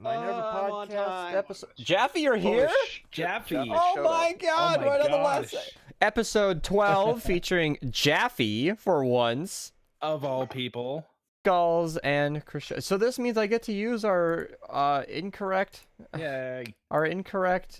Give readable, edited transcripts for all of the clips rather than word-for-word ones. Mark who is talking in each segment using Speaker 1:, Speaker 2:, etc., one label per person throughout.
Speaker 1: Minerva
Speaker 2: I'm on
Speaker 1: Podcast
Speaker 2: time.
Speaker 1: episode. Jaffy, you're here?
Speaker 3: Jaffy.
Speaker 1: Oh my god,
Speaker 3: Oh my
Speaker 1: right on the
Speaker 3: gosh.
Speaker 1: last episode 12 featuring Jaffy for once.
Speaker 3: Of all people.
Speaker 1: Skulls and Chrichelle. So this means I get to use our incorrect
Speaker 3: Yay.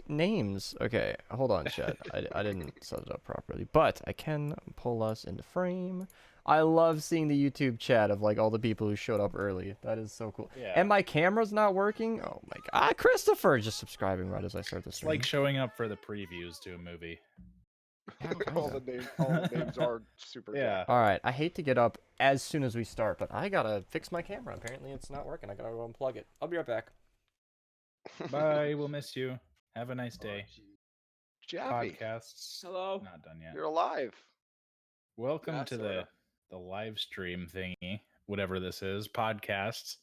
Speaker 1: names. Okay, hold on, chat. I didn't set it up properly, but I can pull us into frame. I love seeing the YouTube chat of like all the people who showed up early. That is so cool.
Speaker 3: Yeah.
Speaker 1: And my camera's not working. Oh my god, Christopher just subscribing right as I start the
Speaker 3: It's
Speaker 1: stream.
Speaker 3: like showing up for the previews to a movie.
Speaker 4: all the names are super.
Speaker 3: Yeah.
Speaker 1: All right, I hate to get up as soon as we start, but I gotta fix my camera. Apparently, it's not working. I gotta go unplug it. I'll be right back.
Speaker 3: Bye. We'll miss you. Have a nice day.
Speaker 4: Jaffy,
Speaker 3: Podcasts.
Speaker 2: Hello.
Speaker 3: Not done yet.
Speaker 4: you're alive.
Speaker 3: Welcome
Speaker 4: Yeah,
Speaker 3: to
Speaker 4: sorta.
Speaker 3: the live stream thingy, whatever this is, podcasts.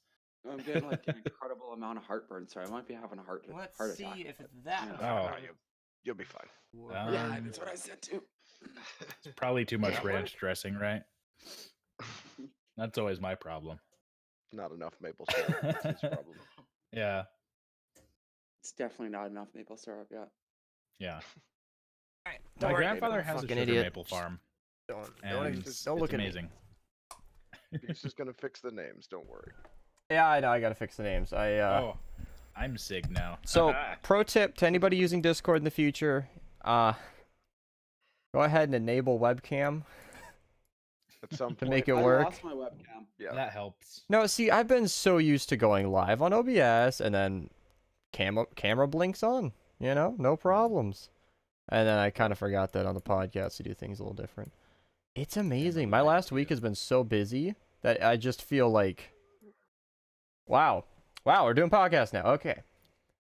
Speaker 2: I'm getting like an incredible amount of heartburn, so I might be having a heart attack.
Speaker 1: if it's that.
Speaker 3: Oh.
Speaker 4: You'll be fine.
Speaker 2: Yeah,
Speaker 3: Um,
Speaker 2: that's what I said too.
Speaker 3: It's probably too much
Speaker 4: Yeah.
Speaker 3: ranch dressing, right? That's always my problem.
Speaker 4: Not enough maple syrup. That's his problem.
Speaker 3: Yeah.
Speaker 2: It's definitely not enough maple syrup yet.
Speaker 3: Yeah.
Speaker 1: Alright,
Speaker 3: My grandfather has a
Speaker 1: fucking
Speaker 3: sugar
Speaker 1: idiot.
Speaker 3: maple farm.
Speaker 1: Don't
Speaker 3: And
Speaker 1: look
Speaker 3: it's
Speaker 1: at me.
Speaker 3: amazing.
Speaker 4: He's just gonna fix the names. Don't worry.
Speaker 1: Yeah, I know. I gotta fix the names.
Speaker 3: Oh, I'm sick now.
Speaker 1: So, pro tip to anybody using Discord in the future, go ahead and enable webcam
Speaker 4: At some
Speaker 1: to
Speaker 4: point,
Speaker 1: make it
Speaker 2: I
Speaker 1: work.
Speaker 2: lost my webcam.
Speaker 4: yeah.
Speaker 3: That helps.
Speaker 1: No, see, I've been so used to going live on OBS and then camera blinks on, you know, no problems. And then I kind of forgot that on the podcast to do things a little different. It's amazing. My last week has been so busy that I just feel like, wow, we're doing podcasts now. Okay.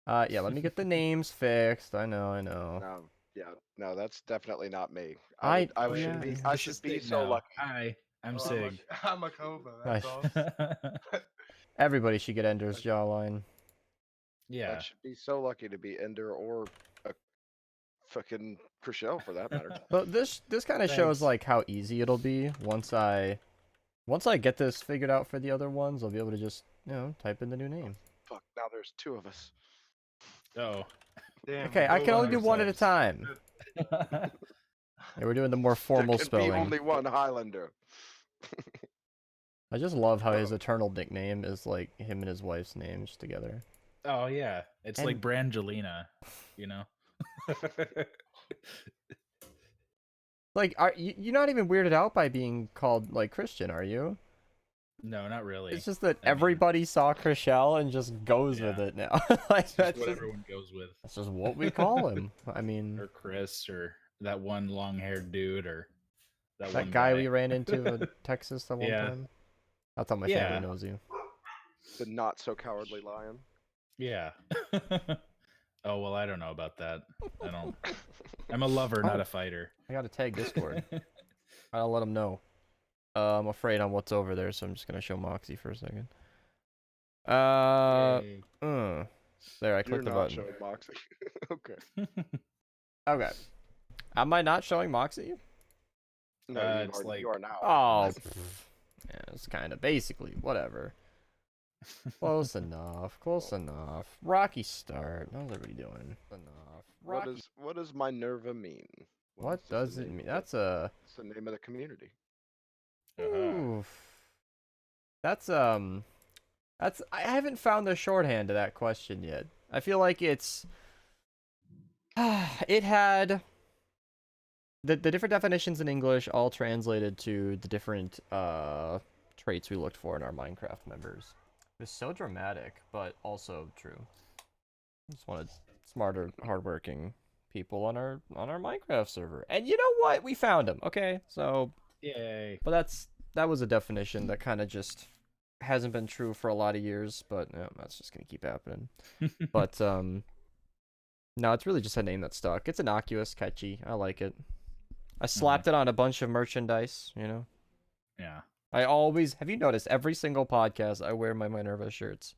Speaker 1: Yeah, let me get the names fixed. I know.
Speaker 4: No, yeah, no, that's definitely not me.
Speaker 1: I
Speaker 4: should be.
Speaker 1: yeah.
Speaker 4: I
Speaker 3: This
Speaker 4: should
Speaker 3: is
Speaker 4: be
Speaker 3: Sig
Speaker 4: so
Speaker 3: now.
Speaker 4: lucky.
Speaker 3: Hi, I'm
Speaker 5: Oh,
Speaker 3: Sig.
Speaker 5: I'm a Kova,
Speaker 1: Nice.
Speaker 5: that's all.
Speaker 1: Everybody should get Ender's jawline.
Speaker 3: Yeah.
Speaker 4: I should be so lucky to be Ender or a fucking Chrichelle for that matter.
Speaker 1: But this kind of shows
Speaker 3: Thanks.
Speaker 1: like how easy it'll be once I get this figured out for the other ones. I'll be able to just, type in the new name.
Speaker 4: Fuck, now there's two of us.
Speaker 3: Oh.
Speaker 5: Damn,
Speaker 1: Okay, I
Speaker 5: go
Speaker 1: can only
Speaker 5: by
Speaker 1: do one at a
Speaker 5: yourselves.
Speaker 1: time. Yeah, we're doing the more formal
Speaker 4: There can be
Speaker 1: spelling.
Speaker 4: only one Highlander.
Speaker 1: I just love how his eternal nickname is like him and his wife's names together.
Speaker 3: Oh yeah, it's like
Speaker 1: And-
Speaker 3: Brangelina, you know.
Speaker 1: Like, are you're not even weirded out by being called like Christian, are you?
Speaker 3: No, not really.
Speaker 1: It's just that
Speaker 3: I mean-
Speaker 1: everybody saw Chrichelle and just goes with
Speaker 3: Yeah.
Speaker 1: it now. Like,
Speaker 3: It's
Speaker 1: that's
Speaker 3: what
Speaker 1: just,
Speaker 3: everyone goes with,
Speaker 1: that's just what we call him. I mean,
Speaker 3: or Chris, or that one long-haired dude, or that
Speaker 1: that
Speaker 3: one
Speaker 1: guy we ran into in Texas that one
Speaker 3: Yeah.
Speaker 1: time. That's how my
Speaker 3: Yeah.
Speaker 1: family knows you.
Speaker 4: The not so cowardly lion.
Speaker 3: Yeah. Oh well, I don't know about that. I don't. I'm a lover, not a fighter.
Speaker 1: I got to tag Discord. I'll let them know. I'm afraid on what's over there, so I'm just gonna show Moxie for a second.
Speaker 3: Yay.
Speaker 1: There, I
Speaker 4: You're
Speaker 1: clicked the
Speaker 4: not
Speaker 1: button.
Speaker 4: showing Moxie. Okay.
Speaker 1: Okay. Am I not showing Moxie?
Speaker 4: No,
Speaker 3: It's like-
Speaker 4: you are now.
Speaker 1: Oh, yeah, it's kind of basically whatever. Close enough. Close enough. Rocky start. How's everybody doing? Enough.
Speaker 4: What
Speaker 1: Rocky.
Speaker 4: does Minerva mean?
Speaker 1: What
Speaker 4: is the
Speaker 1: does it
Speaker 4: name
Speaker 1: mean?
Speaker 4: of
Speaker 1: That's a.
Speaker 4: It's the name of the community.
Speaker 1: Oof. That's That's I haven't found the shorthand to that question yet. I feel like it's it had the different definitions in English all translated to the different traits we looked for in our Minecraft members. It was so dramatic, but also true. Just wanted smarter, hardworking people on our Minecraft server. And you know what? We found them. Okay, so
Speaker 3: Yay.
Speaker 1: but that was a definition that kind of just hasn't been true for a lot of years, but that's just gonna keep happening. But no, it's really just a name that stuck. It's innocuous, catchy. I like it. I slapped it on a bunch of merchandise, you know.
Speaker 3: Yeah.
Speaker 1: I always have you noticed every single podcast I wear my Minerva shirts.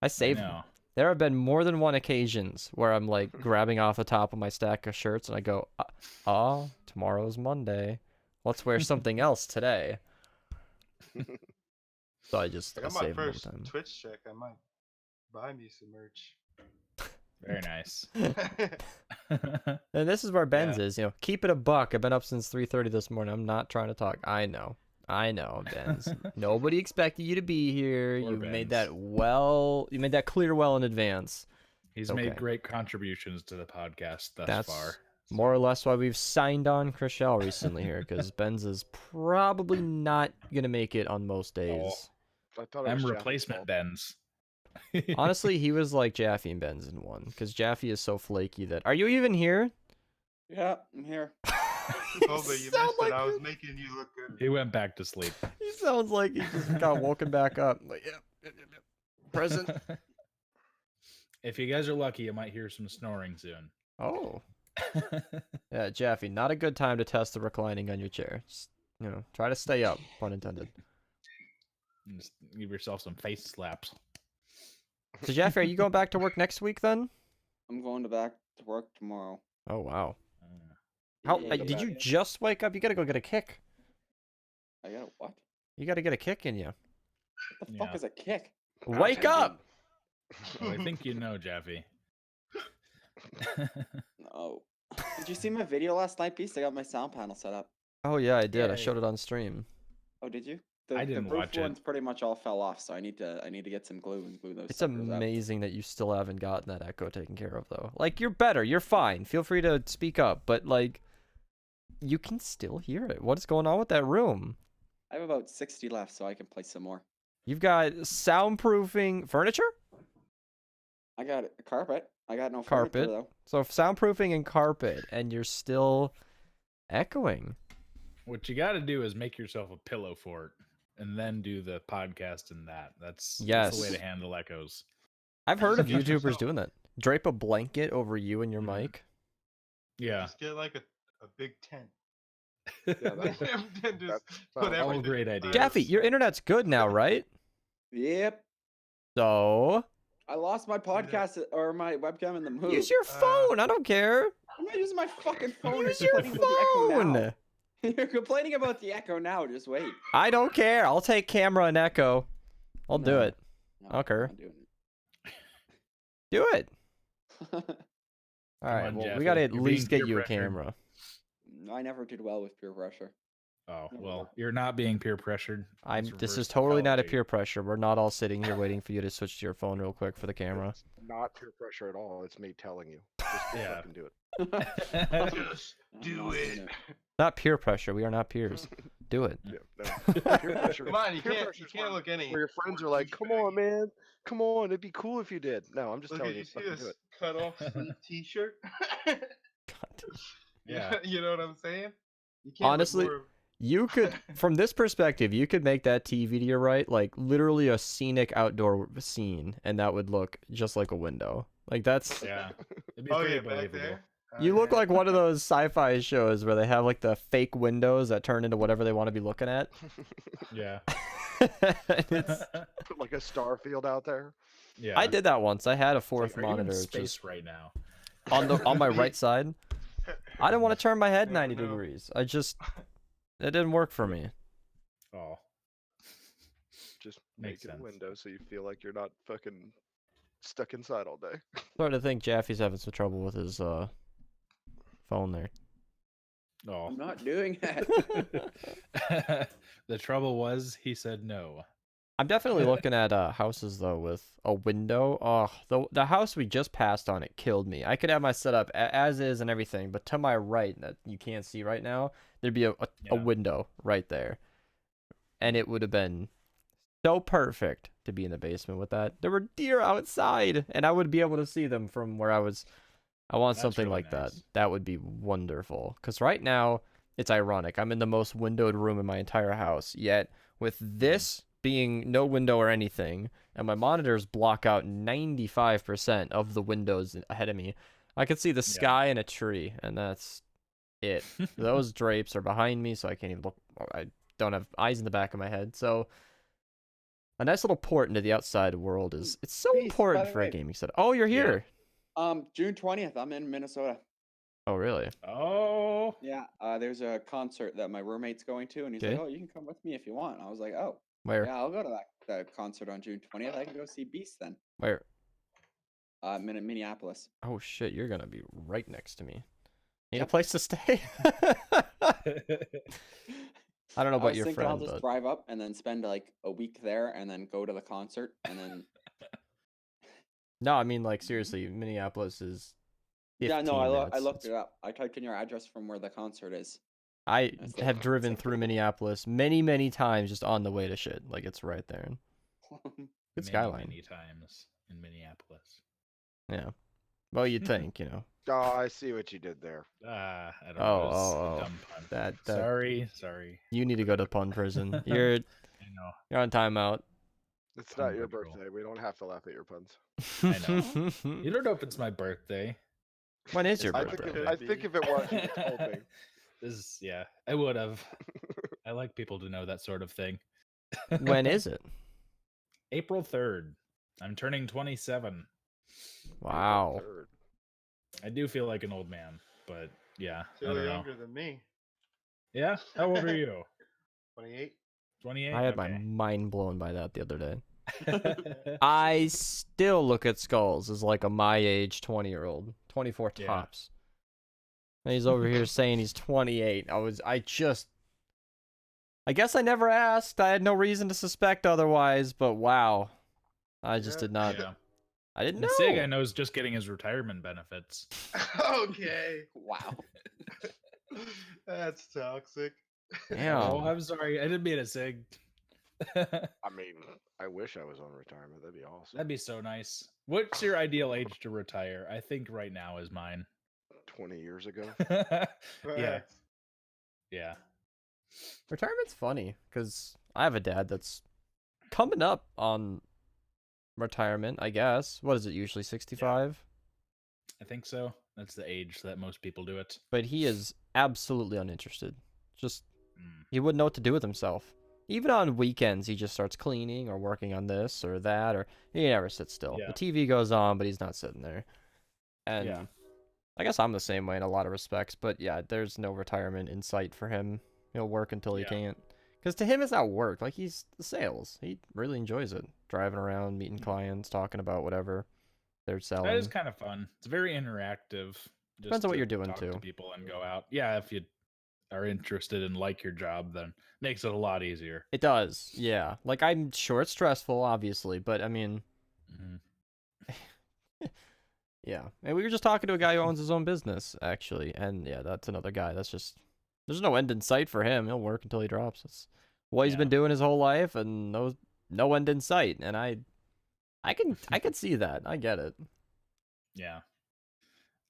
Speaker 1: I save them.
Speaker 3: No.
Speaker 1: There have been more than one occasions where I'm like grabbing off the top of my stack of shirts and I go, tomorrow's Monday. Let's wear something else today. So I
Speaker 5: I got my
Speaker 1: save them all the
Speaker 5: first
Speaker 1: time.
Speaker 5: Twitch check. I might Buy me some merch.
Speaker 3: Very nice.
Speaker 1: And this is where Bhnz
Speaker 3: Yeah.
Speaker 1: is. Keep it a buck. I've been up since 3:30 this morning. I'm not trying to talk. I know, Bhnz. Nobody expected you to be here.
Speaker 3: Poor
Speaker 1: You made
Speaker 3: Bhnz.
Speaker 1: that well. You made that clear well in advance.
Speaker 3: He's
Speaker 1: Okay.
Speaker 3: made great contributions to the podcast thus
Speaker 1: That's
Speaker 3: far.
Speaker 1: more or less why we've signed on Chrichelle recently here, because Bhnz is probably not gonna make it on most days.
Speaker 4: I thought it
Speaker 3: I'm
Speaker 4: was
Speaker 3: replacement
Speaker 4: Jaffy's
Speaker 3: Bhnz.
Speaker 1: Honestly, he was like Jaffy and Bhnz in one, because Jaffy is so flaky that. Are you even here?
Speaker 2: Yeah, I'm here.
Speaker 5: Oh, but you
Speaker 1: sound
Speaker 5: missed
Speaker 1: like
Speaker 5: it. I was
Speaker 1: you-
Speaker 5: making you look good.
Speaker 3: He went back to sleep.
Speaker 1: He sounds like he just got woken back up. Like, yep. Present.
Speaker 3: If you guys are lucky, you might hear some snoring soon.
Speaker 1: Oh. Yeah, Jaffy, not a good time to test the reclining on your chair. Just, try to stay up, pun intended.
Speaker 3: Just give yourself some face slaps.
Speaker 1: So, Jaffy, are you going back to work next week then?
Speaker 2: I'm going back to work tomorrow.
Speaker 1: Oh, wow.
Speaker 3: Uh,
Speaker 1: How
Speaker 2: Yeah,
Speaker 1: did you
Speaker 2: yeah.
Speaker 1: just wake up? You gotta go get a kick.
Speaker 2: I got a what?
Speaker 1: You gotta get a kick in you.
Speaker 2: What the
Speaker 3: Yeah.
Speaker 2: fuck is a kick?
Speaker 1: Wake up!
Speaker 3: well, I think you know, Jaffy.
Speaker 2: No. Did you see my video last night, Beast? I got my sound panel set up.
Speaker 1: Oh, yeah, I did. I
Speaker 3: Yeah.
Speaker 1: showed it on stream.
Speaker 2: Oh, did you?
Speaker 3: I didn't
Speaker 2: roof
Speaker 3: watch it.
Speaker 2: ones pretty much all fell off, so I need to get some glue and glue those.
Speaker 1: It's
Speaker 2: suckers up.
Speaker 1: amazing that you still haven't gotten that echo taken care of, though. Like, you're better. You're fine. Feel free to speak up, but, like, you can still hear it. What is going on with that room?
Speaker 2: I have about 60 left, so I can play some more.
Speaker 1: You've got soundproofing furniture?
Speaker 2: I got a carpet. I got no
Speaker 1: Carpet.
Speaker 2: furniture, though.
Speaker 1: So soundproofing and carpet, and you're still echoing.
Speaker 3: What you got to do is make yourself a pillow fort, and then do the podcast and that. That's the way
Speaker 1: Yes.
Speaker 3: to handle echoes.
Speaker 1: I've heard of
Speaker 5: Get
Speaker 1: YouTubers
Speaker 5: yourself-
Speaker 1: doing that. Drape a blanket over you and your
Speaker 3: Mhm.
Speaker 1: mic.
Speaker 3: Yeah,
Speaker 5: Just get like a big tent.
Speaker 4: Yeah, that's,
Speaker 5: And just
Speaker 4: that's
Speaker 5: put
Speaker 3: all
Speaker 5: everything
Speaker 3: great
Speaker 5: inside.
Speaker 3: ideas.
Speaker 1: Jaffy, your internet's good now, right?
Speaker 2: Yep.
Speaker 1: So
Speaker 2: I lost my podcast or my webcam in the move.
Speaker 1: use your phone. I don't care.
Speaker 2: I'm not using my fucking phone.
Speaker 1: Use
Speaker 2: You're
Speaker 1: your
Speaker 2: complaining about the echo now.
Speaker 1: phone.
Speaker 2: You're complaining about the echo now. Just wait.
Speaker 1: I don't care. I'll take camera and echo. I'll do
Speaker 2: No.
Speaker 1: it.
Speaker 2: No,
Speaker 1: Okay.
Speaker 2: I'm not doing
Speaker 1: Do it.
Speaker 2: it.
Speaker 1: All right.
Speaker 3: on,
Speaker 1: Well,
Speaker 3: Jaffy.
Speaker 1: we gotta at
Speaker 3: You're
Speaker 1: least
Speaker 3: being
Speaker 1: get
Speaker 3: peer
Speaker 1: you a
Speaker 3: pressured.
Speaker 1: camera.
Speaker 2: I never did well with peer pressure.
Speaker 3: Oh,
Speaker 2: Never
Speaker 3: well,
Speaker 2: mind.
Speaker 3: you're not being peer pressured.
Speaker 1: I'm.
Speaker 3: It's
Speaker 1: This
Speaker 3: reverse
Speaker 1: is totally not a
Speaker 3: psychology.
Speaker 1: peer pressure. We're not all sitting here waiting for you to switch to your phone real quick for the camera.
Speaker 4: it's not peer pressure at all. It's me telling you. Just go
Speaker 3: Yeah.
Speaker 4: fucking do it.
Speaker 5: Just
Speaker 2: I'm
Speaker 5: do
Speaker 2: not doing
Speaker 5: it.
Speaker 1: Not peer pressure. We are not peers. Do it.
Speaker 4: Yeah, no. Peer pressure.
Speaker 5: Come on, you
Speaker 4: peer
Speaker 5: can't
Speaker 4: pressure's
Speaker 5: look
Speaker 4: when-
Speaker 5: any.
Speaker 4: Where your friends are like, "Come on, man, come on, it'd be cool if you did." No, I'm just
Speaker 5: Look,
Speaker 4: telling
Speaker 5: you
Speaker 4: you,
Speaker 5: see
Speaker 4: fucking do
Speaker 5: this
Speaker 4: it.
Speaker 5: cut off sleeve T-shirt?
Speaker 3: Yeah.
Speaker 5: You know what I'm saying? You can't look
Speaker 1: Honestly,
Speaker 5: more-
Speaker 1: You could, from this perspective, you could make that TV to your right like literally a scenic outdoor scene, and that would look just like a window. Like that's.
Speaker 3: Yeah. It'd be
Speaker 5: Oh
Speaker 3: pretty
Speaker 5: yeah, back
Speaker 3: believable.
Speaker 5: there.
Speaker 1: You look
Speaker 5: yeah.
Speaker 1: like one of those sci-fi shows where they have like the fake windows that turn into whatever they want to be looking at.
Speaker 3: Yeah.
Speaker 1: And it's,
Speaker 4: Put like a star field out there.
Speaker 3: Yeah.
Speaker 1: I did that once. I had a
Speaker 3: It's like,
Speaker 1: fourth
Speaker 3: are you in
Speaker 1: monitor
Speaker 3: space
Speaker 1: just
Speaker 3: right now.
Speaker 1: on my right side. I didn't want to turn my head
Speaker 5: No,
Speaker 1: 90
Speaker 5: no.
Speaker 1: degrees. It didn't work for me.
Speaker 3: Oh.
Speaker 4: Just
Speaker 3: Makes
Speaker 4: make it a
Speaker 3: sense.
Speaker 4: window so you feel like you're not fucking stuck inside all day.
Speaker 1: Starting to think Jaffy's having some trouble with his phone there.
Speaker 3: Oh.
Speaker 2: I'm not doing that.
Speaker 3: The trouble was he said no.
Speaker 1: I'm definitely looking at houses though with a window. Oh, the house we just passed on, it killed me. I could have my setup as is and everything, but to my right that you can't see right now, there'd be a
Speaker 3: Yeah.
Speaker 1: window right there, and it would have been so perfect to be in the basement with that. There were deer outside, and I would be able to see them from where I was. I want
Speaker 3: That's
Speaker 1: something
Speaker 3: really
Speaker 1: like that.
Speaker 3: nice.
Speaker 1: That would be wonderful. Because right now, it's ironic. I'm in the most windowed room in my entire house. Yet, with this being no window or anything, and my monitors block out 95% of the windows ahead of me, I could see the sky and a tree, and that's it. Those drapes are behind me, so I can't even look. I don't have eyes in the back of my head. So, a nice little port into the outside world it's so
Speaker 2: Beast, by
Speaker 1: important
Speaker 2: the
Speaker 1: for a
Speaker 2: way.
Speaker 1: gaming setup. Oh, you're
Speaker 3: Yeah.
Speaker 1: here.
Speaker 2: June 20th, I'm in Minnesota.
Speaker 1: Oh, really?
Speaker 3: Oh.
Speaker 2: Yeah, there's a concert that my roommate's going to, and he's
Speaker 1: Okay.
Speaker 2: like, "Oh, you can come with me if you want." And I was like, "Oh,
Speaker 1: Where?
Speaker 2: yeah, I'll go to that concert on June 20th. I can go see Beast then."
Speaker 1: Where?
Speaker 2: Minneapolis.
Speaker 1: Oh shit, you're gonna be right next to me. Need a
Speaker 2: Yep.
Speaker 1: place to stay? I don't know
Speaker 2: I
Speaker 1: about
Speaker 2: was
Speaker 1: your
Speaker 2: thinking I'll
Speaker 1: friend,
Speaker 2: just
Speaker 1: but
Speaker 2: drive up and then spend like a week there and then go to the concert and then.
Speaker 1: no, I mean like seriously, Minneapolis is 15
Speaker 2: Yeah, no, I
Speaker 1: minutes.
Speaker 2: looked it up. I typed in your address from where the concert is.
Speaker 1: I
Speaker 2: It's
Speaker 1: have
Speaker 2: like-
Speaker 1: driven
Speaker 2: it's like-
Speaker 1: through Minneapolis many times just on the way to shit. Like it's right there. Good skyline.
Speaker 3: Many times in Minneapolis.
Speaker 1: Yeah. Well, you'd think, you know.
Speaker 4: Oh, I see what you did there.
Speaker 3: I don't
Speaker 1: Oh,
Speaker 3: know. It was
Speaker 1: oh,
Speaker 3: a
Speaker 1: oh.
Speaker 3: dumb pun.
Speaker 1: That
Speaker 3: Sorry.
Speaker 1: you need to go to pun prison. You're
Speaker 3: I know.
Speaker 1: you're on timeout.
Speaker 4: It's
Speaker 3: Pun
Speaker 4: not your
Speaker 3: patrol.
Speaker 4: birthday. We don't have to laugh at your puns.
Speaker 3: I know. You don't know if it's my birthday.
Speaker 1: When is your
Speaker 4: I
Speaker 1: birthday?
Speaker 4: think, I think if it was, you told me.
Speaker 3: I would have. I like people to know that sort of thing.
Speaker 1: When is it?
Speaker 3: April 3rd. I'm turning 27.
Speaker 1: Wow.
Speaker 4: Third.
Speaker 3: I do feel like an old man, but yeah, I
Speaker 5: Still
Speaker 3: don't know.
Speaker 5: younger than me.
Speaker 3: Yeah? How old are you?
Speaker 5: 28.
Speaker 3: 28?
Speaker 1: I had my mind blown by that the other day.
Speaker 3: Okay.
Speaker 1: I still look at skulls as like a my age 20-year-old, 24
Speaker 3: Yeah.
Speaker 1: tops. And he's over here saying he's 28. I guess I never asked. I had no reason to suspect otherwise, but wow. I just
Speaker 5: Yeah.
Speaker 1: did not.
Speaker 3: Yeah.
Speaker 1: I didn't
Speaker 3: And
Speaker 1: know.
Speaker 3: Sig, I know, is just getting his retirement benefits.
Speaker 5: Okay.
Speaker 2: Wow.
Speaker 5: That's toxic.
Speaker 1: Damn.
Speaker 3: Oh, I'm sorry. I didn't mean it, Sig. That'd
Speaker 4: I mean, I wish I was on retirement. That'd be awesome.
Speaker 3: be so nice. What's your ideal age to retire? I think right now is mine.
Speaker 4: 20 years ago.
Speaker 3: Yeah.
Speaker 5: Facts.
Speaker 3: Yeah.
Speaker 1: Retirement's funny because I have a dad that's coming up on retirement, I guess. What is it, usually 65?
Speaker 3: I think so. That's the age that most people do it.
Speaker 1: But he is absolutely uninterested. Just,
Speaker 3: Mm.
Speaker 1: he wouldn't know what to do with himself. Even on weekends, he just starts cleaning or working on this or that, or he never sits still.
Speaker 3: Yeah.
Speaker 1: The TV goes on, but he's not sitting there. And
Speaker 3: Yeah.
Speaker 1: I guess I'm the same way in a lot of respects, but yeah, there's no retirement in sight for him. He'll work until he
Speaker 3: Yeah.
Speaker 1: can't. Because to him, it's not work. Like, he's the sales. He really enjoys it. Driving around, meeting clients, talking about whatever they're selling.
Speaker 3: That is kind of fun. It's very interactive. Just
Speaker 1: Depends on what
Speaker 3: to
Speaker 1: you're doing,
Speaker 3: talk
Speaker 1: too.
Speaker 3: To people and go out. Yeah, if you are interested and like your job, then makes it a lot easier.
Speaker 1: It does, yeah. Like, I'm sure it's stressful, obviously, but I mean,
Speaker 3: Mhm.
Speaker 1: yeah. And we were just talking to a guy who owns his own business, actually. And yeah, that's another guy. That's just, there's no end in sight for him. He'll work until he drops. That's what he's been
Speaker 3: Yeah.
Speaker 1: doing his whole life, and no end in sight. And I can see that. I get it.
Speaker 3: Yeah.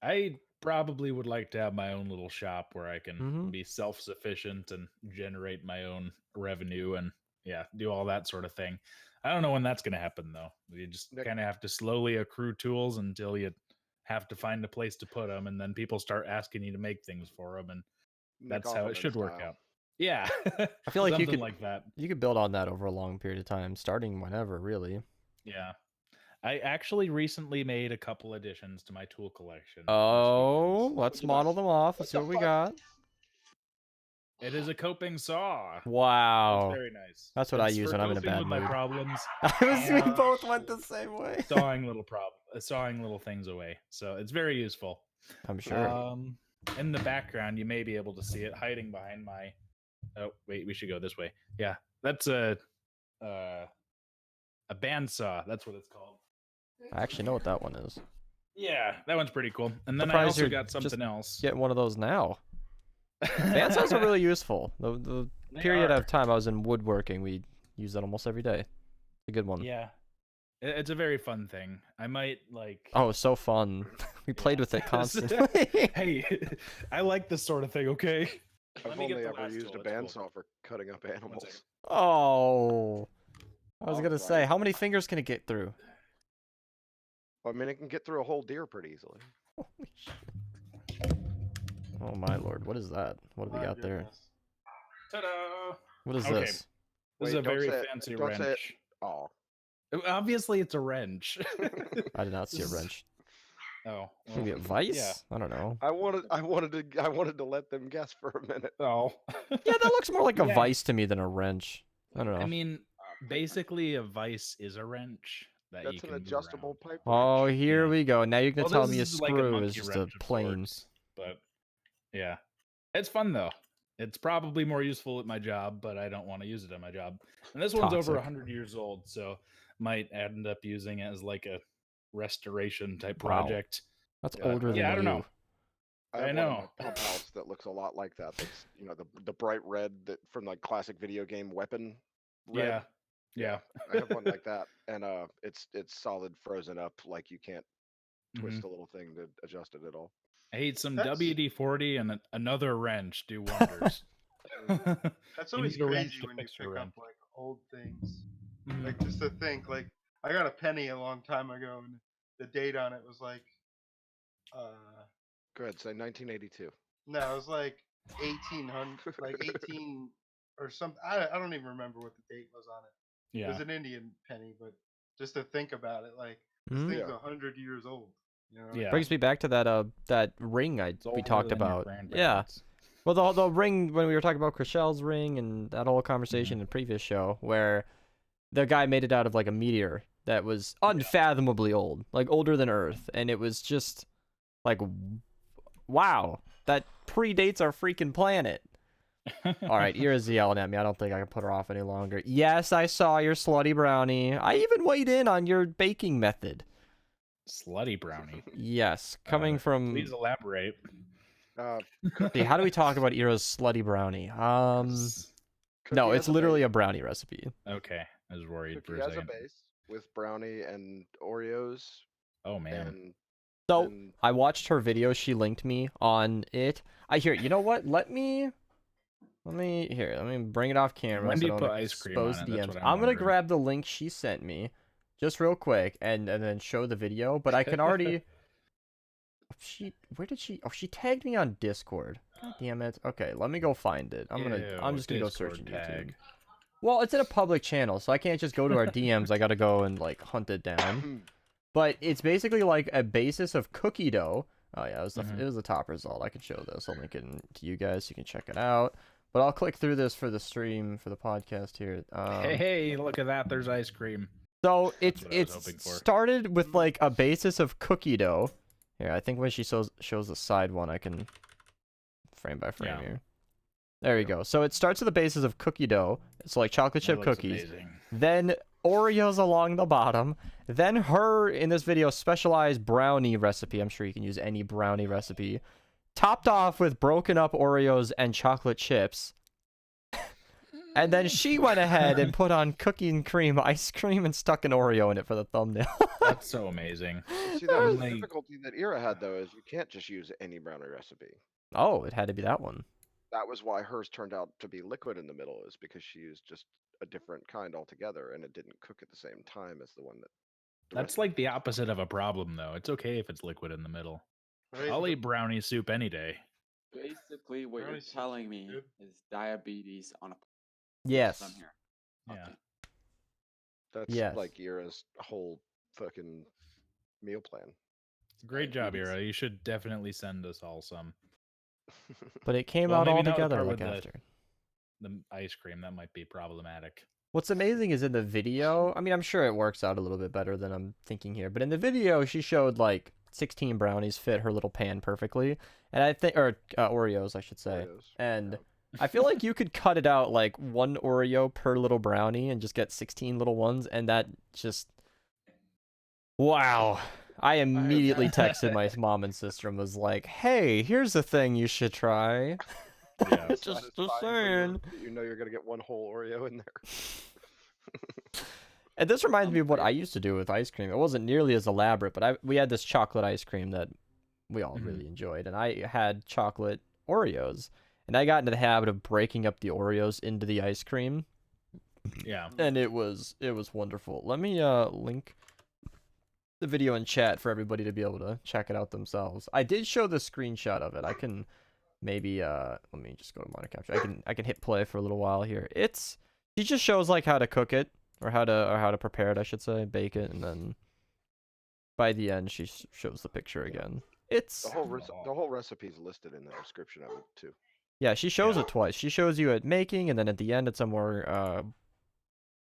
Speaker 3: I probably would like to have my own little shop where I can
Speaker 1: Mhm.
Speaker 3: be self-sufficient and generate my own revenue and do all that sort of thing. I don't know when that's going to happen though. You just
Speaker 4: Nick-
Speaker 3: kind of have to slowly accrue tools until you have to find a place to put them, and then people start asking you to make things for them, and that's how it
Speaker 4: Nick
Speaker 3: should work
Speaker 4: style.
Speaker 3: out. Yeah.
Speaker 1: I feel like you
Speaker 3: Something
Speaker 1: could
Speaker 3: like that.
Speaker 1: you could build on that over a long period of time, starting whenever, really.
Speaker 3: Yeah. I actually recently made a couple additions to my tool collection. this
Speaker 1: Oh,
Speaker 3: weekend.
Speaker 1: let's model them off. Let's see what we got.
Speaker 3: It is a coping saw.
Speaker 1: Wow.
Speaker 3: It's very nice.
Speaker 1: That's what I
Speaker 3: It's
Speaker 1: use
Speaker 3: for
Speaker 1: when I'm in a
Speaker 3: coping
Speaker 1: bad
Speaker 3: with my
Speaker 1: mood.
Speaker 3: problems,
Speaker 1: We
Speaker 5: Oh,
Speaker 1: both went
Speaker 5: shit.
Speaker 1: the same way.
Speaker 3: sawing little things away. So it's very useful.
Speaker 1: I'm sure.
Speaker 3: In the background, you may be able to see it hiding behind my. Oh wait, we should go this way. Yeah, that's a bandsaw. That's what it's called.
Speaker 1: I actually know what that one is.
Speaker 3: Yeah, that one's pretty cool. And then I
Speaker 1: Surprised
Speaker 3: also
Speaker 1: you're
Speaker 3: got
Speaker 1: just
Speaker 3: something else.
Speaker 1: Getting one of those now. Bandsaws are really useful. The
Speaker 3: They
Speaker 1: period
Speaker 3: are.
Speaker 1: of time I was in woodworking, we use that almost every day. It's a good one.
Speaker 3: Yeah, it's a very fun thing. I might like.
Speaker 1: Oh, so fun. We played
Speaker 3: Yeah.
Speaker 1: with it constantly.
Speaker 3: Hey, I like this sort of thing. Okay.
Speaker 4: I've
Speaker 3: Let me get
Speaker 4: only
Speaker 3: the
Speaker 4: ever
Speaker 3: last
Speaker 4: used
Speaker 3: tool,
Speaker 4: a
Speaker 3: it's cool.
Speaker 4: bandsaw for cutting up animals.
Speaker 3: second.
Speaker 1: Oh. I was
Speaker 2: Oh,
Speaker 1: gonna say,
Speaker 2: right.
Speaker 1: how many fingers can it get through?
Speaker 4: I mean, it can get through a whole deer pretty easily.
Speaker 1: Holy shit. Oh my lord, what is that? What do we
Speaker 5: My
Speaker 1: got there?
Speaker 5: goodness.
Speaker 3: Ta-da!
Speaker 1: What is
Speaker 3: Okay.
Speaker 1: this?
Speaker 3: This is
Speaker 4: Wait,
Speaker 3: a
Speaker 4: don't
Speaker 3: very
Speaker 4: say it.
Speaker 3: fancy
Speaker 4: Don't say it.
Speaker 3: wrench.
Speaker 4: Oh,
Speaker 3: Obviously, it's a wrench.
Speaker 1: I did not see a
Speaker 3: This is-
Speaker 1: wrench.
Speaker 3: Oh,
Speaker 1: Maybe a
Speaker 3: well,
Speaker 1: vice?
Speaker 3: Yeah.
Speaker 1: I don't know.
Speaker 4: I wanted to let them guess for a minute.
Speaker 3: Oh.
Speaker 1: Yeah, that looks more like a
Speaker 3: Yeah.
Speaker 1: vice to me than a wrench. I don't know.
Speaker 3: I mean, basically, a vice is a wrench. that you
Speaker 4: That's an
Speaker 3: can move
Speaker 4: adjustable
Speaker 3: around.
Speaker 4: pipe
Speaker 1: Oh,
Speaker 4: wrench.
Speaker 1: here
Speaker 3: Yeah.
Speaker 1: we go. Now you can
Speaker 3: Well,
Speaker 1: tell
Speaker 3: this
Speaker 1: me a
Speaker 3: is like
Speaker 1: screw
Speaker 3: monkey
Speaker 1: is just a
Speaker 3: wrench of
Speaker 1: plain.
Speaker 3: sorts, but yeah, it's fun though. It's probably more useful at my job, but I don't want to use it at my job. And this one's over
Speaker 1: Toxic.
Speaker 3: 100 years old, so might end up using it as like a restoration type
Speaker 1: Wow.
Speaker 3: project.
Speaker 1: That's
Speaker 4: Yeah,
Speaker 1: older than
Speaker 3: Yeah, I don't
Speaker 1: you.
Speaker 3: know.
Speaker 4: I
Speaker 3: I
Speaker 4: have one
Speaker 3: know.
Speaker 4: in my pump house that looks a lot like that. That's the bright red that from like classic video game weapon. Red.
Speaker 3: Yeah.
Speaker 4: I have one like that, and it's solid frozen up. Like you can't twist
Speaker 3: Mhm.
Speaker 4: a little thing to adjust it at all.
Speaker 3: I hate some
Speaker 5: That's-
Speaker 3: WD-40 and another wrench do wonders.
Speaker 5: That's
Speaker 3: You
Speaker 5: always
Speaker 3: need a wrench
Speaker 5: crazy
Speaker 3: to
Speaker 5: when you
Speaker 3: fix a
Speaker 5: pick
Speaker 3: wrench.
Speaker 5: up like old things.
Speaker 3: Mhm.
Speaker 5: Like just to think, like I got a penny a long time ago, and the date on it was like,
Speaker 4: Go ahead, say 1982.
Speaker 5: no, it was like 1800, like 18 or something. I don't even remember what the date was on it. It
Speaker 3: Yeah.
Speaker 5: was an Indian penny, but just to think about it, like this
Speaker 1: Mhm.
Speaker 5: thing's
Speaker 4: Yeah.
Speaker 5: 100 years old. You know?
Speaker 3: Yeah.
Speaker 1: Brings me back to that ring we
Speaker 3: older
Speaker 1: talked
Speaker 3: than your
Speaker 1: about. Yeah.
Speaker 3: grandparents.
Speaker 1: Well, the ring when we were talking about Chrishelle's ring and that whole conversation in the previous show where the guy made it out of like a meteor that was unfathomably old, like older than Earth, and it was just like, wow, that predates our freaking planet. All right, Ira's yelling at me. I don't think I can put her off any longer. Yes, I saw your slutty brownie. I even weighed in on your baking method.
Speaker 3: Slutty brownie.
Speaker 1: Yes, coming from.
Speaker 3: Please elaborate.
Speaker 1: See, how do we talk about Ira's slutty brownie? No, it's literally a brownie recipe.
Speaker 3: Okay, I was worried for
Speaker 4: Cookie
Speaker 3: a
Speaker 4: has a
Speaker 3: second.
Speaker 4: base with brownie and Oreos,
Speaker 3: Oh man.
Speaker 4: and
Speaker 1: So
Speaker 4: then
Speaker 1: I watched her video. She linked me on it. You know what? Let me bring it off camera.
Speaker 3: When
Speaker 1: so
Speaker 3: do you
Speaker 1: I
Speaker 3: put
Speaker 1: don't
Speaker 3: ice cream on
Speaker 1: expose
Speaker 3: it? That's
Speaker 1: DMs.
Speaker 3: what
Speaker 1: I'm
Speaker 3: I'm
Speaker 1: gonna
Speaker 3: wondering.
Speaker 1: grab the link she sent me, just real quick, and then show the video. But I can already. Where did she? Oh, she tagged me on Discord. God damn it. Okay, let me go find it. I'm just gonna go search in
Speaker 3: Discord
Speaker 1: YouTube.
Speaker 3: tag.
Speaker 1: Well, it's in a public channel, so I can't just go to our DMs. I gotta go and like hunt it down. But it's basically like a basis of cookie dough. Oh yeah, it was the top result. I can show this. I'll link it to you guys so you can check it out. But I'll click through this for the stream for the podcast here.
Speaker 3: Hey, look at that. There's ice cream.
Speaker 1: So
Speaker 3: That's what I was
Speaker 1: it's
Speaker 3: hoping for.
Speaker 1: started with like a basis of cookie dough. Here, I think when she shows the side one, I can frame by frame
Speaker 3: Yeah.
Speaker 1: here. There we go. So it starts with the basis of cookie dough. It's like chocolate
Speaker 3: That
Speaker 1: chip
Speaker 3: looks
Speaker 1: cookies.
Speaker 3: amazing.
Speaker 1: Then Oreos along the bottom. Then her, in this video, specialized brownie recipe. I'm sure you can use any brownie recipe. Topped off with broken up Oreos and chocolate chips. And then she went ahead and put on cookie and cream ice cream and stuck an Oreo in it for the thumbnail.
Speaker 3: That's so amazing.
Speaker 4: see that was the
Speaker 3: Like-
Speaker 4: difficulty that Ira had though, is you can't just use any brownie recipe.
Speaker 1: Oh, it had to be that one.
Speaker 4: That was why hers turned out to be liquid in the middle, is because she used just a different kind altogether, and it didn't cook at the same time as the one that.
Speaker 3: That's like the opposite of a problem, though. It's okay if it's liquid in the middle.
Speaker 5: Right?
Speaker 3: I'll eat brownie soup any day.
Speaker 2: Basically, what you're
Speaker 5: Brownie soup
Speaker 2: telling
Speaker 5: is
Speaker 2: me
Speaker 5: good.
Speaker 2: is diabetes on a
Speaker 1: Yes.
Speaker 2: from here.
Speaker 3: Yeah.
Speaker 2: Okay.
Speaker 4: That's
Speaker 1: Yes.
Speaker 4: like Ira's whole fucking meal plan.
Speaker 3: Great job,
Speaker 2: Diabetes.
Speaker 3: Ira. You should definitely send us all some.
Speaker 1: But it came
Speaker 3: Well,
Speaker 1: out
Speaker 3: maybe
Speaker 1: all
Speaker 3: not the
Speaker 1: together
Speaker 3: part
Speaker 1: like
Speaker 3: with
Speaker 1: after.
Speaker 3: The ice cream, that might be problematic.
Speaker 1: What's amazing is in the video, I mean, I'm sure it works out a little bit better than I'm thinking here, but in the video, she showed like 16 brownies fit her little pan perfectly. And I think, or Oreos, I should say.
Speaker 4: Oreos,
Speaker 1: And
Speaker 4: yeah.
Speaker 1: I feel like you could cut it out like one Oreo per little brownie and just get 16 little ones. And that just, wow. I immediately texted my mom and sister and was like, hey, here's a thing you should try.
Speaker 3: Yeah.
Speaker 1: Just
Speaker 4: Satisfying
Speaker 1: saying.
Speaker 4: when you know you're gonna get one whole Oreo in there.
Speaker 1: And this reminds me of what I used to do with ice cream. It wasn't nearly as elaborate, but we had this chocolate ice cream that we all really enjoyed. And I had chocolate Oreos. And I got into the habit of breaking up the Oreos into the ice cream.
Speaker 3: Yeah.
Speaker 1: And it was wonderful. Let me link the video in chat for everybody to be able to check it out themselves. I did show the screenshot of it. I can maybe let me just go to monitor capture. I can hit play for a little while here. She just shows like how to cook it or how to prepare it, I should say, bake it, and then by the end she shows the picture again. It's
Speaker 4: The whole recipe is listed in the description of it too.
Speaker 1: yeah, she shows it twice. She shows you it making, and then at the end it's a more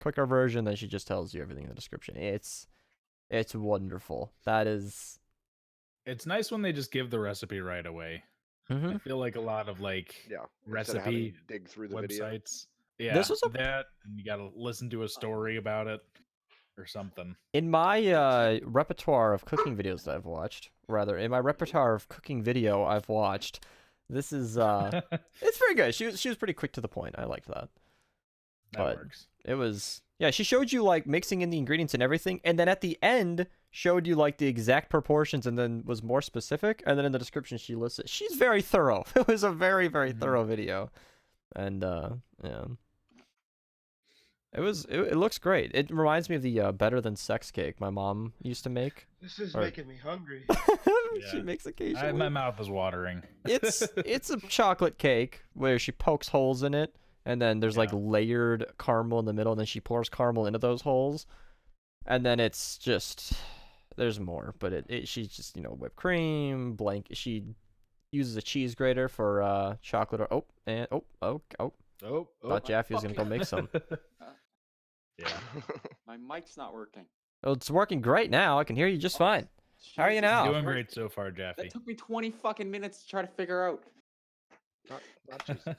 Speaker 1: quicker version. Then she just tells you everything in the description. It's It's wonderful. That is.
Speaker 3: It's nice when they just give the recipe right away. I feel like a lot of like
Speaker 4: Yeah. Instead of having
Speaker 3: recipe
Speaker 4: to dig through the video.
Speaker 3: websites. Yeah,
Speaker 1: This was a-
Speaker 3: that, and you got to listen to a story about it or something.
Speaker 1: In my repertoire of cooking videos that I've watched, rather, in my repertoire of cooking video I've watched, this is it's very good. She was pretty quick to the point. I liked that.
Speaker 3: That
Speaker 1: But-
Speaker 3: works.
Speaker 1: It was she showed you like mixing in the ingredients and everything, and then at the end showed you like the exact proportions and then was more specific, and then in the description she listed. She's very thorough. It was a very, very thorough video. And yeah. It looks great. It reminds me of the better than sex cake my mom used to make.
Speaker 5: This is
Speaker 1: Or-
Speaker 5: making me hungry.
Speaker 1: She
Speaker 3: Yeah.
Speaker 1: makes occasionally.
Speaker 3: My mouth is watering.
Speaker 1: it's a chocolate cake where she pokes holes in it, and then there's like
Speaker 3: Yeah.
Speaker 1: layered caramel in the middle, and then she pours caramel into those holes, and then it's just there's more, but she's just whipped cream, she uses a cheese grater for chocolate or thought Jaffy was gonna go make some.
Speaker 3: Yeah.
Speaker 2: My mic's not working.
Speaker 1: Oh, it's working great now. I can hear you just fine. How are you
Speaker 2: Jesus
Speaker 1: now?
Speaker 3: Doing
Speaker 2: Christ.
Speaker 3: great so far, Jaffy.
Speaker 2: That took me 20 fucking minutes to try to figure out.
Speaker 4: Not Jesus.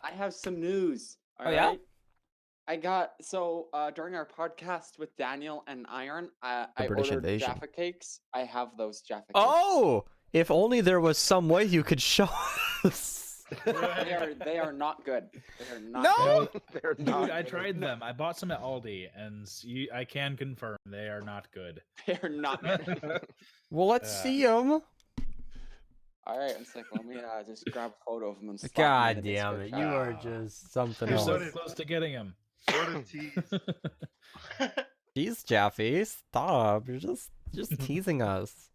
Speaker 2: I have some news.
Speaker 1: Oh, yeah?
Speaker 2: alright? I got during our podcast with Daniel and Iron, I
Speaker 1: British
Speaker 2: ordered
Speaker 1: invasion.
Speaker 2: Jaffa cakes. I have those Jaffa cakes.
Speaker 1: Oh, if only there was some way you could show us.
Speaker 2: They are not good. They are not
Speaker 1: No!
Speaker 2: good.
Speaker 4: They're
Speaker 3: Dude,
Speaker 4: not.
Speaker 3: I tried them. I bought some at Aldi, and I can confirm they are not good.
Speaker 2: They are not good.
Speaker 1: Well, let's
Speaker 3: Yeah.
Speaker 1: see them.
Speaker 2: Alright, it's like let me just grab a photo of them and slap
Speaker 1: God
Speaker 2: them into
Speaker 1: damn
Speaker 2: Discord
Speaker 1: it,
Speaker 2: chat.
Speaker 1: you are just something
Speaker 3: You're
Speaker 1: else.
Speaker 3: so close to getting them.
Speaker 5: What a tease.
Speaker 1: Jeez, Jaffy, stop! You're just teasing us.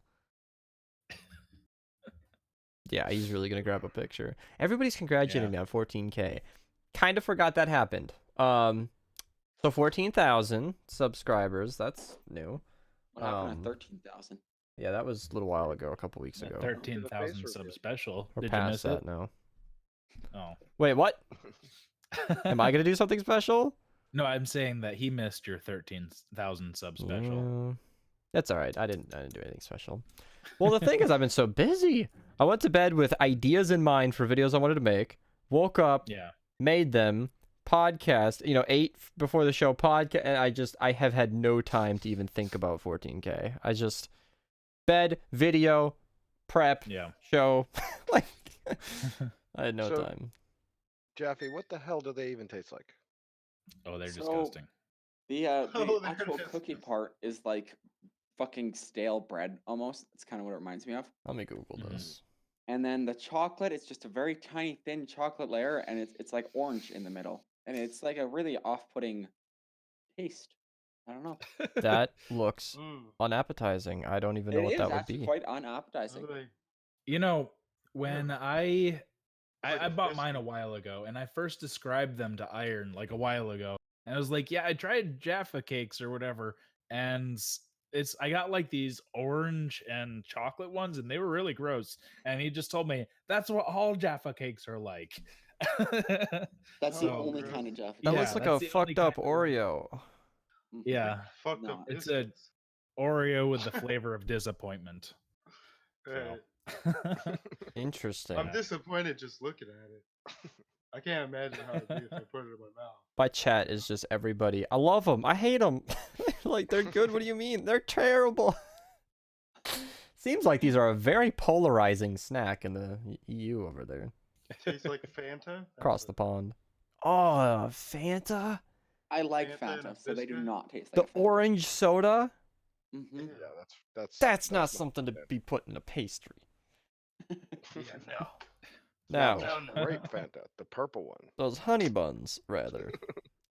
Speaker 1: Yeah, he's really gonna grab a picture. Everybody's congratulating me on 14K. Kind of forgot that happened. So 14,000 subscribers. That's new.
Speaker 2: What happened
Speaker 1: Um,
Speaker 2: at 13,000?
Speaker 1: Yeah, that was a little while ago, a couple weeks ago.
Speaker 3: 13,000
Speaker 4: review.
Speaker 3: sub special.
Speaker 1: We're
Speaker 3: Did you
Speaker 1: past
Speaker 3: miss
Speaker 1: that
Speaker 3: it?
Speaker 1: now.
Speaker 3: Oh.
Speaker 1: Wait, what? Am I gonna do something special?
Speaker 3: No, I'm saying that he missed your 13,000 sub special.
Speaker 1: That's all right. I didn't do anything special. Well, the thing is, I've been so busy. I went to bed with ideas in mind for videos I wanted to make. Woke up,
Speaker 3: Yeah.
Speaker 1: made them, podcast. Ate before the show podcast, and I have had no time to even think about 14K. I just bed, video, prep,
Speaker 3: Yeah.
Speaker 1: show. Like I had no
Speaker 4: So-
Speaker 1: time.
Speaker 4: Jaffy, what the hell do they even taste like?
Speaker 3: Oh, they're
Speaker 2: So-
Speaker 3: disgusting.
Speaker 2: The
Speaker 5: Oh, there
Speaker 2: actual
Speaker 5: it is.
Speaker 2: cookie part is like fucking stale bread almost. That's kind of what it reminds me of.
Speaker 1: Let me Google
Speaker 3: Mhm.
Speaker 1: this.
Speaker 2: And then the chocolate, it's just a very tiny thin chocolate layer, and it's like orange in the middle, and it's like a really off-putting taste. I don't know.
Speaker 1: That looks
Speaker 5: Mm.
Speaker 1: unappetizing. I don't even know
Speaker 2: It
Speaker 1: what
Speaker 2: is
Speaker 1: that would
Speaker 2: actually
Speaker 1: be.
Speaker 2: quite unappetizing.
Speaker 5: Really?
Speaker 3: You know, when I
Speaker 5: Like
Speaker 3: I
Speaker 5: a
Speaker 3: bought mine a
Speaker 5: biscuit.
Speaker 3: while ago, and I first described them to Iron like a while ago, and I was like, "Yeah, I tried Jaffa cakes or whatever," and I got like these orange and chocolate ones, and they were really gross. And he just told me that's what all Jaffa cakes are like.
Speaker 2: That's the
Speaker 5: Oh,
Speaker 2: only
Speaker 5: gross.
Speaker 2: kind of Jaffa.
Speaker 1: That
Speaker 3: Yeah,
Speaker 1: looks like
Speaker 3: that's
Speaker 1: a
Speaker 3: the only
Speaker 1: fucked up
Speaker 3: kind of-
Speaker 1: Oreo.
Speaker 2: Mhm.
Speaker 3: Yeah,
Speaker 5: Fucked
Speaker 2: No,
Speaker 5: up.
Speaker 3: it's a-
Speaker 5: biscuits.
Speaker 3: Oreo with the flavor of disappointment.
Speaker 5: Right.
Speaker 1: Interesting.
Speaker 5: I'm disappointed just looking at it. I can't imagine how it'd be if I put it in my mouth.
Speaker 1: My chat is just everybody. I love them. I hate them. Like, they're good. What do you mean? They're terrible. Seems like these are a very polarizing snack in the EU over there.
Speaker 5: Tastes like Fanta.
Speaker 1: Across the pond. Oh, Fanta?
Speaker 2: I like
Speaker 5: Fanta and a
Speaker 2: Fanta, so they do
Speaker 5: biscuit?
Speaker 2: not taste
Speaker 1: The
Speaker 2: like Fanta.
Speaker 1: orange soda?
Speaker 2: Mhm.
Speaker 4: Yeah,
Speaker 1: That's not
Speaker 4: not
Speaker 1: something to
Speaker 4: good.
Speaker 1: be put in a pastry.
Speaker 5: Yeah, no.
Speaker 1: Now,
Speaker 5: No, no.
Speaker 4: Grape Fanta, the purple one.
Speaker 1: those honey buns, rather.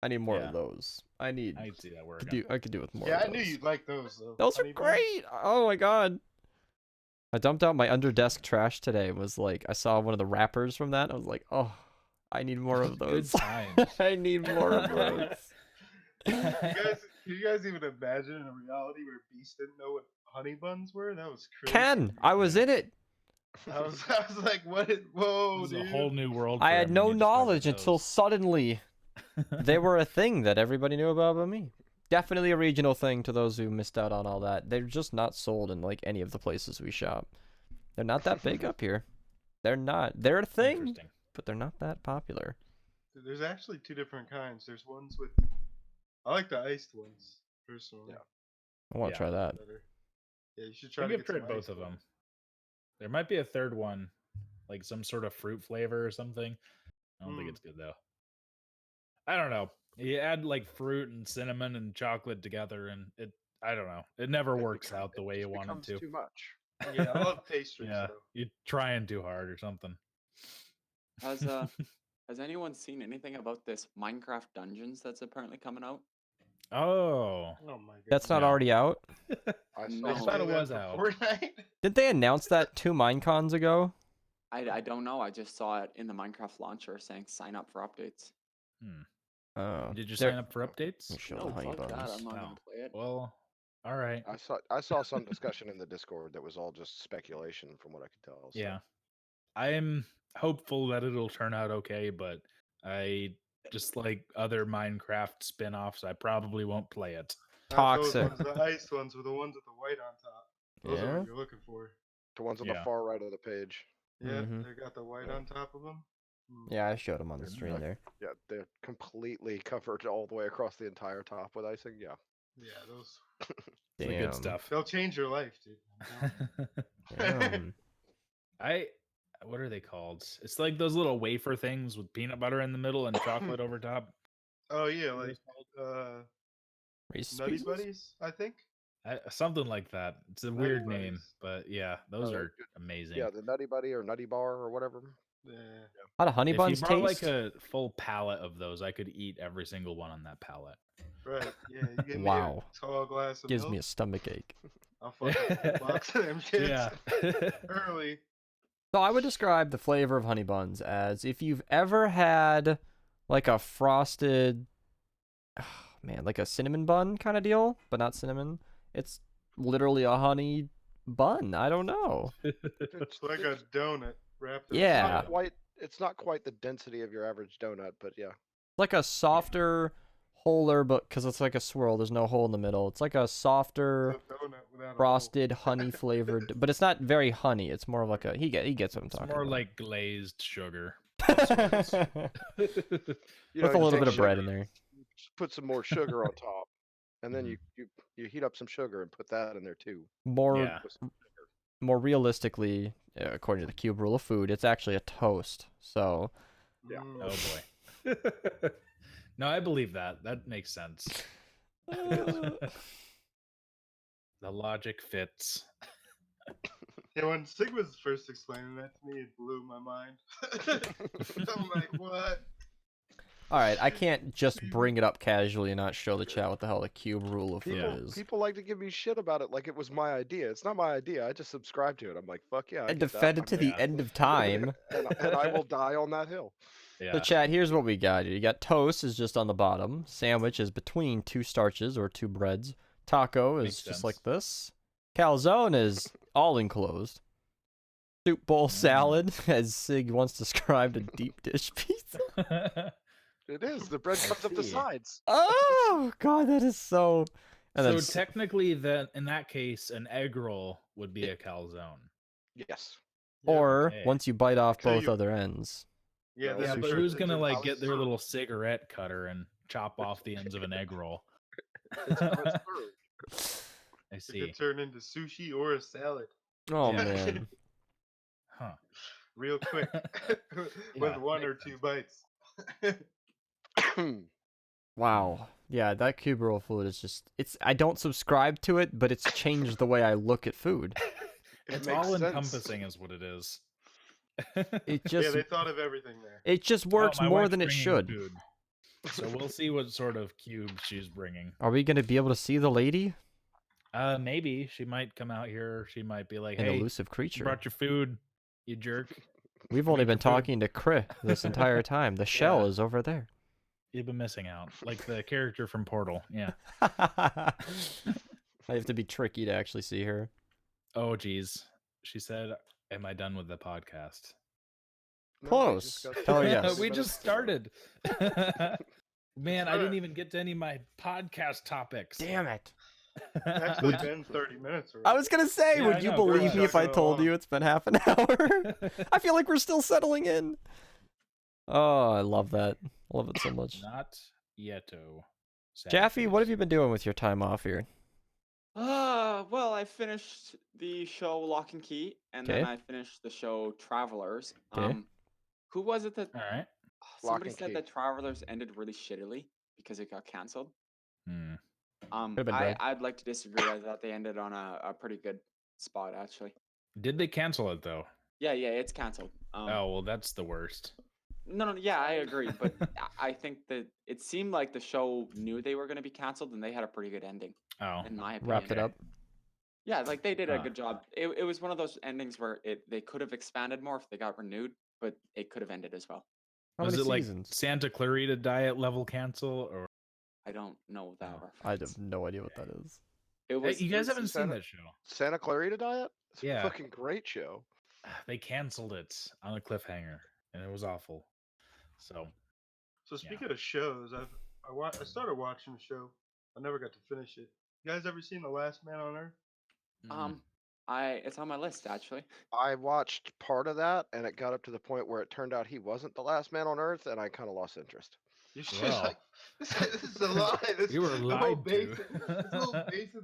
Speaker 1: I need more
Speaker 3: Yeah.
Speaker 1: of those. I need.
Speaker 3: I could see that
Speaker 1: Could
Speaker 3: working.
Speaker 1: I could do with more
Speaker 5: Yeah,
Speaker 1: of
Speaker 5: I
Speaker 1: those.
Speaker 5: knew you'd like those though.
Speaker 1: Those are
Speaker 5: Honey buns.
Speaker 1: great. Oh my god. I dumped out my under desk trash today. It was like I saw one of the wrappers from that. I was like, oh, I need more of
Speaker 3: Good
Speaker 1: those.
Speaker 3: times.
Speaker 1: I need more of those.
Speaker 5: Can you guys even imagine a reality where Beast didn't know what honey buns were? That was crazy.
Speaker 1: Ken, I was in it.
Speaker 5: I was like, what? Whoa,
Speaker 3: This is
Speaker 5: dude.
Speaker 3: a whole new world.
Speaker 1: I
Speaker 3: for
Speaker 1: had
Speaker 3: him
Speaker 1: no
Speaker 3: when you discovered
Speaker 1: knowledge until
Speaker 3: those.
Speaker 1: suddenly they were a thing that everybody knew about but me. Definitely a regional thing to those who missed out on all that. They're just not sold in like any of the places we shop. They're not that big up here. They're not. They're a thing,
Speaker 3: Interesting.
Speaker 1: but they're not that popular.
Speaker 5: There's actually 2 different kinds. There's ones with. I like the iced ones personally.
Speaker 4: Yeah.
Speaker 1: I want to
Speaker 3: Yeah.
Speaker 1: try that.
Speaker 5: Better. Yeah, you should
Speaker 3: I
Speaker 5: try
Speaker 3: think
Speaker 5: to
Speaker 3: I've
Speaker 5: get some
Speaker 3: tried both
Speaker 5: iced
Speaker 3: of them.
Speaker 5: ones.
Speaker 3: There might be a third one, like some sort of fruit flavor or something. I don't think
Speaker 5: Mm.
Speaker 3: it's good though. I don't know. You add like fruit and cinnamon and chocolate together, and I don't know. It never works out the way you want it
Speaker 4: becomes
Speaker 3: to.
Speaker 4: too much.
Speaker 5: Yeah, I love pastries
Speaker 3: Yeah,
Speaker 5: though.
Speaker 3: you're trying too hard or something.
Speaker 2: Has anyone seen anything about this Minecraft Dungeons that's apparently coming out?
Speaker 3: Oh,
Speaker 5: Oh my god.
Speaker 1: That's not
Speaker 3: No.
Speaker 1: already out.
Speaker 4: I
Speaker 2: No.
Speaker 3: I
Speaker 4: saw
Speaker 3: thought it
Speaker 5: Say that
Speaker 3: was
Speaker 5: for
Speaker 3: out.
Speaker 5: Fortnite?
Speaker 1: Didn't they announce that 2 Minecons ago?
Speaker 2: I don't know. I just saw it in the Minecraft launcher saying sign up for updates.
Speaker 1: Oh,
Speaker 3: Did you
Speaker 1: they're-
Speaker 3: sign up for updates?
Speaker 1: Let me show
Speaker 2: No,
Speaker 1: the honey
Speaker 2: fuck that.
Speaker 1: buns.
Speaker 2: I'm not
Speaker 3: Oh.
Speaker 2: gonna play it.
Speaker 3: Well, all right.
Speaker 4: I saw some discussion in the Discord that was all just speculation from what I could tell. So.
Speaker 3: Yeah, I'm hopeful that it'll turn out okay, but I just like other Minecraft spin-offs, I probably won't play it.
Speaker 5: Those
Speaker 1: Toxic.
Speaker 5: ones, the iced ones with the ones with the white on top. Those are
Speaker 1: Yeah.
Speaker 5: what you're looking for.
Speaker 4: The ones on
Speaker 3: Yeah.
Speaker 4: the far right of the page.
Speaker 5: Yeah,
Speaker 1: Mhm.
Speaker 5: they got the white on top of them.
Speaker 1: Yeah, I showed them on the
Speaker 3: They're
Speaker 1: stream
Speaker 3: not-
Speaker 1: there.
Speaker 4: Yeah, they're completely covered all the way across the entire top with icing. Yeah.
Speaker 5: Yeah, those.
Speaker 3: It's the
Speaker 1: Damn.
Speaker 3: good stuff.
Speaker 5: They'll change your life, dude. I'm telling you.
Speaker 3: What are they called? It's like those little wafer things with peanut butter in the middle and chocolate over top.
Speaker 5: Oh yeah,
Speaker 3: What are
Speaker 5: like
Speaker 3: those
Speaker 1: Reese's
Speaker 5: Nutty
Speaker 1: Pieces?
Speaker 5: Buddies, I think.
Speaker 3: something like that. It's a
Speaker 5: Nutty
Speaker 3: weird name,
Speaker 5: Buddies.
Speaker 3: but yeah, those
Speaker 4: Oh,
Speaker 3: are amazing.
Speaker 4: Yeah, the Nutty Buddy or Nutty Bar or whatever.
Speaker 5: Yeah.
Speaker 1: How do honey
Speaker 3: If
Speaker 1: buns
Speaker 3: you brought
Speaker 1: taste?
Speaker 3: like a full pallet of those, I could eat every single one on that pallet.
Speaker 5: Right. Yeah. You give me
Speaker 1: Wow.
Speaker 5: a tall glass of
Speaker 1: Gives
Speaker 5: milk.
Speaker 1: me a stomach ache.
Speaker 5: I'll fucking get a box of them shits
Speaker 3: Yeah.
Speaker 5: early.
Speaker 1: So I would describe the flavor of honey buns as if you've ever had like a frosted, like a cinnamon bun kind of deal, but not cinnamon. It's literally a honey bun. I don't know.
Speaker 5: It's like a donut wrapped. in
Speaker 1: Yeah.
Speaker 5: chocolate.
Speaker 4: It's not quite the density of your average donut, but yeah.
Speaker 1: Like a softer, holer, but because it's like a swirl, there's no hole in the middle. It's like a softer,
Speaker 5: It's a donut without a hole.
Speaker 1: frosted, honey flavored, but it's not very honey. It's more of like a he gets what I'm
Speaker 3: It's
Speaker 1: talking
Speaker 3: more
Speaker 1: about.
Speaker 3: like glazed sugar.
Speaker 1: With
Speaker 4: You know,
Speaker 1: a
Speaker 4: you
Speaker 1: little
Speaker 4: take
Speaker 1: bit of bread
Speaker 4: sugar,
Speaker 1: in there.
Speaker 4: just put some more sugar on top, and then
Speaker 1: Mm-hmm.
Speaker 4: you heat up some sugar and put that in there too.
Speaker 1: More
Speaker 3: Yeah.
Speaker 1: more realistically, according to the cube rule of food, it's actually a toast. So
Speaker 4: Yeah.
Speaker 5: Mm.
Speaker 3: Oh boy. No, I believe that. That makes sense. The logic fits.
Speaker 5: Yeah, when Sigma was first explaining that to me, it blew my mind. I'm like, what?
Speaker 1: all right, I can't just bring it up casually and not show the chat what the hell the cube rule of food
Speaker 3: Yeah.
Speaker 1: is.
Speaker 4: People like to give me shit about it like it was my idea. It's not my idea. I just subscribed to it. I'm like, fuck yeah. I
Speaker 1: And
Speaker 4: get that.
Speaker 1: defend it
Speaker 4: I'm
Speaker 1: to
Speaker 4: in.
Speaker 1: the
Speaker 3: Yeah.
Speaker 1: end of time.
Speaker 4: and I will die on that hill.
Speaker 3: Yeah.
Speaker 1: So chat, here's what we got. You got toast is just on the bottom. Sandwich is between 2 starches or 2 breads. Taco is
Speaker 3: Makes
Speaker 1: just
Speaker 3: sense.
Speaker 1: like this. Calzone is all enclosed. Soup bowl salad, as Sig once described, a deep dish pizza.
Speaker 4: It is. The bread comes up the
Speaker 3: see.
Speaker 4: sides.
Speaker 1: Oh god, that is so. And
Speaker 3: So
Speaker 1: then
Speaker 3: technically, then in that case, an egg roll would be a calzone.
Speaker 4: Yes.
Speaker 1: or
Speaker 3: okay.
Speaker 1: once you bite off
Speaker 5: So
Speaker 1: both
Speaker 5: you-
Speaker 1: other ends.
Speaker 5: Yeah,
Speaker 4: Yeah,
Speaker 3: Yeah,
Speaker 5: then
Speaker 3: but
Speaker 5: it
Speaker 3: who's
Speaker 5: turns
Speaker 3: gonna
Speaker 5: into
Speaker 3: like get their
Speaker 5: salad.
Speaker 3: little cigarette cutter and chop off the ends of an egg roll?
Speaker 4: It's how it's served.
Speaker 3: I
Speaker 5: It
Speaker 3: see.
Speaker 5: could turn into sushi or a salad
Speaker 1: Oh
Speaker 3: Yeah.
Speaker 1: man.
Speaker 3: Huh.
Speaker 5: real quick with
Speaker 3: Yeah,
Speaker 5: one or
Speaker 3: makes
Speaker 5: two bites.
Speaker 1: Wow. Yeah, that cube roll food is just I don't subscribe to it, but it's changed the way I look at food.
Speaker 4: It
Speaker 3: It's
Speaker 4: makes
Speaker 3: all
Speaker 4: sense.
Speaker 3: encompassing, is what it is.
Speaker 1: It
Speaker 5: Yeah,
Speaker 1: just
Speaker 5: they thought of everything there.
Speaker 1: it just works
Speaker 3: my
Speaker 1: more
Speaker 3: wife's
Speaker 1: than it
Speaker 3: bringing
Speaker 1: should.
Speaker 3: food. So we'll see what sort of cube she's bringing.
Speaker 1: Are we going to be able to see the lady?
Speaker 3: Maybe she might come out here. She might be like,
Speaker 1: An
Speaker 3: "Hey,
Speaker 1: elusive
Speaker 3: you
Speaker 1: creature.
Speaker 3: brought your food, you jerk.
Speaker 1: We've only
Speaker 3: Make
Speaker 1: been
Speaker 3: your food."
Speaker 1: talking to Chris this entire time. The shell
Speaker 3: Yeah.
Speaker 1: is over there.
Speaker 3: You've been missing out, like the character from Portal." Yeah.
Speaker 1: I have to be tricky to actually see her.
Speaker 3: Oh, geez. She said, "Am I done with the podcast?"
Speaker 4: No, we
Speaker 1: Close.
Speaker 4: just got-
Speaker 1: Tell her yes.
Speaker 3: We just started. Man, I
Speaker 5: Right.
Speaker 3: didn't even get to any of my podcast topics.
Speaker 1: Damn it.
Speaker 5: It's actually been 30 minutes already.
Speaker 1: I was gonna say,
Speaker 3: Yeah,
Speaker 1: would
Speaker 3: I
Speaker 1: you
Speaker 3: know,
Speaker 1: believe
Speaker 5: we're
Speaker 1: me if I
Speaker 5: chugging
Speaker 1: told
Speaker 5: along.
Speaker 1: you it's been half an hour? I feel like we're still settling in. Oh, I love that. I love it so much.
Speaker 3: Not yeto.
Speaker 1: Jaffy, what have you been doing with your time off here?
Speaker 2: Well, I finished the show Lock and Key, and then
Speaker 1: Okay.
Speaker 2: I finished the show Travelers.
Speaker 1: Okay.
Speaker 2: Who was it that
Speaker 3: All right.
Speaker 2: somebody
Speaker 4: and
Speaker 2: said
Speaker 4: Key.
Speaker 2: that Travelers ended really shittily because it got canceled?
Speaker 3: Hmm.
Speaker 1: Could've been better.
Speaker 2: I'd like to disagree. I thought they ended on a pretty good spot, actually.
Speaker 3: Did they cancel it though?
Speaker 2: Yeah, it's canceled.
Speaker 3: Oh well, that's the worst.
Speaker 2: No, yeah, I agree, but I think that it seemed like the show knew they were going to be canceled, and they had a pretty good ending,
Speaker 3: Oh,
Speaker 2: in my opinion.
Speaker 1: Wrapped it up.
Speaker 2: Yeah, like they did a
Speaker 3: Huh.
Speaker 2: good job. It was one of those endings where they could have expanded more if they got renewed, but it could have ended as well.
Speaker 1: How
Speaker 3: was
Speaker 1: many
Speaker 3: it like
Speaker 1: seasons?
Speaker 3: Santa Clarita Diet level cancel or?
Speaker 2: I don't know that
Speaker 3: Oh,
Speaker 2: reference.
Speaker 1: I have no idea what that is.
Speaker 2: It
Speaker 3: Hey,
Speaker 2: was.
Speaker 3: you guys haven't seen
Speaker 4: Santa-
Speaker 3: that show?
Speaker 4: Santa Clarita Diet? It's
Speaker 3: Yeah.
Speaker 4: a fucking great show.
Speaker 3: They canceled it on a cliffhanger, and it was awful. So
Speaker 5: So speaking of shows, I started watching the show. I never got to finish it. You guys ever seen The Last Man on Earth?
Speaker 2: It's on my list actually.
Speaker 4: I watched part of that, and it got up to the point where it turned out he wasn't the last man on Earth, and I kind of lost interest.
Speaker 5: You should
Speaker 3: Well.
Speaker 5: like this is a lie. This,
Speaker 3: You were
Speaker 5: the whole
Speaker 3: lied
Speaker 5: base,
Speaker 3: to.
Speaker 5: this whole base of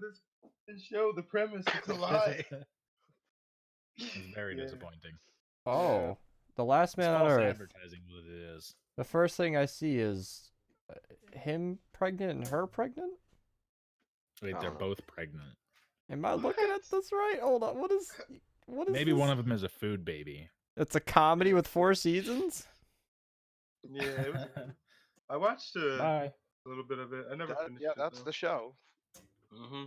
Speaker 5: this show, the premise, it's a lie.
Speaker 3: It's very
Speaker 5: Yeah.
Speaker 3: disappointing.
Speaker 1: Oh, The Last
Speaker 3: It's
Speaker 1: Man on
Speaker 3: false
Speaker 1: Earth.
Speaker 3: advertising, what it is.
Speaker 1: The first thing I see is him pregnant and her pregnant.
Speaker 3: Wait, they're
Speaker 4: Oh.
Speaker 3: both pregnant.
Speaker 1: Am I looking at this right? Hold on. What is
Speaker 3: Maybe
Speaker 1: this?
Speaker 3: one of them is a food baby.
Speaker 1: It's a comedy with 4 seasons?
Speaker 5: Yeah, it was, I watched a
Speaker 3: Bye.
Speaker 5: little bit of it. I never finished
Speaker 4: Yeah,
Speaker 5: it.
Speaker 4: that's the show.
Speaker 5: Mm-hmm.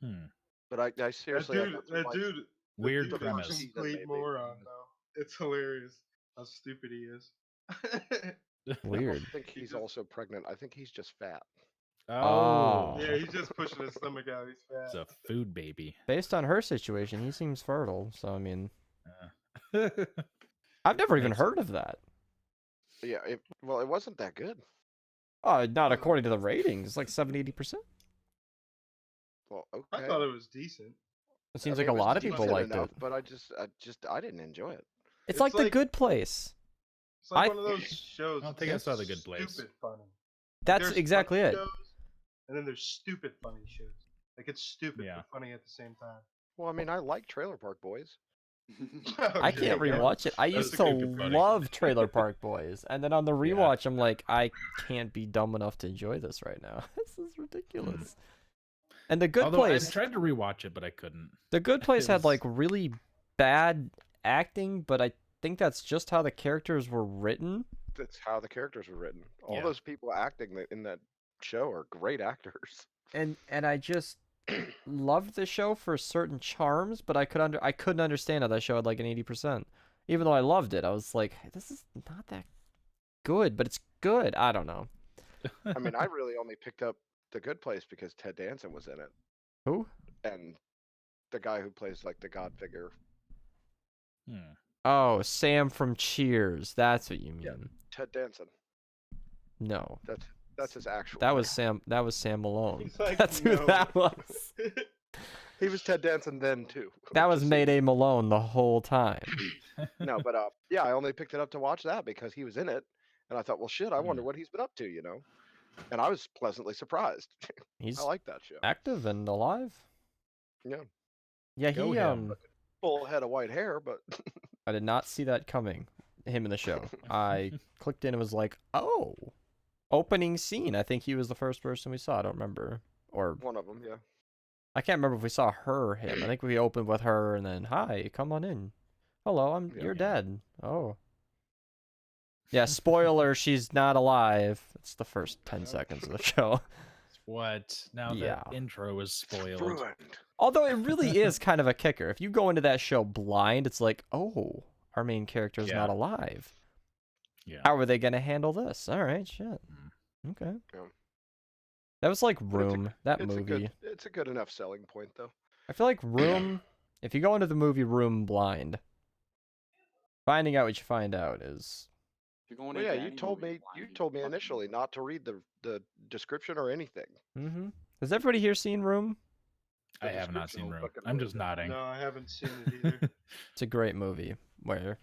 Speaker 3: Hmm.
Speaker 4: But I
Speaker 5: That
Speaker 4: seriously, I
Speaker 5: dude,
Speaker 4: got to
Speaker 5: that
Speaker 4: watch-
Speaker 5: dude,
Speaker 3: Weird
Speaker 5: dude
Speaker 3: premise.
Speaker 5: is a
Speaker 4: Season,
Speaker 5: complete
Speaker 4: maybe.
Speaker 5: moron, though. It's hilarious how stupid he is.
Speaker 4: I
Speaker 1: Weird.
Speaker 4: don't think he's
Speaker 5: just-
Speaker 4: also pregnant. I think he's just fat.
Speaker 3: Oh.
Speaker 5: Yeah, he's just pushing his stomach out. He's
Speaker 3: It's
Speaker 5: fat.
Speaker 3: a food baby.
Speaker 1: Based on her situation, he seems fertile. So I mean,
Speaker 3: Uh.
Speaker 1: I've never even
Speaker 3: Makes
Speaker 1: heard of that.
Speaker 4: Yeah, it wasn't that good.
Speaker 1: Oh, not according to the ratings. It's like 70-80%.
Speaker 4: Well, okay.
Speaker 5: I thought it was decent.
Speaker 1: It seems
Speaker 4: I mean,
Speaker 1: like a
Speaker 4: it was
Speaker 1: lot of people
Speaker 4: decent
Speaker 1: liked
Speaker 4: enough,
Speaker 1: it.
Speaker 4: but I didn't enjoy it.
Speaker 1: It's
Speaker 5: It's
Speaker 1: like The
Speaker 5: like-
Speaker 1: Good Place.
Speaker 5: It's like
Speaker 1: I-
Speaker 5: one of those shows.
Speaker 3: I don't think I
Speaker 5: that's
Speaker 3: saw The Good Place.
Speaker 5: Stupid funny.
Speaker 1: That's
Speaker 5: There's
Speaker 1: exactly
Speaker 5: funny
Speaker 1: it.
Speaker 5: shows, and then there's stupid funny shows. Like it's stupid
Speaker 3: Yeah.
Speaker 5: but funny at the same time.
Speaker 4: Well, I mean, I like Trailer Park Boys.
Speaker 1: I can't
Speaker 5: Yeah.
Speaker 1: rewatch it. I
Speaker 5: That's
Speaker 1: used
Speaker 5: a
Speaker 1: to
Speaker 5: good
Speaker 3: funny.
Speaker 1: love Trailer Park Boys, and then on the rewatch, I'm like, I can't be dumb enough to enjoy this right now. This is ridiculous. And The Good
Speaker 3: Although
Speaker 1: Place,
Speaker 3: I tried to rewatch it, but I couldn't.
Speaker 1: The Good Place had
Speaker 3: was-
Speaker 1: like really bad acting, but I think that's just how the characters were written.
Speaker 4: That's how the characters were written. All
Speaker 3: Yeah.
Speaker 4: those people acting in that show are great actors.
Speaker 1: And I just loved the show for certain charms, but I couldn't understand how that show had like an 80%. Even though I loved it, I was like, this is not that good, but it's good. I don't know.
Speaker 4: I mean, I really only picked up The Good Place because Ted Danson was in it,
Speaker 1: Who?
Speaker 4: and the guy who plays like the God figure.
Speaker 3: Hmm.
Speaker 1: Oh, Sam from Cheers. That's what you mean.
Speaker 4: Yeah. Ted Danson.
Speaker 1: No.
Speaker 4: That's his actual.
Speaker 1: That
Speaker 4: name.
Speaker 1: was Sam. That was Sam Malone.
Speaker 5: He's like,
Speaker 1: That's who
Speaker 5: no.
Speaker 1: that was.
Speaker 4: He was Ted Danson then too.
Speaker 1: That was
Speaker 4: Just-
Speaker 1: Mayday Malone the whole time.
Speaker 4: No, but yeah, I only picked it up to watch that because he was in it, and I thought, well, shit, I wonder what he's been up to, you know. And I was pleasantly surprised.
Speaker 1: He's
Speaker 4: I like that show.
Speaker 1: active and alive.
Speaker 4: Yeah,
Speaker 1: Yeah,
Speaker 3: Go
Speaker 1: he
Speaker 3: him.
Speaker 4: full head of white hair, but
Speaker 1: I did not see that coming. Him in the show. I clicked in and was like, oh, opening scene. I think he was the first person we saw. I don't remember. Or
Speaker 4: one of them, yeah.
Speaker 1: I can't remember if we saw her, him. I think we opened with her and then, hi, come on in. Hello,
Speaker 4: Yeah.
Speaker 1: you're dead. Oh. Yeah, spoiler, she's not alive. It's the first 10 seconds of the show.
Speaker 3: What? Now
Speaker 1: Yeah.
Speaker 3: the intro is spoiled.
Speaker 4: Ruined.
Speaker 1: Although it really is kind of a kicker. If you go into that show blind, it's like, oh, our main character's
Speaker 3: Yeah.
Speaker 1: not alive.
Speaker 3: Yeah.
Speaker 1: How are they going to handle this? All right, shit.
Speaker 3: Mm.
Speaker 1: Okay.
Speaker 4: Yeah.
Speaker 1: That was like
Speaker 4: But it's a-
Speaker 1: Room, that
Speaker 4: It's
Speaker 1: movie.
Speaker 4: it's a good enough selling point, though.
Speaker 1: I feel like Room, if you go into the movie Room blind, finding out what you find out is
Speaker 2: You're going
Speaker 4: Well,
Speaker 2: into
Speaker 4: yeah, you
Speaker 2: any
Speaker 4: told
Speaker 2: movie
Speaker 4: me
Speaker 2: blind,
Speaker 4: initially
Speaker 2: fucking-
Speaker 4: not to read the description or anything.
Speaker 1: Mm-hmm. Has everybody here seen Room?
Speaker 3: I
Speaker 4: The
Speaker 3: have not
Speaker 4: description
Speaker 3: seen
Speaker 4: will
Speaker 3: Room.
Speaker 4: fucking
Speaker 3: I'm
Speaker 4: ruin
Speaker 3: just
Speaker 4: it.
Speaker 3: nodding.
Speaker 5: No, I haven't seen it either.
Speaker 1: It's a great movie where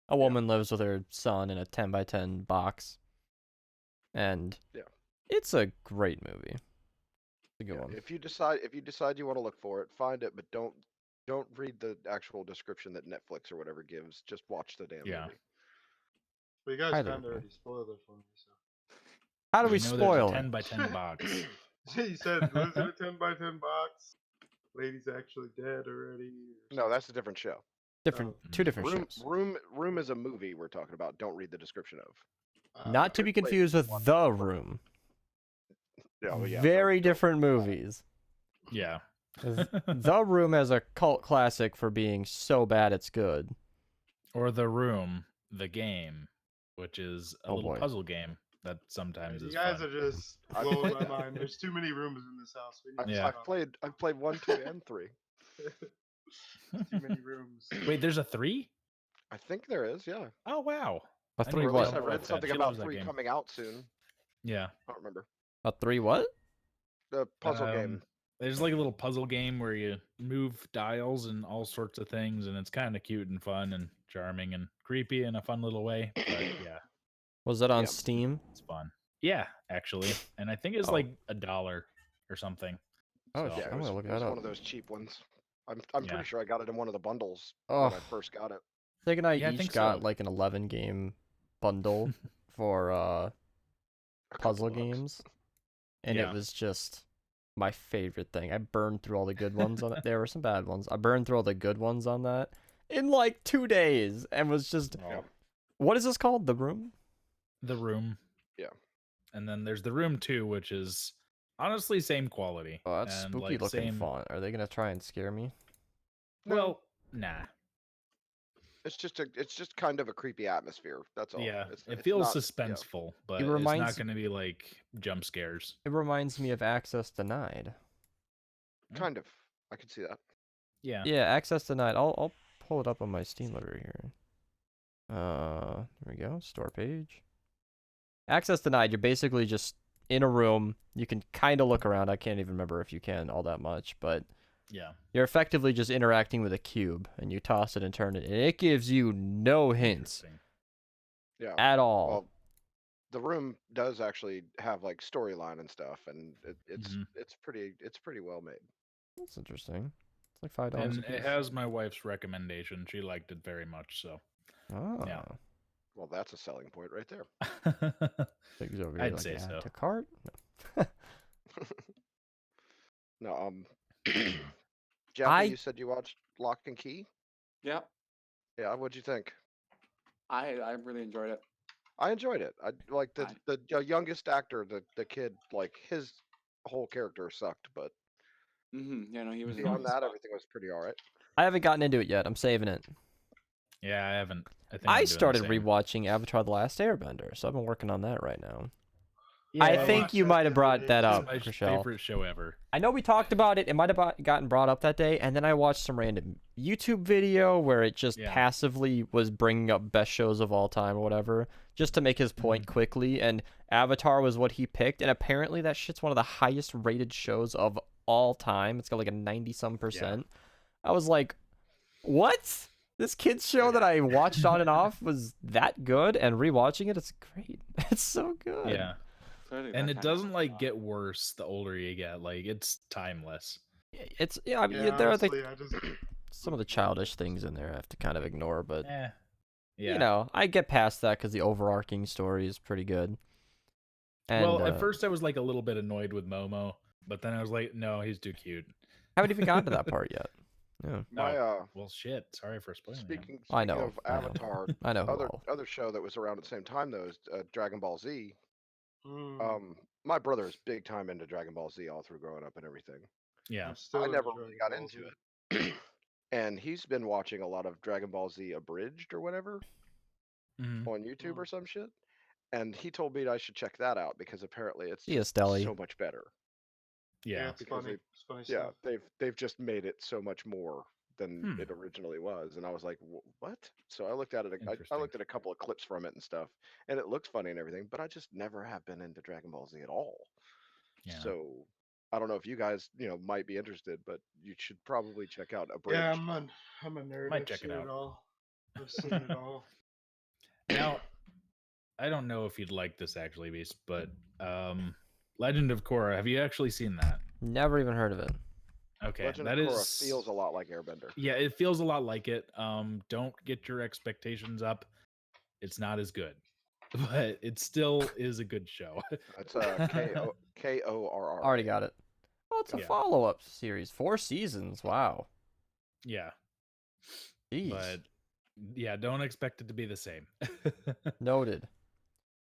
Speaker 1: a woman lives with her son in a 10x10 box, and
Speaker 4: Yeah.
Speaker 1: it's a great movie. It's a good
Speaker 4: Yeah,
Speaker 1: one.
Speaker 4: if you decide you want to look for it, find it, but don't read the actual description that Netflix or whatever gives. Just watch the damn
Speaker 3: Yeah.
Speaker 4: movie.
Speaker 5: But you guys
Speaker 1: Highly
Speaker 5: kind of
Speaker 1: recommend.
Speaker 5: already spoiled it for me. So.
Speaker 1: How do we
Speaker 3: You know
Speaker 1: spoil
Speaker 3: there's a
Speaker 1: it?
Speaker 3: 10x10 box.
Speaker 5: He said, "Was it a 10x10 box? Lady's actually dead already." or
Speaker 4: No, that's a different show.
Speaker 1: Different, two different
Speaker 4: Room
Speaker 1: shows.
Speaker 4: Room is a movie we're talking about. Don't read the description of.
Speaker 5: something.
Speaker 1: Not to be
Speaker 4: Wait,
Speaker 1: confused with
Speaker 4: what?
Speaker 1: The Room.
Speaker 4: Yeah, well, yeah,
Speaker 1: Very
Speaker 4: don't-
Speaker 1: different movies.
Speaker 3: Yeah.
Speaker 1: The Room as a cult classic for being so bad it's good.
Speaker 3: Or The Room, the game, which is a
Speaker 1: Oh,
Speaker 3: little
Speaker 1: boy.
Speaker 3: puzzle game that sometimes
Speaker 5: You
Speaker 3: is
Speaker 5: guys
Speaker 3: fun.
Speaker 5: are just
Speaker 4: I
Speaker 5: blowing
Speaker 4: played
Speaker 5: my
Speaker 4: that.
Speaker 5: mind. There's too many rooms in this house. We need
Speaker 4: I've,
Speaker 5: to
Speaker 3: Yeah.
Speaker 5: stop.
Speaker 4: I've played 1, 2, and 3.
Speaker 5: Too many rooms.
Speaker 3: Wait, there's a 3?
Speaker 4: I think there is, yeah.
Speaker 3: Oh wow.
Speaker 1: A
Speaker 3: I
Speaker 1: three
Speaker 3: need
Speaker 4: Or
Speaker 3: to
Speaker 4: at least
Speaker 1: what?
Speaker 4: I
Speaker 3: download
Speaker 4: read
Speaker 3: that.
Speaker 4: something
Speaker 3: She
Speaker 4: about
Speaker 3: loves that
Speaker 4: 3
Speaker 3: game.
Speaker 4: coming out soon.
Speaker 3: Yeah.
Speaker 4: I don't remember.
Speaker 1: A 3 what?
Speaker 4: The puzzle game.
Speaker 3: There's like a little puzzle game where you move dials and all sorts of things, and it's kind of cute and fun and charming and creepy in a fun little way. But yeah,
Speaker 1: Was that on
Speaker 4: Yeah.
Speaker 1: Steam?
Speaker 3: it's fun. Yeah, actually, and I think it's
Speaker 1: Oh.
Speaker 3: like $1 or something.
Speaker 1: Oh,
Speaker 3: So-
Speaker 1: shit.
Speaker 4: Yeah,
Speaker 1: I'm
Speaker 4: it was,
Speaker 1: gonna look
Speaker 4: it
Speaker 1: that
Speaker 4: was
Speaker 1: up.
Speaker 4: one of those cheap ones. I'm
Speaker 3: Yeah.
Speaker 4: pretty sure I got it in one of the bundles
Speaker 1: Oh,
Speaker 4: when I first got it.
Speaker 1: Sig and I
Speaker 3: Yeah, I
Speaker 1: each
Speaker 3: think
Speaker 1: got
Speaker 3: so.
Speaker 1: like an 11 game bundle for
Speaker 4: A couple
Speaker 1: puzzle
Speaker 4: bucks.
Speaker 1: games, and
Speaker 3: Yeah.
Speaker 1: it was just my favorite thing. I burned through all the good ones on it. There were some bad ones. I burned through all the good ones on that in like 2 days, and was just,
Speaker 3: Oh,
Speaker 1: what is this called? The Room?
Speaker 3: The Room.
Speaker 4: Yeah.
Speaker 3: And then there's The Room 2, which is honestly same quality.
Speaker 1: Oh, that's
Speaker 3: and,
Speaker 1: spooky
Speaker 3: like,
Speaker 1: looking
Speaker 3: same...
Speaker 1: font. Are they gonna try and scare me?
Speaker 3: Well, nah.
Speaker 4: It's just kind of a creepy atmosphere. That's all.
Speaker 3: Yeah,
Speaker 4: It's
Speaker 3: it feels
Speaker 4: not- yeah.
Speaker 3: suspenseful, but it's
Speaker 1: reminds-
Speaker 3: not going to be like jump scares.
Speaker 1: It reminds me of Access Denied.
Speaker 4: Kind of. I could see that.
Speaker 3: Yeah.
Speaker 1: Yeah, Access Denied. I'll pull it up on my Steam library here. There we go. Store page. Access Denied. You're basically just in a room. You can kind of look around. I can't even remember if you can all that much, but
Speaker 3: Yeah.
Speaker 1: you're effectively just interacting with a cube, and you toss it and turn it, and it gives you no hints
Speaker 3: Interesting.
Speaker 4: Yeah.
Speaker 1: at all.
Speaker 4: Well, the room does actually have like storyline and stuff, and it's
Speaker 3: Mhm.
Speaker 4: it's pretty well made.
Speaker 1: That's interesting. It's like $5.
Speaker 3: And it has my wife's recommendation. She liked it very much, so.
Speaker 1: Oh,
Speaker 3: yeah.
Speaker 4: Well, that's a selling point right there.
Speaker 1: Things over here.
Speaker 3: I'd
Speaker 1: like,
Speaker 3: say
Speaker 1: add
Speaker 3: so.
Speaker 1: to cart. No.
Speaker 4: No,
Speaker 1: I-
Speaker 4: Jaffy, you said you watched Lock and Key.
Speaker 2: Yeah,
Speaker 4: Yeah, what'd you think?
Speaker 2: I really enjoyed it.
Speaker 4: I enjoyed it. I like
Speaker 2: I-
Speaker 4: the youngest actor, the kid, like his whole character sucked, but
Speaker 2: Yeah, no, he was
Speaker 4: beyond
Speaker 2: annoying as
Speaker 4: that,
Speaker 2: fuck.
Speaker 4: everything was pretty all right.
Speaker 1: I haven't gotten into it yet. I'm saving it.
Speaker 3: Yeah, I haven't. I think
Speaker 1: I
Speaker 3: I'm doing the
Speaker 1: started
Speaker 3: same.
Speaker 1: rewatching Avatar: The Last Airbender, so I've been working on that right now.
Speaker 3: Yeah,
Speaker 1: I
Speaker 5: I
Speaker 1: think
Speaker 5: watched
Speaker 1: you
Speaker 5: that
Speaker 1: might
Speaker 5: the
Speaker 1: have
Speaker 5: other
Speaker 1: brought
Speaker 5: day,
Speaker 1: that
Speaker 5: too.
Speaker 1: up,
Speaker 3: my
Speaker 1: Chrichelle.
Speaker 3: favorite show ever.
Speaker 1: I know we talked about it. It might have gotten brought up that day, and then I watched some random YouTube video where it just
Speaker 3: Yeah.
Speaker 1: passively was bringing up best shows of all time or whatever, just to make his point quickly. And Avatar was what he picked, and apparently that shit's one of the highest rated shows of all time. It's got like a 90-some%. I was like, what? This kid's show that I watched on and off was that good, and rewatching it, it's great. It's so good.
Speaker 3: Yeah.
Speaker 2: Clearly
Speaker 3: And
Speaker 2: that
Speaker 3: it
Speaker 2: kind of
Speaker 3: doesn't like
Speaker 2: stuff.
Speaker 3: get worse the older you get. Like it's timeless.
Speaker 1: It's I mean,
Speaker 5: Yeah,
Speaker 1: there are
Speaker 5: honestly, I just
Speaker 1: some of the childish things in there I have to kind of ignore, but
Speaker 3: Yeah. Yeah.
Speaker 1: you know, I get past that because the overarching story is pretty good. And
Speaker 3: well, at first I was like a little bit annoyed with Momo, but then I was like, no, he's too cute.
Speaker 1: haven't even gotten to that part yet. Yeah,
Speaker 4: My
Speaker 3: Well, shit. Sorry for spoiling. it.
Speaker 4: speaking
Speaker 1: I know,
Speaker 4: of
Speaker 1: I know.
Speaker 4: Avatar,
Speaker 1: I know. Who all.
Speaker 4: other show that was around at the same time though is Dragon Ball Z.
Speaker 5: mm,
Speaker 4: My brother is big time into Dragon Ball Z all through growing up and everything.
Speaker 3: Yeah.
Speaker 5: I'm still
Speaker 4: I
Speaker 5: into
Speaker 4: never really
Speaker 5: Dragon
Speaker 4: got
Speaker 5: Ball
Speaker 4: into
Speaker 5: Z.
Speaker 4: it. And he's been watching a lot of Dragon Ball Z abridged or whatever
Speaker 3: Mhm.
Speaker 4: on YouTube or some shit. And he told me I should check that out because apparently it's
Speaker 1: See ya,
Speaker 4: just
Speaker 1: Stelly.
Speaker 4: so much better.
Speaker 3: Yeah.
Speaker 5: It's
Speaker 4: because
Speaker 5: funny. It's funny
Speaker 4: Yeah,
Speaker 5: stuff.
Speaker 4: they've just made it so much more than it originally was, and I was like, "What?" So I looked at it. I
Speaker 3: Interesting.
Speaker 4: looked at a couple of clips from it and stuff, and it looks funny and everything. But I just never have been into Dragon Ball Z at all.
Speaker 3: Yeah.
Speaker 4: So I don't know if you guys, might be interested, but you should probably check out
Speaker 5: Yeah,
Speaker 4: Abridged.
Speaker 5: I'm a nerd.
Speaker 3: Might
Speaker 5: I've
Speaker 3: check it
Speaker 5: seen
Speaker 3: out.
Speaker 5: all. I've seen it all.
Speaker 3: Now, I don't know if you'd like this actually, Beast, but Legend of Korra. Have you actually seen that?
Speaker 1: Never even heard of it.
Speaker 3: Okay,
Speaker 4: Legend
Speaker 3: that
Speaker 4: of Korra
Speaker 3: is
Speaker 4: feels a lot like Airbender.
Speaker 3: Yeah, it feels a lot like it. Don't get your expectations up. It's not as good, but it still is a good show.
Speaker 4: It's Korr.
Speaker 1: Already got it. Oh, it's a
Speaker 3: Yeah.
Speaker 1: follow-up series. 4 seasons. Wow.
Speaker 3: Yeah,
Speaker 1: Jeez.
Speaker 3: but yeah, don't expect it to be the same.
Speaker 1: Noted.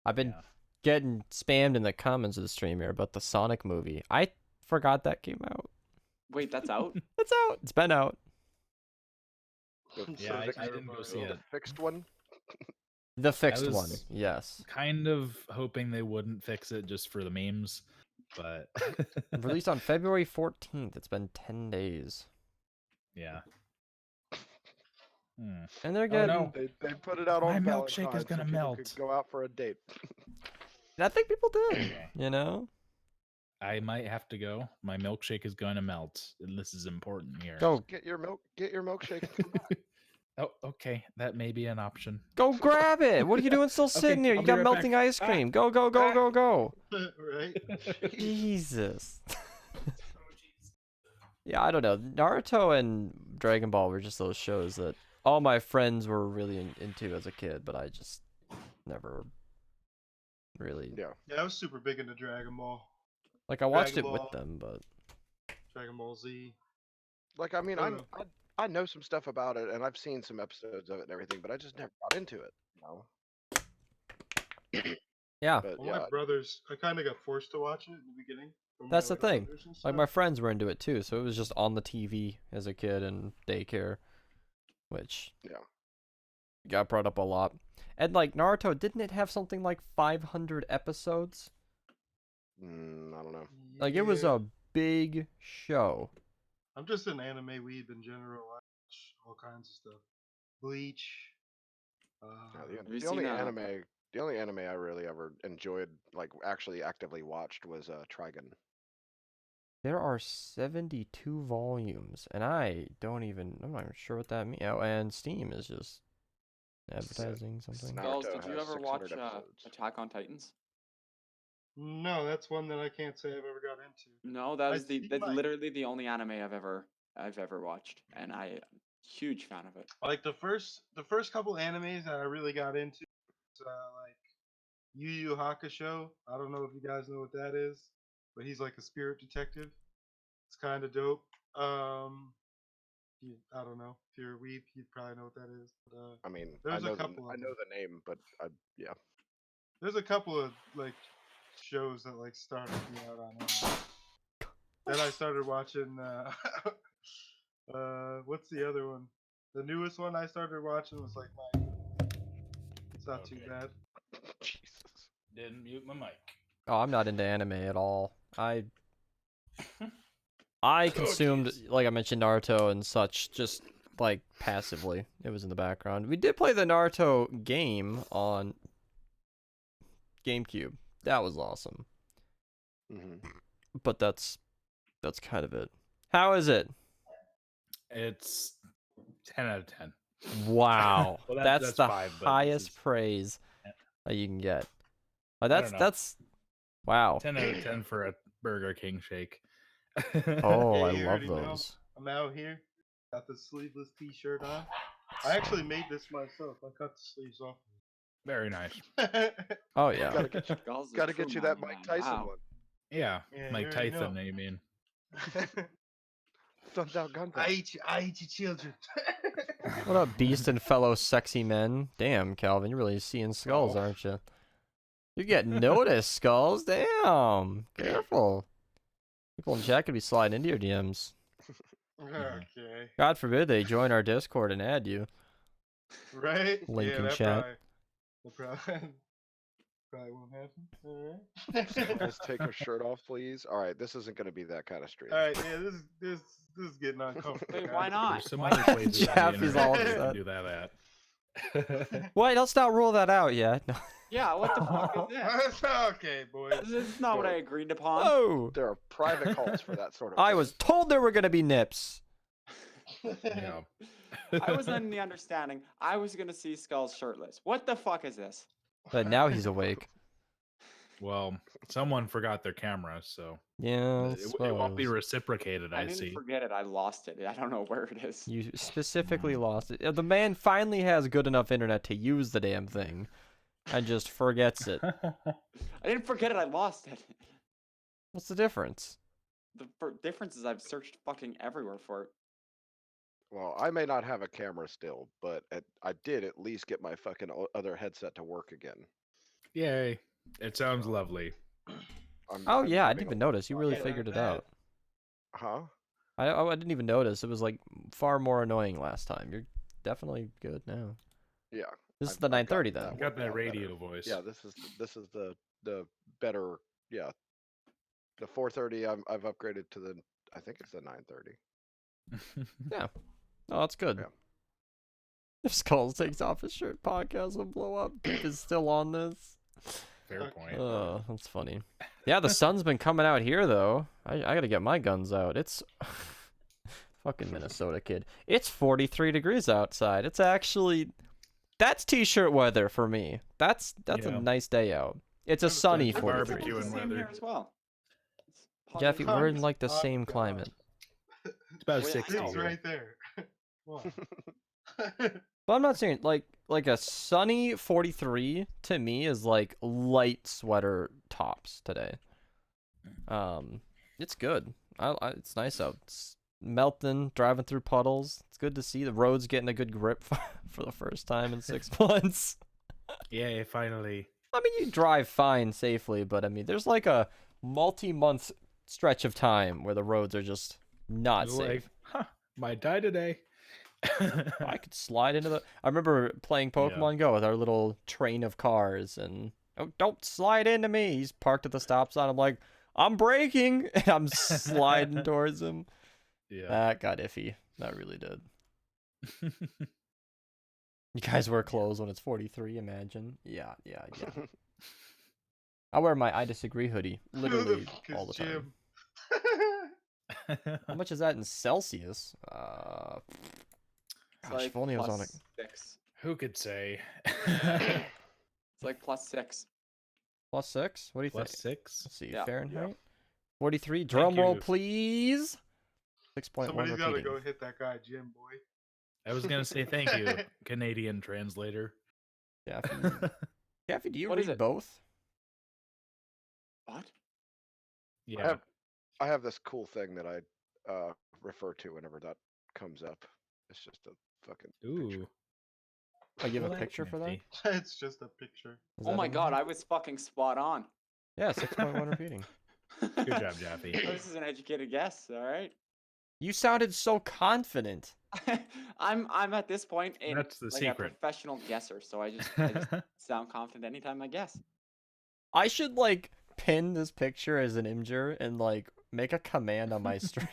Speaker 1: I've been
Speaker 3: Yeah.
Speaker 1: getting spammed in the comments of the stream here about the Sonic movie. I forgot that came out.
Speaker 2: Wait, that's out?
Speaker 1: It's out. It's been out.
Speaker 3: Yeah, I
Speaker 5: Sounds like
Speaker 3: didn't go
Speaker 5: Airbender.
Speaker 3: see it.
Speaker 4: The fixed one.
Speaker 1: The fixed
Speaker 3: was-
Speaker 1: one. Yes.
Speaker 3: Kind of hoping they wouldn't fix it just for the memes, but
Speaker 1: Released on February 14th. It's been 10 days.
Speaker 3: yeah.
Speaker 1: And they're
Speaker 3: Oh,
Speaker 1: getting...
Speaker 3: no.
Speaker 4: They put it out
Speaker 3: My
Speaker 4: on
Speaker 3: milkshake is
Speaker 4: Valentine's
Speaker 3: gonna
Speaker 4: so people
Speaker 3: melt.
Speaker 4: could go out for a date.
Speaker 1: I think people did.
Speaker 3: Okay.
Speaker 1: You know?
Speaker 3: I might have to go. My milkshake is going to melt, and this is important here.
Speaker 1: Go
Speaker 4: Get your milkshake. And come back.
Speaker 3: Oh, okay. That may be an option.
Speaker 1: Go grab it. What are you doing still sitting here?
Speaker 3: I'll
Speaker 1: You
Speaker 3: be
Speaker 1: got
Speaker 3: right
Speaker 1: melting
Speaker 3: back.
Speaker 1: ice cream. Go, go, go,
Speaker 3: Ah.
Speaker 1: go, go.
Speaker 5: Right?
Speaker 1: Jesus. Yeah, I don't know. Naruto and Dragon Ball were just those shows that all my friends were really into as a kid, but I just never really...
Speaker 4: Yeah.
Speaker 5: Yeah, I was super big into Dragon Ball.
Speaker 1: Like, I watched
Speaker 5: Dragon
Speaker 1: it with
Speaker 5: Ball.
Speaker 1: them, but...
Speaker 5: Dragon Ball Z.
Speaker 4: Like, I mean,
Speaker 5: I don't
Speaker 4: I know some stuff about it, and I've seen some episodes of it and everything, but I just never got into it.
Speaker 1: Yeah,
Speaker 4: But
Speaker 5: Well,
Speaker 4: yeah,
Speaker 5: my brothers, I kind of got forced to watch it in the beginning. from
Speaker 1: That's
Speaker 5: my
Speaker 1: the thing.
Speaker 5: brothers and
Speaker 1: like, my
Speaker 5: stuff.
Speaker 1: friends were into it too, so it was just on the TV as a kid in daycare, which...
Speaker 4: Yeah.
Speaker 1: got brought up a lot. And, like, Naruto, didn't it have something like 500 episodes?
Speaker 4: I don't know.
Speaker 1: Like, it was
Speaker 5: Yeah.
Speaker 1: a big show.
Speaker 5: I'm just an anime weeb in general. I watch all kinds of stuff. Bleach.
Speaker 4: Yeah,
Speaker 2: Have you
Speaker 4: the only
Speaker 2: seen,
Speaker 4: anime I really ever enjoyed, like actually actively watched, was Trigun.
Speaker 1: There are 72 volumes, and I'm not even sure what that means. Oh, and Steam is just advertising something.
Speaker 2: Skulls,
Speaker 4: Naruto
Speaker 2: did you
Speaker 4: has
Speaker 2: ever
Speaker 4: 600
Speaker 2: watch
Speaker 4: episodes.
Speaker 2: Attack on Titans?
Speaker 5: No, that's one that I can't say I've ever got into.
Speaker 2: No, that's
Speaker 5: think
Speaker 2: that's
Speaker 5: my-
Speaker 2: literally the only anime I've ever watched, and I'm huge fan of it.
Speaker 5: Like the first couple animes that I really got into, like Yu Yu Hakusho. I don't know if you guys know what that is, but he's like a spirit detective. It's kind of dope. I don't know if you're a weeb, you'd probably know what that is. But,
Speaker 4: I mean,
Speaker 5: There's a
Speaker 4: I know
Speaker 5: couple
Speaker 4: I
Speaker 5: of
Speaker 4: know
Speaker 5: them.
Speaker 4: the name, but yeah.
Speaker 5: there's a couple of like shows that like started me out on anime. Then I started watching. What's the other one? The newest one I started watching was like my. It's not too
Speaker 3: Okay.
Speaker 5: bad.
Speaker 4: Jesus.
Speaker 3: Didn't mute my mic.
Speaker 1: Oh, I'm not into anime at all. I consumed,
Speaker 3: jeez.
Speaker 1: like I mentioned, Naruto and such, just like passively. It was in the background. We did play the Naruto game on GameCube. That was awesome.
Speaker 4: hmm
Speaker 1: But that's kind of it. How is it?
Speaker 3: It's 10 out of 10.
Speaker 1: Wow.
Speaker 3: Well,
Speaker 1: that's
Speaker 3: that's
Speaker 1: the
Speaker 3: 5, but this
Speaker 1: highest
Speaker 3: is-
Speaker 1: praise
Speaker 3: Yeah.
Speaker 1: that you can get.
Speaker 3: I
Speaker 1: That's
Speaker 3: don't know.
Speaker 1: wow.
Speaker 3: 10 out of 10 for a Burger King shake.
Speaker 1: Oh,
Speaker 5: Yeah,
Speaker 1: I
Speaker 5: you
Speaker 1: love
Speaker 5: already know.
Speaker 1: those.
Speaker 5: I'm out here. Got the sleeveless T-shirt on. I actually made this myself. I cut the sleeves off.
Speaker 3: Very nice.
Speaker 1: Oh yeah.
Speaker 4: Gotta get you,
Speaker 2: Skulls is
Speaker 4: gotta
Speaker 2: true
Speaker 4: get you that
Speaker 2: manly
Speaker 4: Mike
Speaker 2: man.
Speaker 4: Tyson
Speaker 2: Wow.
Speaker 4: one.
Speaker 3: Yeah,
Speaker 5: Yeah,
Speaker 3: Mike
Speaker 5: you already
Speaker 3: Tyson,
Speaker 5: know.
Speaker 3: you mean.
Speaker 4: Thumbs out, guns out.
Speaker 5: I eat your children.
Speaker 1: What up, beast and fellow sexy men? Damn, Calvin, you're really seeing skulls,
Speaker 5: Oh.
Speaker 1: aren't you? You get noticed, skulls. Damn, careful. People in chat could be sliding into your DMs.
Speaker 5: Okay.
Speaker 1: God forbid they join our Discord and add you.
Speaker 5: Right?
Speaker 1: Link
Speaker 5: yeah,
Speaker 1: in
Speaker 5: that
Speaker 1: chat.
Speaker 5: Probably, Probably won't happen. All right.
Speaker 4: Let's take her shirt off, please. All right, this isn't going to be that kind of stream.
Speaker 5: All right, yeah, this is getting uncomfortable.
Speaker 2: Wait,
Speaker 5: guys.
Speaker 2: why not?
Speaker 3: There's some other places on the
Speaker 1: Jaffy's all
Speaker 3: internet where you
Speaker 1: upset.
Speaker 3: can do that at.
Speaker 1: Wait, let's not rule that out yet.
Speaker 2: Yeah, what the fuck is that?
Speaker 5: That's okay, boys.
Speaker 2: This is not what I agreed upon.
Speaker 1: Whoa!
Speaker 4: There are private calls for that sort of
Speaker 1: I
Speaker 4: thing.
Speaker 1: was told there were gonna be nips.
Speaker 3: Yeah.
Speaker 2: I was under the understanding I was gonna see Skulls shirtless. What the fuck is this?
Speaker 1: But now he's awake.
Speaker 3: Well, someone forgot their camera, so
Speaker 1: Yeah,
Speaker 3: it won't be reciprocated.
Speaker 2: I
Speaker 3: I
Speaker 2: didn't
Speaker 3: see.
Speaker 2: forget it. I lost it. I don't know where it is.
Speaker 1: You specifically lost it. The man finally has good enough internet to use the damn thing, and just forgets it.
Speaker 2: I didn't forget it. I lost it.
Speaker 1: What's the difference?
Speaker 2: The difference is I've searched fucking everywhere for it.
Speaker 4: Well, I may not have a camera still, but I did at least get my fucking other headset to work again.
Speaker 3: Yay! It sounds lovely.
Speaker 1: Oh
Speaker 4: I'm
Speaker 1: yeah, I
Speaker 4: having
Speaker 1: didn't
Speaker 4: a-
Speaker 1: even notice. You really
Speaker 5: Yeah,
Speaker 1: figured it
Speaker 5: bad.
Speaker 1: out.
Speaker 4: Huh?
Speaker 1: I didn't even notice. It was like far more annoying last time. You're definitely good now.
Speaker 4: Yeah.
Speaker 1: This is
Speaker 4: I've-
Speaker 1: the
Speaker 4: I've gotten
Speaker 1: 930 then.
Speaker 4: that
Speaker 3: You got
Speaker 4: worked
Speaker 3: that
Speaker 4: out
Speaker 3: radio
Speaker 4: better.
Speaker 3: voice.
Speaker 4: Yeah, this is the better. Yeah, the 430. I've upgraded to the. I think it's the 930.
Speaker 1: Oh, that's good.
Speaker 4: Yeah.
Speaker 1: If Skulls takes off his shirt, podcast will blow up. Deep is still on this.
Speaker 3: Fair point.
Speaker 1: Oh, that's funny. Yeah, the sun's been coming out here though. I gotta get my guns out. It's fucking Minnesota kid. It's 43 degrees outside. It's actually that's t-shirt weather for me. That's
Speaker 3: Yeah.
Speaker 1: a nice day out. It's a
Speaker 5: It's
Speaker 1: sunny
Speaker 2: I think it's
Speaker 1: 43.
Speaker 3: barbecue
Speaker 2: almost the
Speaker 3: and
Speaker 2: same here
Speaker 3: weather.
Speaker 2: as well. It's
Speaker 1: Jeffy,
Speaker 2: positive.
Speaker 1: we're in like the
Speaker 5: Oh,
Speaker 1: same
Speaker 5: God.
Speaker 1: climate.
Speaker 3: It's about
Speaker 2: Wait, I
Speaker 3: 60
Speaker 5: It's
Speaker 3: here.
Speaker 5: right there. Wow.
Speaker 1: But I'm not saying like a sunny 43 to me is like light sweater tops today. It's good. It's nice out. It's melting, driving through puddles. It's good to see the roads getting a good grip for the first time in 6 months.
Speaker 3: Yay! Finally.
Speaker 1: I mean, you drive fine safely, but I mean, there's like a multi-month stretch of time where the roads are just not
Speaker 3: You're
Speaker 1: safe.
Speaker 3: like, huh? Might die today.
Speaker 1: I could slide into the. I remember playing Pokemon Go with our little train of cars, and oh, don't slide into me. He's parked at the stop sign. I'm like, I'm braking, and I'm sliding towards him.
Speaker 3: Yeah.
Speaker 1: That got iffy. That really did. You guys wear clothes when it's 43. Imagine. Yeah. I wear my I disagree hoodie
Speaker 5: Who the
Speaker 1: literally
Speaker 5: fuck
Speaker 1: all the
Speaker 5: is
Speaker 1: time.
Speaker 5: Jim?
Speaker 1: How much is that in Celsius?
Speaker 2: It's
Speaker 1: Gosh,
Speaker 2: like
Speaker 1: if only I was on it.
Speaker 2: +6.
Speaker 3: Who could say?
Speaker 2: It's like +6.
Speaker 1: +6? What do you
Speaker 3: Plus
Speaker 1: think?
Speaker 3: 6.
Speaker 1: Let's see,
Speaker 2: Yeah.
Speaker 1: Fahrenheit. 43. Drum roll,
Speaker 3: you.
Speaker 1: please. 6.1
Speaker 5: Somebody's got to
Speaker 1: repeating.
Speaker 5: go hit that guy, Jim boy.
Speaker 3: I was gonna say thank you, Canadian translator.
Speaker 1: Jaffy. Jaffy, do you
Speaker 2: What is
Speaker 1: read
Speaker 2: it?
Speaker 1: both?
Speaker 2: What?
Speaker 3: Yeah.
Speaker 4: I have this cool thing that I refer to whenever that comes up. It's just a fucking picture.
Speaker 3: Ooh.
Speaker 1: Oh, you have
Speaker 3: Well,
Speaker 1: a picture for that?
Speaker 3: nifty.
Speaker 5: It's just a picture.
Speaker 1: Is
Speaker 2: Oh
Speaker 1: that
Speaker 2: my
Speaker 1: in
Speaker 2: god,
Speaker 1: there?
Speaker 2: I was fucking spot on.
Speaker 1: Yeah, 6.1 repeating.
Speaker 3: Good job, Jaffy.
Speaker 2: This is an educated guess, all right?
Speaker 1: You sounded so confident.
Speaker 2: I'm at this point in
Speaker 3: That's the
Speaker 2: like
Speaker 3: secret.
Speaker 2: a professional guesser, so I just sound confident anytime I guess.
Speaker 1: I should like pin this picture as an imgur and like make a command on my streams.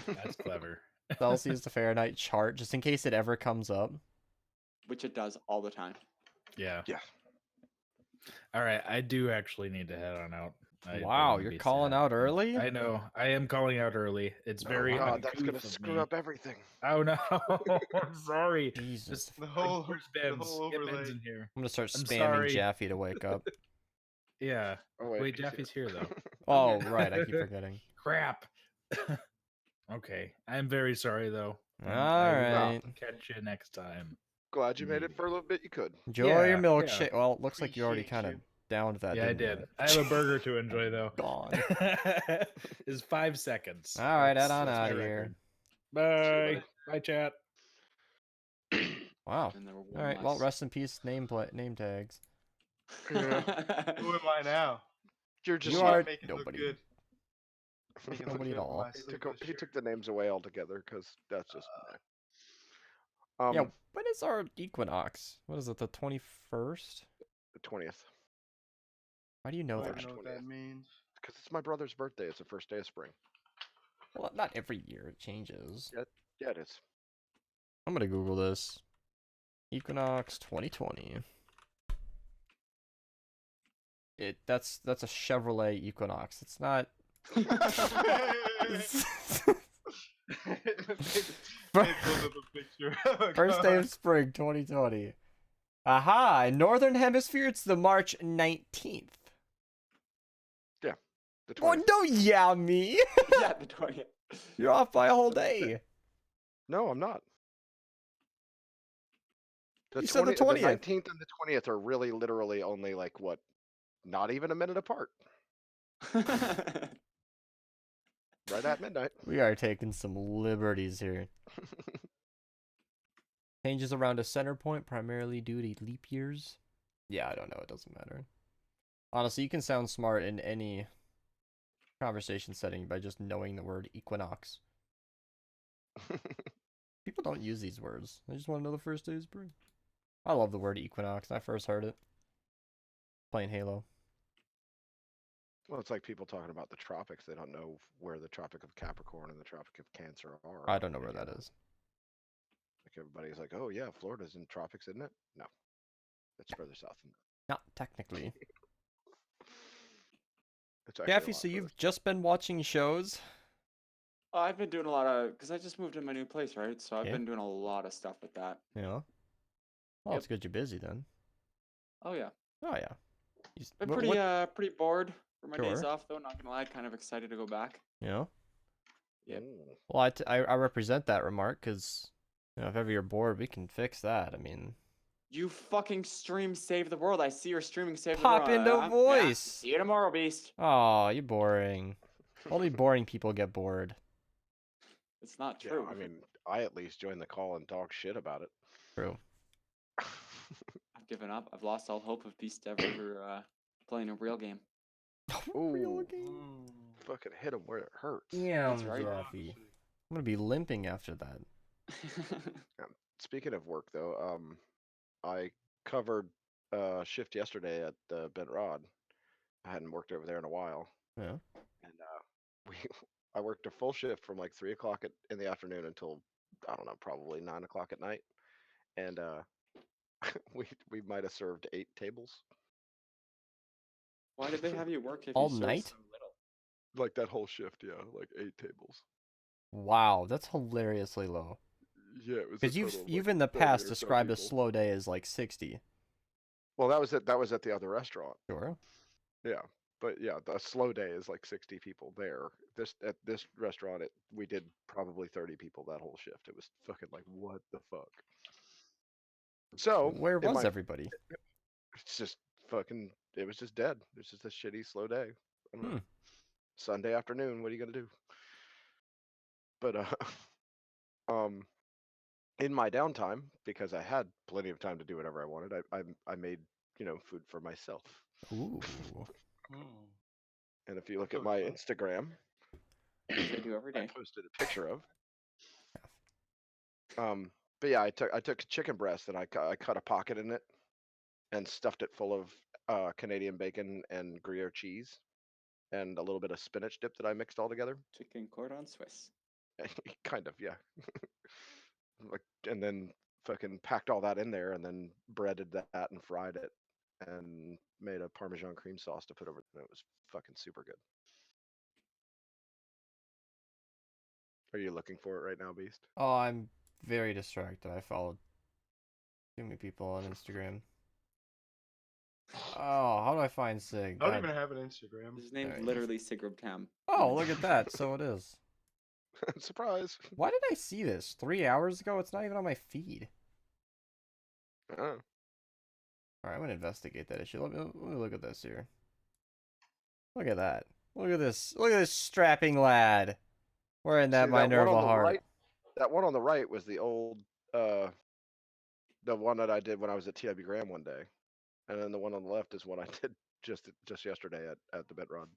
Speaker 3: That's clever.
Speaker 1: Celsius to Fahrenheit chart just in case it ever comes up.
Speaker 2: Which it does all the time.
Speaker 3: Yeah.
Speaker 4: Yeah.
Speaker 3: All right, I do actually need to head on out. I don't
Speaker 1: Wow,
Speaker 3: wanna
Speaker 1: you're
Speaker 3: be
Speaker 1: calling
Speaker 3: sad.
Speaker 1: out early?
Speaker 3: I know. I am calling out early. It's very
Speaker 4: Oh God, that's
Speaker 3: uncouth
Speaker 4: gonna
Speaker 3: of
Speaker 4: screw
Speaker 3: me.
Speaker 4: up everything.
Speaker 3: Oh no! I'm sorry.
Speaker 1: Jesus.
Speaker 3: Just
Speaker 5: The whole,
Speaker 3: where's
Speaker 5: the
Speaker 3: Bhnz?
Speaker 5: whole
Speaker 3: Get Bhnz
Speaker 5: overlay.
Speaker 3: in here.
Speaker 1: I'm gonna start
Speaker 3: I'm
Speaker 1: spamming
Speaker 3: sorry.
Speaker 1: Jaffy to wake up.
Speaker 3: Yeah.
Speaker 4: Oh
Speaker 3: Wait,
Speaker 4: he's
Speaker 3: Jaffy's here though.
Speaker 1: Oh, right, I keep forgetting.
Speaker 3: Crap. Okay, I'm very sorry though.
Speaker 1: All
Speaker 3: I will
Speaker 1: right.
Speaker 3: catch you next time.
Speaker 4: Glad you made it for a little bit. You could.
Speaker 1: Enjoy
Speaker 3: Yeah,
Speaker 1: your
Speaker 3: yeah.
Speaker 1: milkshake. Well, it looks like you already
Speaker 5: Appreciate
Speaker 1: kind of
Speaker 5: you.
Speaker 1: downed that.
Speaker 3: Yeah, I
Speaker 1: didn't
Speaker 3: did.
Speaker 1: you?
Speaker 3: I have a burger to enjoy though.
Speaker 1: Gone.
Speaker 3: It's 5 seconds.
Speaker 1: All right,
Speaker 3: That's-
Speaker 1: head on
Speaker 3: that's my
Speaker 1: out of here.
Speaker 3: record.
Speaker 4: See you,
Speaker 3: Bye. Bye, chat.
Speaker 1: Wow.
Speaker 2: And there were
Speaker 1: All right. Well, rest in peace. Name tags.
Speaker 4: Yeah.
Speaker 5: Who am I now?
Speaker 4: You're just
Speaker 1: You
Speaker 5: Not
Speaker 1: are
Speaker 5: making it look
Speaker 1: nobody.
Speaker 5: good. Making it look
Speaker 1: Nobody at
Speaker 5: good with
Speaker 1: all.
Speaker 5: my
Speaker 4: he
Speaker 5: sleeveless
Speaker 4: he
Speaker 5: shirt.
Speaker 4: took the names away altogether because that's just.
Speaker 1: Yeah. When is our equinox? What is it? The 21st?
Speaker 4: The 20th.
Speaker 1: Why do you know
Speaker 5: I
Speaker 1: that?
Speaker 5: don't know what that means.
Speaker 4: Because it's my brother's birthday. It's the first day of spring.
Speaker 1: Well, not every year. It changes.
Speaker 4: Yeah, it is.
Speaker 1: I'm gonna Google this. Equinox 2020. That's a Chevrolet Equinox. It's not.
Speaker 5: They pulled up a picture of a
Speaker 1: First day
Speaker 5: car.
Speaker 1: of spring 2020. Aha! In Northern Hemisphere, it's the March 19th.
Speaker 4: The 20th.
Speaker 1: Oh, don't yeah me!
Speaker 2: Yeah, the 20th.
Speaker 1: You're off by a whole day.
Speaker 4: No, I'm not.
Speaker 1: You said the 20th.
Speaker 4: 19th and the 20th are really literally only like what? Not even a minute apart. Right at midnight.
Speaker 1: We are taking some liberties here. Changes around a center point, primarily due to leap years. Yeah, I don't know. It doesn't matter. Honestly, you can sound smart in any conversation setting by just knowing the word equinox. People don't use these words. They just want to know the first day of spring. I love the word equinox. I first heard it playing Halo.
Speaker 4: Well, it's like people talking about the tropics. They don't know where the Tropic of Capricorn and the Tropic of Cancer are.
Speaker 1: I don't know where that is.
Speaker 4: Like everybody's like, oh yeah, Florida's in tropics, isn't it? No, it's further south.
Speaker 1: Not technically.
Speaker 4: It's actually a
Speaker 1: Jaffy,
Speaker 4: lot
Speaker 1: so
Speaker 4: further.
Speaker 1: you've just been watching shows?
Speaker 2: Oh, I've been doing a lot of, because I just moved to my new place, right? So I've
Speaker 1: Yeah.
Speaker 2: been doing a lot of stuff with that.
Speaker 1: Yeah. Well,
Speaker 2: Yep.
Speaker 1: it's good you're busy then.
Speaker 2: Oh yeah,
Speaker 1: Oh yeah.
Speaker 2: been
Speaker 1: What-
Speaker 2: pretty
Speaker 1: what-
Speaker 2: pretty bored for my days
Speaker 1: Sure.
Speaker 2: off though. Not gonna lie, kind of excited to go back.
Speaker 1: You know?
Speaker 2: Yep.
Speaker 4: Mm.
Speaker 1: Well, I represent that remark because, if ever you're bored, we can fix that. I mean,
Speaker 2: You fucking stream Save the World. I see you're streaming Save
Speaker 1: Pop
Speaker 2: the World.
Speaker 1: into
Speaker 2: Yeah,
Speaker 1: voice.
Speaker 2: see you tomorrow, Beast.
Speaker 1: oh, you're boring. Only boring people get bored.
Speaker 2: It's not
Speaker 4: Yeah,
Speaker 2: true.
Speaker 4: I mean, I at least joined the call and talk shit about it.
Speaker 1: True.
Speaker 2: I've given up. I've lost all hope of Beast ever playing a real game.
Speaker 1: Real
Speaker 4: Ooh.
Speaker 1: game.
Speaker 4: Fucking hit him where it hurts.
Speaker 1: Yeah,
Speaker 2: That's right.
Speaker 1: Jaffy. I'm gonna be limping after that.
Speaker 4: Speaking of work, though, I covered shift yesterday at the Bent Rod. I hadn't worked over there in a while,
Speaker 1: Yeah.
Speaker 4: and I worked a full shift from like 3 o'clock in the afternoon until I don't know, probably 9 o'clock at night, and we might have served 8 tables.
Speaker 2: Why did they have you work if
Speaker 1: All
Speaker 2: you serve
Speaker 1: night?
Speaker 2: so little?
Speaker 4: Like that whole shift, yeah, like 8 tables.
Speaker 1: Wow, that's hilariously low.
Speaker 4: Yeah, it was.
Speaker 1: Because
Speaker 4: a
Speaker 1: you've
Speaker 4: total of,
Speaker 1: you've
Speaker 4: like,
Speaker 1: in the
Speaker 4: 30
Speaker 1: past
Speaker 4: or so
Speaker 1: described a
Speaker 4: people.
Speaker 1: slow day as like 60.
Speaker 4: Well, that was at the other restaurant.
Speaker 1: Sure.
Speaker 4: Yeah, but yeah, the slow day is like 60 people there. At this restaurant, we did probably 30 people that whole shift. It was fucking like, what the fuck. So
Speaker 1: Where
Speaker 4: in
Speaker 1: was
Speaker 4: my-
Speaker 1: everybody?
Speaker 4: It's just fucking. It was just dead. It's just a shitty slow day. I don't know.
Speaker 1: Hmm.
Speaker 4: Sunday afternoon. What are you gonna do? But in my downtime, because I had plenty of time to do whatever I wanted, I made food for myself.
Speaker 1: Ooh.
Speaker 4: And if you look
Speaker 5: Oh,
Speaker 4: at my
Speaker 5: fun.
Speaker 4: Instagram,
Speaker 2: Which I do every
Speaker 4: I
Speaker 2: day.
Speaker 4: posted a picture of. But yeah, I took chicken breast and I cut a pocket in it, and stuffed it full of Canadian bacon and Gruyere cheese, and a little bit of spinach dip that I mixed all together.
Speaker 2: Chicken cordon Swiss.
Speaker 4: Kind of, yeah. Like, and then fucking packed all that in there, and then breaded that and fried it, and made a Parmesan cream sauce to put over it. And it was fucking super good. Are you looking for it right now, Beast?
Speaker 1: Oh, I'm very distracted. I followed too many people on Instagram. Oh, how do I find Sig?
Speaker 5: I don't
Speaker 1: God-
Speaker 5: even have an Instagram.
Speaker 2: His name's
Speaker 1: There he is.
Speaker 2: literally Sigrid Tam.
Speaker 1: Oh, look at that. So it is.
Speaker 4: Surprise!
Speaker 1: Why did I see this 3 hours ago? It's not even on my feed.
Speaker 4: Oh.
Speaker 1: All right, I'm gonna investigate that issue. Let me look at this here. Look at that. Look at this. Look at this strapping lad wearing that
Speaker 4: See, one
Speaker 1: Minerva
Speaker 4: on the
Speaker 1: heart.
Speaker 4: right- that one on the right was the old, the one that I did when I was at TW Graham one day, and then the one on the left is one I did just yesterday at the Bent Rod.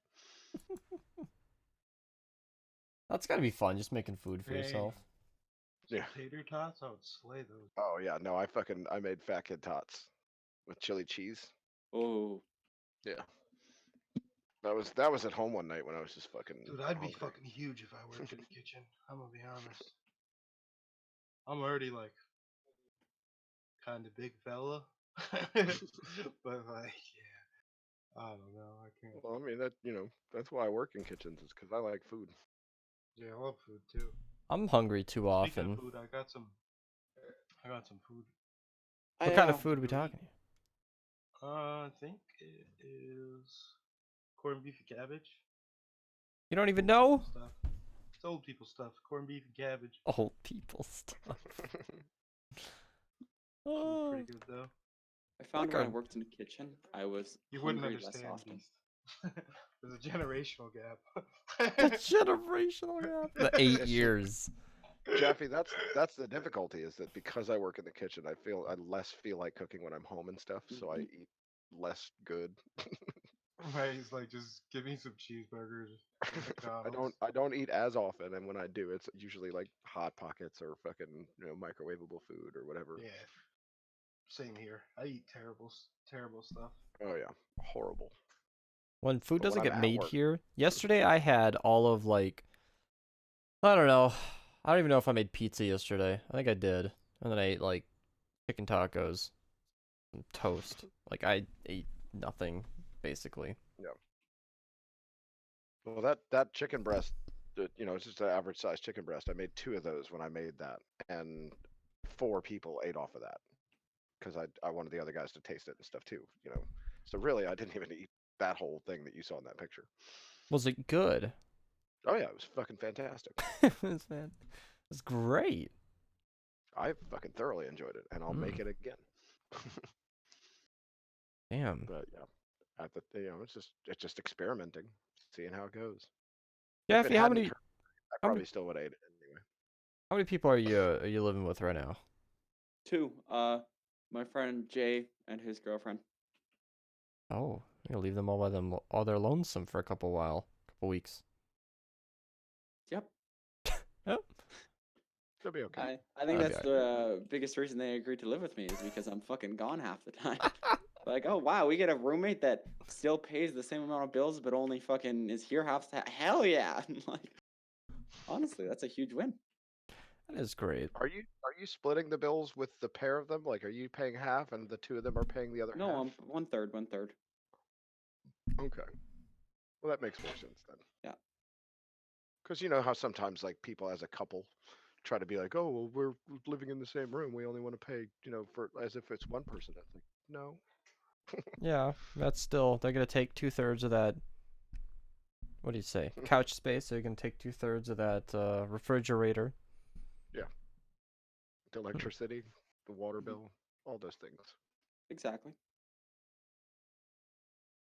Speaker 1: That's gotta be fun, just making food for
Speaker 5: Dang.
Speaker 1: yourself.
Speaker 4: Yeah.
Speaker 5: Tater tots, I would slay those.
Speaker 4: Oh yeah, no, I made fat kid tots with chili cheese.
Speaker 2: Oh,
Speaker 4: Yeah. That was at home one night when I was just fucking.
Speaker 5: Dude, I'd be
Speaker 4: hungry.
Speaker 5: fucking huge if I worked in the kitchen. I'm gonna be honest. I'm already like kind of big fella, but like, yeah, I don't know. I can't.
Speaker 4: Well, I mean that's why I work in kitchens is because I like food.
Speaker 5: Yeah, I love food too.
Speaker 1: I'm hungry too
Speaker 5: Speaking
Speaker 1: often.
Speaker 5: of food, I got some food.
Speaker 1: What kind of food are we talking?
Speaker 5: I think it is corned beef and cabbage.
Speaker 1: You don't even know?
Speaker 5: Stuff. It's old people stuff. Corned beef and cabbage.
Speaker 1: Old people stuff.
Speaker 5: It's
Speaker 1: Oh.
Speaker 5: pretty good though.
Speaker 2: I found
Speaker 1: Like
Speaker 2: when I
Speaker 1: our-
Speaker 2: worked in the kitchen, I was
Speaker 5: You wouldn't
Speaker 2: hungry less
Speaker 5: understand
Speaker 2: often.
Speaker 5: these. There's a generational gap.
Speaker 1: The generational gap. The 8 years.
Speaker 4: Jaffy, that's the difficulty is that because I work in the kitchen, I less feel like cooking when I'm home and stuff, so I
Speaker 2: Mhm.
Speaker 4: eat less good.
Speaker 5: Right, he's like, just give me some cheeseburgers.
Speaker 4: I don't eat as often, and when I do, it's usually like hot pockets or fucking microwavable food or whatever.
Speaker 5: Yeah. Same here. I eat terrible stuff.
Speaker 4: Oh yeah, horrible.
Speaker 1: When food
Speaker 4: But when
Speaker 1: doesn't
Speaker 4: I'm
Speaker 1: get
Speaker 4: at
Speaker 1: made
Speaker 4: work-
Speaker 1: here, yesterday I had all of like, I don't know. I don't even know if I made pizza yesterday. I think I did. And then I ate like chicken tacos and toast. Like I ate nothing basically.
Speaker 4: Well, that chicken breast, it's just an average size chicken breast. I made 2 of those when I made that, and 4 people ate off of that because I wanted the other guys to taste it and stuff too. So really, I didn't even eat that whole thing that you saw in that picture.
Speaker 1: Was it good?
Speaker 4: Oh yeah, it was fucking fantastic.
Speaker 1: It was, man. It was great.
Speaker 4: I fucking thoroughly enjoyed it, and I'll make it again.
Speaker 1: Damn.
Speaker 4: But yeah, it's just experimenting, seeing how it goes.
Speaker 1: Jaffy, how many
Speaker 4: I probably still would have ate it anyway.
Speaker 1: how many people are you living with right now?
Speaker 2: 2. My friend Jay and his girlfriend.
Speaker 1: Oh, you're gonna leave them all they're lonesome for a couple weeks.
Speaker 2: Yep.
Speaker 1: Yep.
Speaker 4: It'll be okay.
Speaker 2: I think
Speaker 1: That'd
Speaker 2: that's
Speaker 1: be
Speaker 2: the biggest reason they agreed to live with me is because I'm fucking gone half the time. Like, oh wow, we get a roommate that still pays the same amount of bills, but only fucking is here half the time. Hell yeah! Like, honestly, that's a huge win.
Speaker 1: That is great.
Speaker 4: Are you splitting the bills with the pair of them? Like, are you paying half and the 2 of them are paying the other
Speaker 2: No,
Speaker 4: half?
Speaker 2: I'm 1/3, 1/3.
Speaker 4: Okay. Well, that makes more sense then.
Speaker 2: Yeah.
Speaker 4: Because you know how sometimes like people as a couple try to be like, oh, well, we're living in the same room. We only want to pay, for as if it's one person. It's like, no.
Speaker 1: Yeah, that's still they're gonna take 2/3 of that. What do you say? Couch space. They're gonna take 2/3 of that refrigerator.
Speaker 4: The electricity, the water bill, all those things.
Speaker 2: Exactly.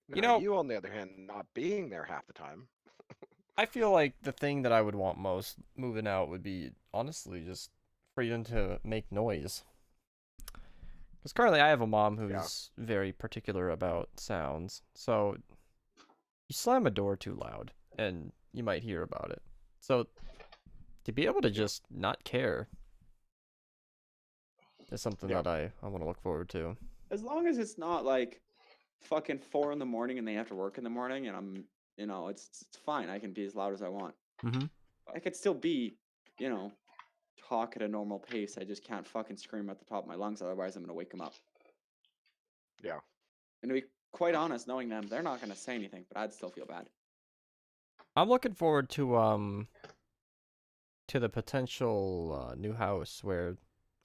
Speaker 1: You
Speaker 4: Now,
Speaker 1: know-
Speaker 4: you on the other hand, not being there half the time.
Speaker 1: I feel like the thing that I would want most moving out would be honestly just freedom to make noise. Because currently I have a mom who's very particular about sounds. So you slam a door too loud and you might hear about it. So to be able to just not care is something
Speaker 4: Yeah.
Speaker 1: that I want to look forward to.
Speaker 2: As long as it's not like fucking 4 in the morning and they have to work in the morning and I'm, it's fine. I can be as loud as I want.
Speaker 1: Mm-hmm.
Speaker 2: I could still be, talk at a normal pace. I just can't fucking scream at the top of my lungs. Otherwise, I'm going to wake them up.
Speaker 4: Yeah.
Speaker 2: And to be quite honest, knowing them, they're not going to say anything, but I'd still feel bad.
Speaker 1: I'm looking forward to the potential new house where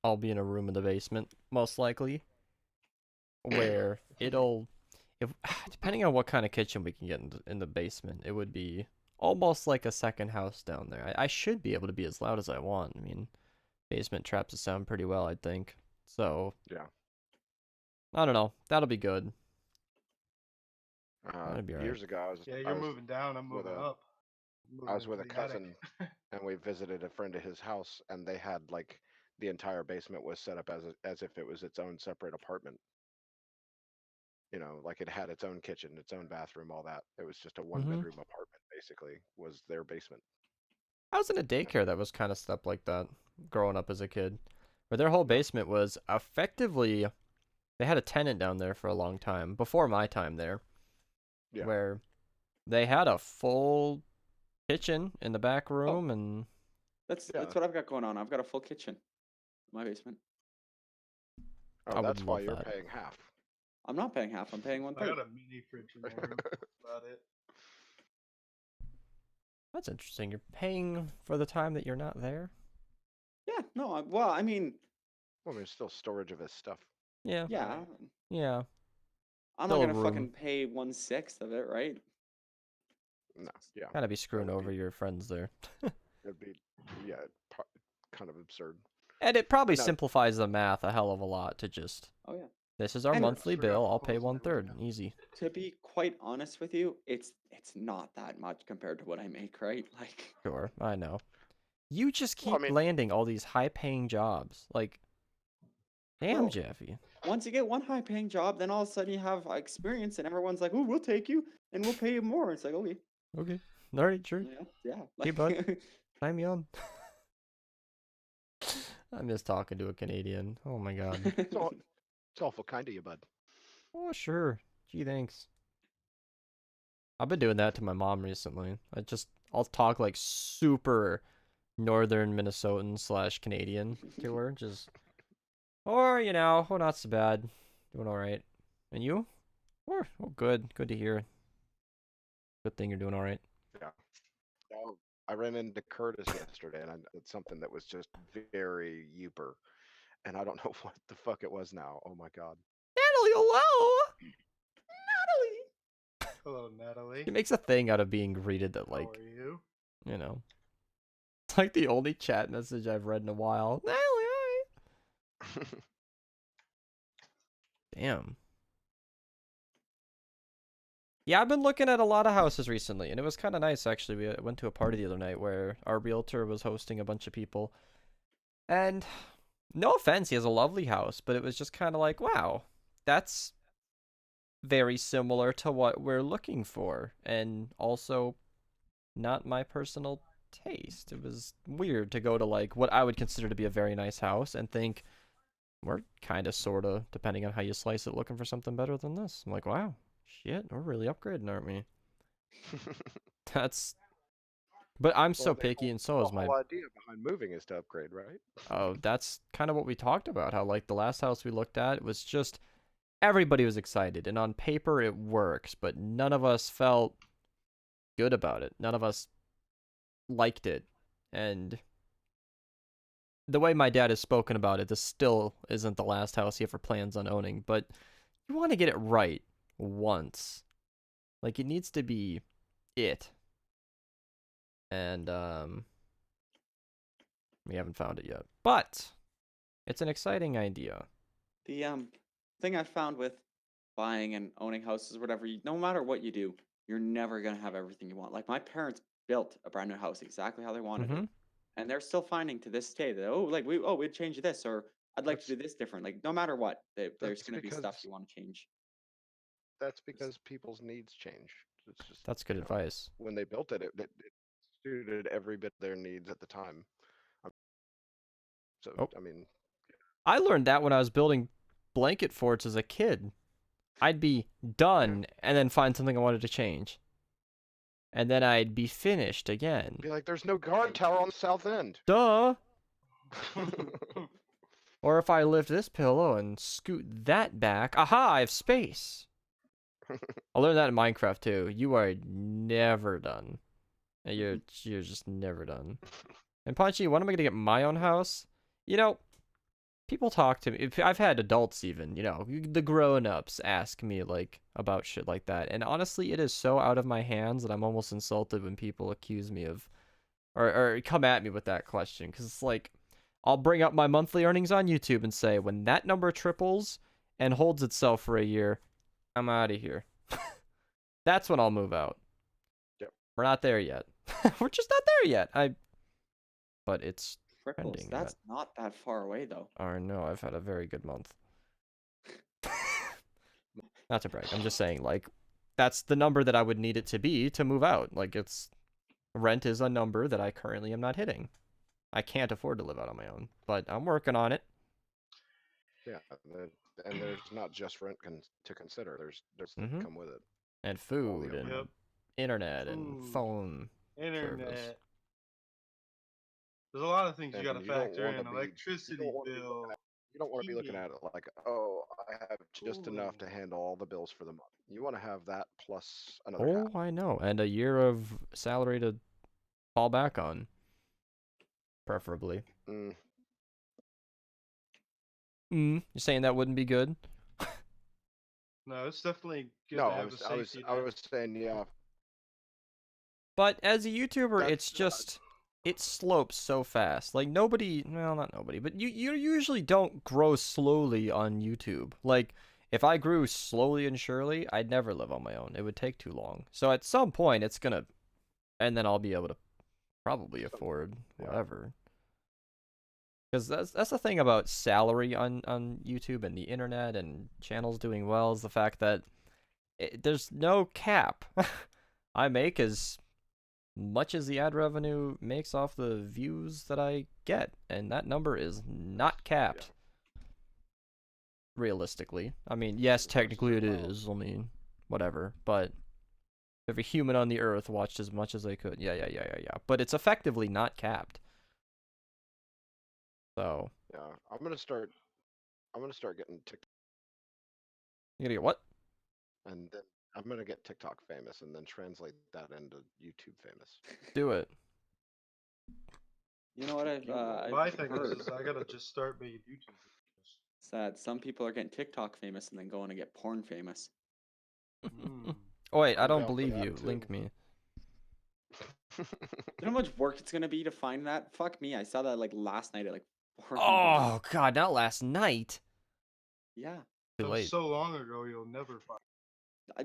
Speaker 1: I'll be in a room in the basement, most likely, where it'll, if depending on what kind of kitchen we can get in the basement, it would be almost like a second house down there. I should be able to be as loud as I want. I mean, basement traps the sound pretty well, I think. So
Speaker 4: Yeah.
Speaker 1: I don't know. That'll be good. That'd be
Speaker 4: Years ago,
Speaker 5: Yeah,
Speaker 4: I
Speaker 5: you're
Speaker 4: was
Speaker 5: moving down. I'm
Speaker 4: with
Speaker 5: moving
Speaker 4: a-
Speaker 5: up.
Speaker 4: I was
Speaker 5: Moving
Speaker 4: with a
Speaker 5: into the attic.
Speaker 4: cousin, and we visited a friend of his house, and they had like the entire basement was set up as if it was its own separate apartment. Like it had its own kitchen, its own bathroom, all that. It was just a 1-bedroom apartment, basically, was their basement.
Speaker 1: I was in a daycare that was kind of stuff like that growing up as a kid, where their whole basement was effectively they had a tenant down there for a long time before my time there,
Speaker 4: Yeah.
Speaker 1: where they had a full kitchen in the back room and
Speaker 2: That's
Speaker 4: Yeah.
Speaker 2: what I've got going on. I've got a full kitchen in my basement.
Speaker 1: I
Speaker 4: Oh,
Speaker 1: would
Speaker 4: that's why
Speaker 1: love
Speaker 4: you're
Speaker 1: that.
Speaker 4: paying half.
Speaker 2: I'm not paying half. I'm paying
Speaker 5: I
Speaker 2: 1/3.
Speaker 5: got a mini fridge in my room. That's about it.
Speaker 1: That's interesting. You're paying for the time that you're not there.
Speaker 2: Yeah, no, well, I mean,
Speaker 4: Well, there's still storage of his stuff.
Speaker 1: Yeah.
Speaker 2: yeah,
Speaker 1: Yeah.
Speaker 2: I'm
Speaker 1: Still
Speaker 2: not
Speaker 1: a
Speaker 2: gonna
Speaker 1: room.
Speaker 2: fucking pay 1/6 of it, right?
Speaker 4: No, yeah,
Speaker 1: Gotta be screwing
Speaker 4: would
Speaker 1: over
Speaker 4: be-
Speaker 1: your friends there.
Speaker 4: it'd be, yeah, kind of absurd.
Speaker 1: And it probably
Speaker 4: No.
Speaker 1: simplifies the math a hell of a lot to just,
Speaker 2: Oh yeah.
Speaker 1: this is our
Speaker 2: And-
Speaker 1: monthly
Speaker 5: Straight
Speaker 1: bill,
Speaker 5: up
Speaker 1: I'll pay
Speaker 5: proposed
Speaker 1: 1/3.
Speaker 5: everything.
Speaker 1: Easy.
Speaker 2: To be quite honest with you, it's not that much compared to what I make, right? Like,
Speaker 1: Sure, I know. You just keep
Speaker 4: Well, I mean-
Speaker 1: landing all these high-paying jobs. Like, damn,
Speaker 2: Bro.
Speaker 1: Jaffy.
Speaker 2: once you get one high-paying job, then all of a sudden you have experience, and everyone's like, "Oh, we'll take you, and we'll pay you more." It's like, okay,
Speaker 1: Okay. Alright, sure.
Speaker 2: yeah.
Speaker 1: Hey,
Speaker 2: Like,
Speaker 1: bud. Sign me on. I miss talking to a Canadian. Oh my god.
Speaker 4: It's awful kind of you, bud.
Speaker 1: Oh, sure. Gee, thanks. I've been doing that to my mom recently. I'll talk like super northern Minnesotan / Canadian to her. Or, oh, not so bad. Doing alright. And you? Oh, good. Good to hear. Good thing you're doing alright.
Speaker 4: Oh, I ran into Curtis yesterday, and it's something that was just very youper, and I don't know what the fuck it was now. Oh my god.
Speaker 1: Natalie, hello!
Speaker 5: Hello, Natalie.
Speaker 1: He makes a thing out of being greeted that,
Speaker 5: How
Speaker 1: like,
Speaker 5: are you?
Speaker 1: It's like the only chat message I've read in a while. Natalie, hi! Damn. Yeah, I've been looking at a lot of houses recently, and it was kind of nice, actually. We went to a party the other night where our realtor was hosting a bunch of people. And no offense, he has a lovely house, but it was just kind of like, wow, that's very similar to what we're looking for. And also not my personal taste. It was weird to go to, like, what I would consider to be a very nice house and think, we're kind of, sort of, depending on how you slice it, looking for something better than this. I'm like, wow. Shit, we're really upgrading, aren't we? But I'm so
Speaker 4: Well,
Speaker 1: picky, and so
Speaker 4: the
Speaker 1: is my.
Speaker 4: whole idea behind moving is to upgrade, right?
Speaker 1: Oh, that's kind of what we talked about. How, like, the last house we looked at was just everybody was excited, and on paper it works, but none of us felt good about it. None of us liked it, and the way my dad has spoken about it, this still isn't the last house he ever plans on owning. But you want to get it right once. Like, it needs to be it. And we haven't found it yet, but it's an exciting idea.
Speaker 2: The thing I found with buying and owning houses, whatever, no matter what you do, you're never gonna have everything you want. Like, my parents built a brand new house exactly how they wanted it, and they're still finding to this day that we'd change this, or I'd like to do this different. Like, no matter what, there's
Speaker 4: That's
Speaker 2: gonna be stuff
Speaker 4: because-
Speaker 2: you want to change.
Speaker 4: That's because people's needs change. It's just
Speaker 1: That's good advice.
Speaker 4: when they built it, it suited every bit of their needs at the time. So
Speaker 1: Oh.
Speaker 4: I mean,
Speaker 1: I learned that when I was building blanket forts as a kid. I'd be done and then find something I wanted to change. And then I'd be finished again.
Speaker 4: be like, there's no guard tower on the south end.
Speaker 1: Duh! Or if I lift this pillow and scoot that back, aha, I have space. I learned that in Minecraft too. You are never done. You're just never done. And Punchy, when am I gonna get my own house? People talk to me. I've had adults even, the grown-ups ask me like about shit like that. And honestly, it is so out of my hands that I'm almost insulted when people accuse me of or come at me with that question, because it's like I'll bring up my monthly earnings on YouTube and say, when that number triples and holds itself for a year, I'm out of here. That's when I'll move out.
Speaker 4: Yep.
Speaker 1: We're not there yet. We're just not there yet. But it's
Speaker 2: Triples,
Speaker 1: Trending
Speaker 2: that's not that far away though.
Speaker 1: or no, I've had a very good month. Not to brag. I'm just saying, like, that's the number that I would need it to be to move out. Like, rent is a number that I currently am not hitting. I can't afford to live out on my own, but I'm working on it.
Speaker 4: Yeah, and there's not just rent to consider. There's things
Speaker 1: Mhm.
Speaker 4: that come with it.
Speaker 1: And
Speaker 4: All the
Speaker 1: food
Speaker 4: other
Speaker 1: and
Speaker 5: Yep.
Speaker 1: internet and
Speaker 5: Food,
Speaker 1: phone
Speaker 5: internet.
Speaker 1: service.
Speaker 5: There's a lot of things you got to
Speaker 4: And you don't
Speaker 5: factor
Speaker 4: want
Speaker 5: in.
Speaker 4: to be
Speaker 5: Electricity bill,
Speaker 4: you don't want to be looking
Speaker 5: heating,
Speaker 4: at it like, oh, I have just enough to
Speaker 5: cooling.
Speaker 4: handle all the bills for the month. You want to have that plus another half.
Speaker 1: Oh, I know. And a year of salary to fall back on, preferably.
Speaker 4: Mm,
Speaker 1: You're saying that wouldn't be good?
Speaker 5: No, it's definitely good
Speaker 4: no,
Speaker 5: to have a safety
Speaker 4: I
Speaker 5: net.
Speaker 4: was saying, yeah,
Speaker 1: But as a YouTuber, it's
Speaker 4: that's
Speaker 1: just it slopes so fast. Like nobody, well, not nobody, but you usually don't grow slowly on YouTube. Like if I grew slowly and surely, I'd never live on my own. It would take too long. So at some point, it's gonna, and then I'll be able to probably afford
Speaker 4: yeah.
Speaker 1: whatever. Because that's the thing about salary on YouTube and the internet and channels doing well is the fact that there's no cap. I make as much as the ad revenue makes off the views that I get, and that number is not capped. Realistically, I mean, yes, technically it is. I mean, whatever. But every human on the earth watched as much as they could. Yeah. But it's effectively not capped. So
Speaker 4: yeah. I'm gonna start getting TikTok,
Speaker 1: you gotta get what?
Speaker 4: and then I'm gonna get TikTok famous, and then translate that into YouTube famous.
Speaker 1: Do it.
Speaker 2: You know what I've
Speaker 5: My thing
Speaker 2: heard?
Speaker 5: is I gotta just start making YouTube videos.
Speaker 2: It's that some people are getting TikTok famous and then going to get porn famous.
Speaker 5: Mm.
Speaker 1: Oh wait, I
Speaker 4: I'm
Speaker 1: don't
Speaker 4: down for
Speaker 1: believe
Speaker 4: that,
Speaker 1: you.
Speaker 4: too.
Speaker 1: Link me.
Speaker 2: You know how much work it's gonna be to find that? Fuck me, I saw that like last night at like 4 a.m.
Speaker 1: Oh god, not last night.
Speaker 2: Yeah.
Speaker 1: Too
Speaker 5: That was
Speaker 1: late.
Speaker 5: so long ago, you'll never find.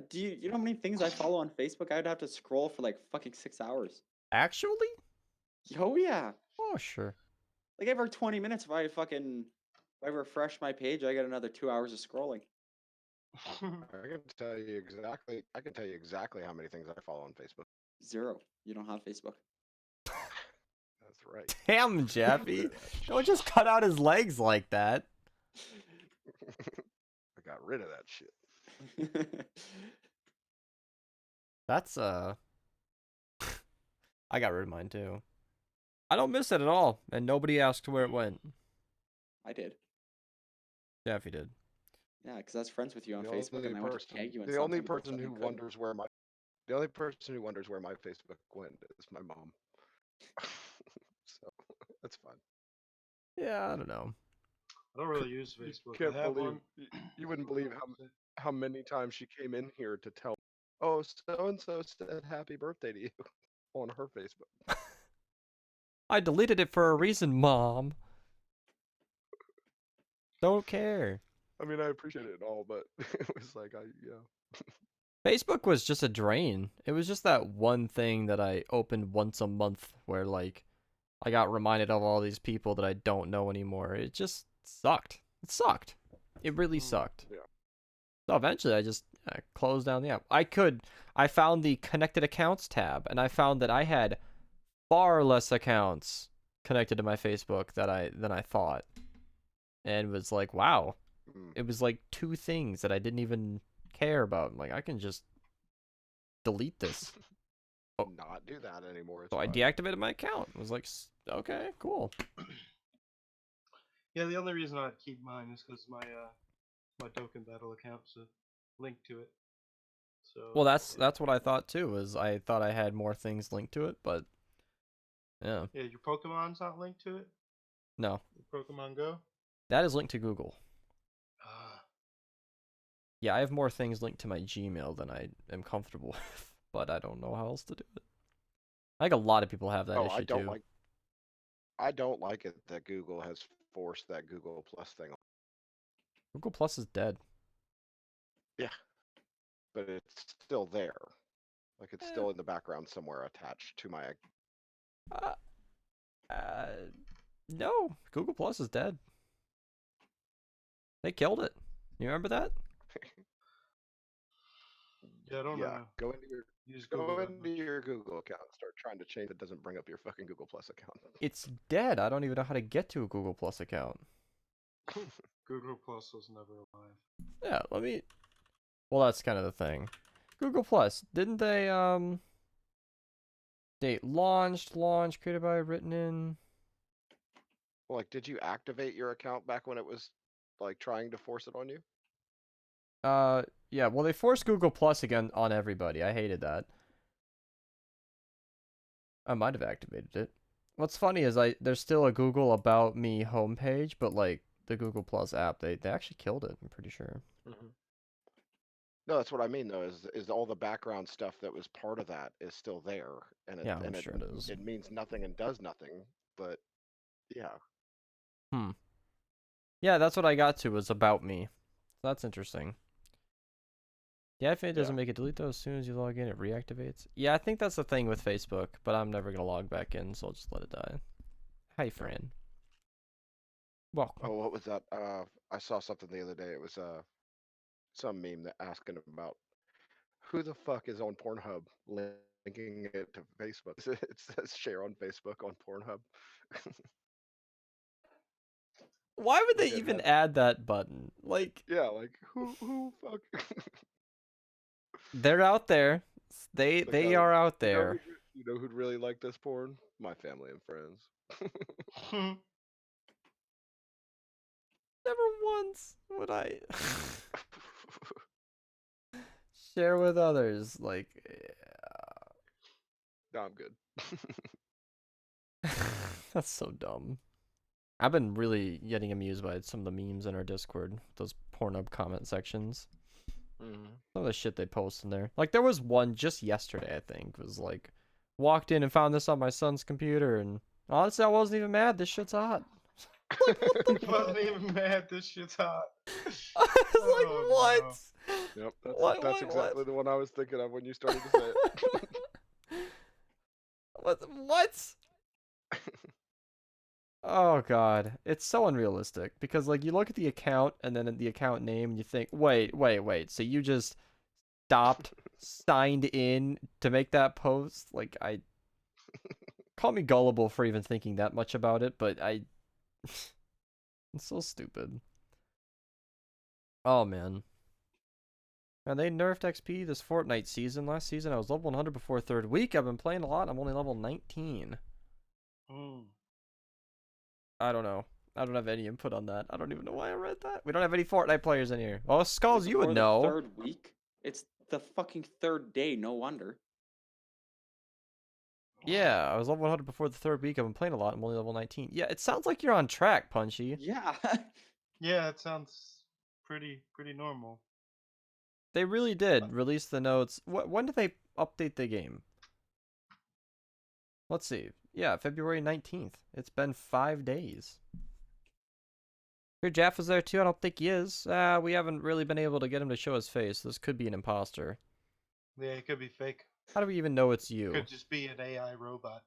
Speaker 2: Do you know how many things I follow on Facebook? I'd have to scroll for like fucking 6 hours.
Speaker 1: Actually?
Speaker 2: Yo, yeah.
Speaker 1: Oh sure.
Speaker 2: Like every 20 minutes, if I refresh my page, I get another 2 hours of scrolling.
Speaker 4: I can tell you exactly. I can tell you exactly how many things I follow on Facebook.
Speaker 2: 0. You don't have Facebook.
Speaker 4: That's right.
Speaker 1: Damn, Jaffy. Don't just cut out his legs like that.
Speaker 4: I got rid of that shit.
Speaker 1: That's I got rid of mine too. I don't miss it at all, and nobody asked where it went.
Speaker 2: I did.
Speaker 1: Jaffy did.
Speaker 2: Yeah, because I was friends with you on
Speaker 4: The
Speaker 2: Facebook,
Speaker 4: only
Speaker 2: and I went to
Speaker 4: person-
Speaker 2: tag you in
Speaker 4: the only
Speaker 2: something, but
Speaker 4: person
Speaker 2: fucking
Speaker 4: who
Speaker 2: couldn't.
Speaker 4: wonders where my the only person who wonders where my Facebook went is my mom. So that's fine.
Speaker 1: Yeah, I don't know.
Speaker 5: I don't really use Facebook.
Speaker 4: Can't
Speaker 5: I have
Speaker 4: believe
Speaker 5: one.
Speaker 4: you wouldn't believe how many times she came in here to tell, oh, so and so said happy birthday to you on her Facebook.
Speaker 1: I deleted it for a reason, Mom. Don't care.
Speaker 4: I mean, I appreciate it and all, but it was like, yeah.
Speaker 1: Facebook was just a drain. It was just that one thing that I opened once a month where, like, I got reminded of all these people that I don't know anymore. It just sucked. It sucked. It really sucked.
Speaker 4: Yeah.
Speaker 1: So eventually I just closed down the app. I found the connected accounts tab, and I found that I had far less accounts connected to my Facebook than I thought. And was like, wow.
Speaker 4: Mm.
Speaker 1: It was like 2 things that I didn't even care about. Like, I can just delete this.
Speaker 4: Not do that anymore. It's
Speaker 1: So I
Speaker 4: fine.
Speaker 1: deactivated my account. I was like, okay, cool.
Speaker 5: Yeah, the only reason I keep mine is because my Token Battle account's linked to it. So.
Speaker 1: Well, that's what I thought too. Was I thought I had more things linked to it, but yeah,
Speaker 5: Yeah, your Pokemon's not linked to it.
Speaker 1: no,
Speaker 5: Your Pokemon Go.
Speaker 1: that is linked to Google.
Speaker 5: Ah.
Speaker 1: Yeah, I have more things linked to my Gmail than I am comfortable with, but I don't know how else to do it. I think a lot of people have that issue too.
Speaker 4: I don't like it that Google has forced that Google Plus thing on.
Speaker 1: Google Plus is dead.
Speaker 4: Yeah, but it's still there. Like it's
Speaker 1: Eh.
Speaker 4: still in the background somewhere attached to my.
Speaker 1: No, Google Plus is dead. They killed it. You remember that?
Speaker 5: Yeah, I don't know.
Speaker 4: Go into your
Speaker 5: Use Google.
Speaker 4: go
Speaker 5: that
Speaker 4: into
Speaker 5: much.
Speaker 4: your Google account and start trying to change it. Doesn't bring up your fucking Google Plus account.
Speaker 1: It's dead. I don't even know how to get to a Google Plus account.
Speaker 5: Google Plus was never alive.
Speaker 1: Yeah, let me. Well, that's kind of the thing. Google Plus, didn't they Date launched, created by, written in.
Speaker 4: Like, did you activate your account back when it was like trying to force it on you?
Speaker 1: Yeah. Well, they forced Google Plus again on everybody. I hated that. I might have activated it. What's funny is there's still a Google About Me homepage, but like the Google Plus app, they actually killed it. I'm pretty sure.
Speaker 4: No, that's what I mean though. Is all the background stuff that was part of that is still there, and
Speaker 1: Yeah, I'm sure it is.
Speaker 4: It means nothing and does nothing, but yeah.
Speaker 1: Yeah, that's what I got to was About Me. So that's interesting. Yeah, if it doesn't make it delete those as soon as you log in, it reactivates. Yeah, I think that's the thing with Facebook, but I'm never gonna log back in, so I'll just let it die. Hi, Fran. Welcome.
Speaker 4: Oh, what was that? I saw something the other day. It was some meme that asking about who the fuck is on Pornhub linking it to Facebook. It says share on Facebook on Pornhub.
Speaker 1: Why would they
Speaker 4: Look at
Speaker 1: even
Speaker 4: that.
Speaker 1: add that button? Like,
Speaker 4: Yeah, like who fuck?
Speaker 1: they're out there. They
Speaker 4: Like,
Speaker 1: are out
Speaker 4: You know,
Speaker 1: there.
Speaker 4: you know who'd really like this porn? My family and friends.
Speaker 1: Never once would I share with others. Like,
Speaker 4: No, I'm good.
Speaker 1: that's so dumb. I've been really getting amused by some of the memes in our Discord, those Pornhub comment sections. Some of the shit they post in there. Like, there was one just yesterday, I think, was like, walked in and found this on my son's computer, and honestly, I wasn't even mad. This shit's hot. Like, what the fuck?
Speaker 5: Wasn't even mad. This shit's hot.
Speaker 1: I was like,
Speaker 5: Oh,
Speaker 1: what?
Speaker 5: no.
Speaker 4: Yep,
Speaker 1: What?
Speaker 4: that's exactly the one I was thinking of when you started to say it.
Speaker 1: What? Oh god, it's so unrealistic because like you look at the account and then at the account name and you think, wait, so you just stopped, signed in to make that post? Like, I call me gullible for even thinking that much about it, but it's so stupid. Oh man. And they nerfed XP this Fortnite season. Last season I was level 100 before third week. I've been playing a lot. I'm only level 19. I don't know. I don't have any input on that. I don't even know why I read that. We don't have any Fortnite players in here. Well, Skulls, you would
Speaker 2: Before
Speaker 1: know.
Speaker 2: the third week? It's the fucking third day. No wonder.
Speaker 1: Yeah, I was level 100 before the third week. I've been playing a lot. I'm only level 19. Yeah, it sounds like you're on track, Punchy.
Speaker 2: Yeah.
Speaker 5: Yeah, it sounds pretty normal.
Speaker 1: They really did release the notes. When did they update the game? Let's see. Yeah, February 19th. It's been 5 days. Here, Jaff is there too. I don't think he is. We haven't really been able to get him to show his face. This could be an imposter.
Speaker 5: Yeah, it could be fake.
Speaker 1: How do we even know it's you?
Speaker 5: Could just be an AI robot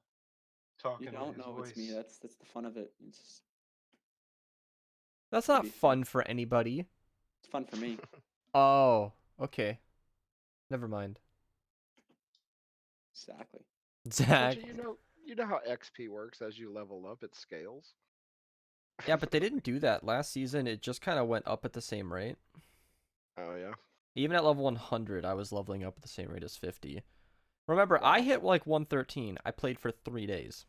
Speaker 5: talking.
Speaker 2: You don't
Speaker 5: in his
Speaker 2: know
Speaker 5: voice.
Speaker 2: it's me. That's the fun of it.
Speaker 1: That's not fun for anybody.
Speaker 2: It's fun for me.
Speaker 1: Oh, okay. Never mind.
Speaker 2: Exactly.
Speaker 1: Zach.
Speaker 4: You know how XP works. As you level up, it scales.
Speaker 1: Yeah, but they didn't do that last season. It just kind of went up at the same rate.
Speaker 4: Oh yeah.
Speaker 1: Even at level 100, I was leveling up at the same rate as 50. Remember, I hit like 113. I played for 3 days.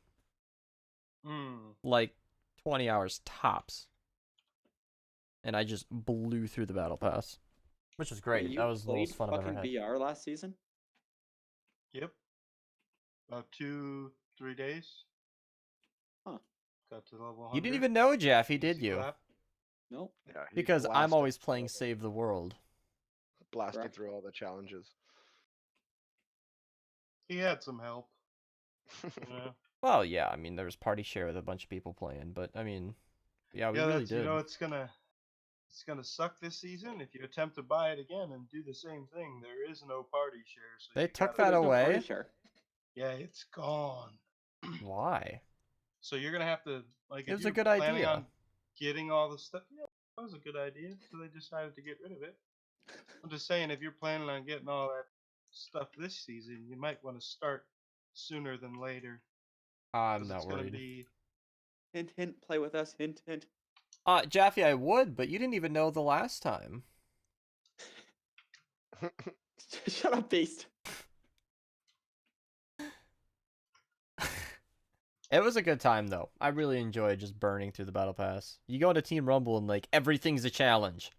Speaker 1: Like 20 hours tops. And I just blew through the battle pass. Which was great.
Speaker 2: You
Speaker 1: That was the
Speaker 2: played
Speaker 1: most fun I've ever
Speaker 2: fucking
Speaker 1: had.
Speaker 2: VR last season?
Speaker 5: Yep. About 2-3 days.
Speaker 2: Huh.
Speaker 5: Got to level 100.
Speaker 1: You didn't even know Jaffy, did
Speaker 5: Easy
Speaker 1: you?
Speaker 5: clap.
Speaker 2: Nope.
Speaker 4: Yeah. he
Speaker 1: Because I'm
Speaker 4: blasted
Speaker 1: always
Speaker 4: through
Speaker 1: playing
Speaker 4: all the-
Speaker 1: Save the World.
Speaker 4: blasted
Speaker 2: Correct.
Speaker 4: through all the challenges.
Speaker 5: He had some help. Yeah.
Speaker 1: Well, yeah, I mean, there was party share with a bunch of people playing, but I mean, yeah, we really
Speaker 5: that's,
Speaker 1: did.
Speaker 5: you know, it's gonna suck this season if you attempt to buy it again and do the same thing. There is no party share. So
Speaker 1: They
Speaker 5: you
Speaker 1: took
Speaker 5: gotta-
Speaker 1: that
Speaker 2: There's no
Speaker 1: away?
Speaker 2: party share.
Speaker 5: Yeah, it's gone.
Speaker 1: Why?
Speaker 5: So you're gonna have to like.
Speaker 1: It
Speaker 5: if
Speaker 1: was a
Speaker 5: you're
Speaker 1: good
Speaker 5: planning
Speaker 1: idea.
Speaker 5: On getting all the stuff. Yeah, that was a good idea. So they decided to get rid of it. I'm just saying, if you're planning on getting all that stuff this season, you might want to start sooner than later.
Speaker 1: I'm
Speaker 5: 'cause
Speaker 1: not
Speaker 5: it's gonna
Speaker 1: worried.
Speaker 5: be.
Speaker 2: Hint, hint. Play with us. Hint, hint.
Speaker 1: Jaffy, I would, but you didn't even know the last time.
Speaker 2: Shut up, Beast.
Speaker 1: It was a good time, though. I really enjoyed just burning through the battle pass. You go into Team Rumble and, like, everything's a challenge.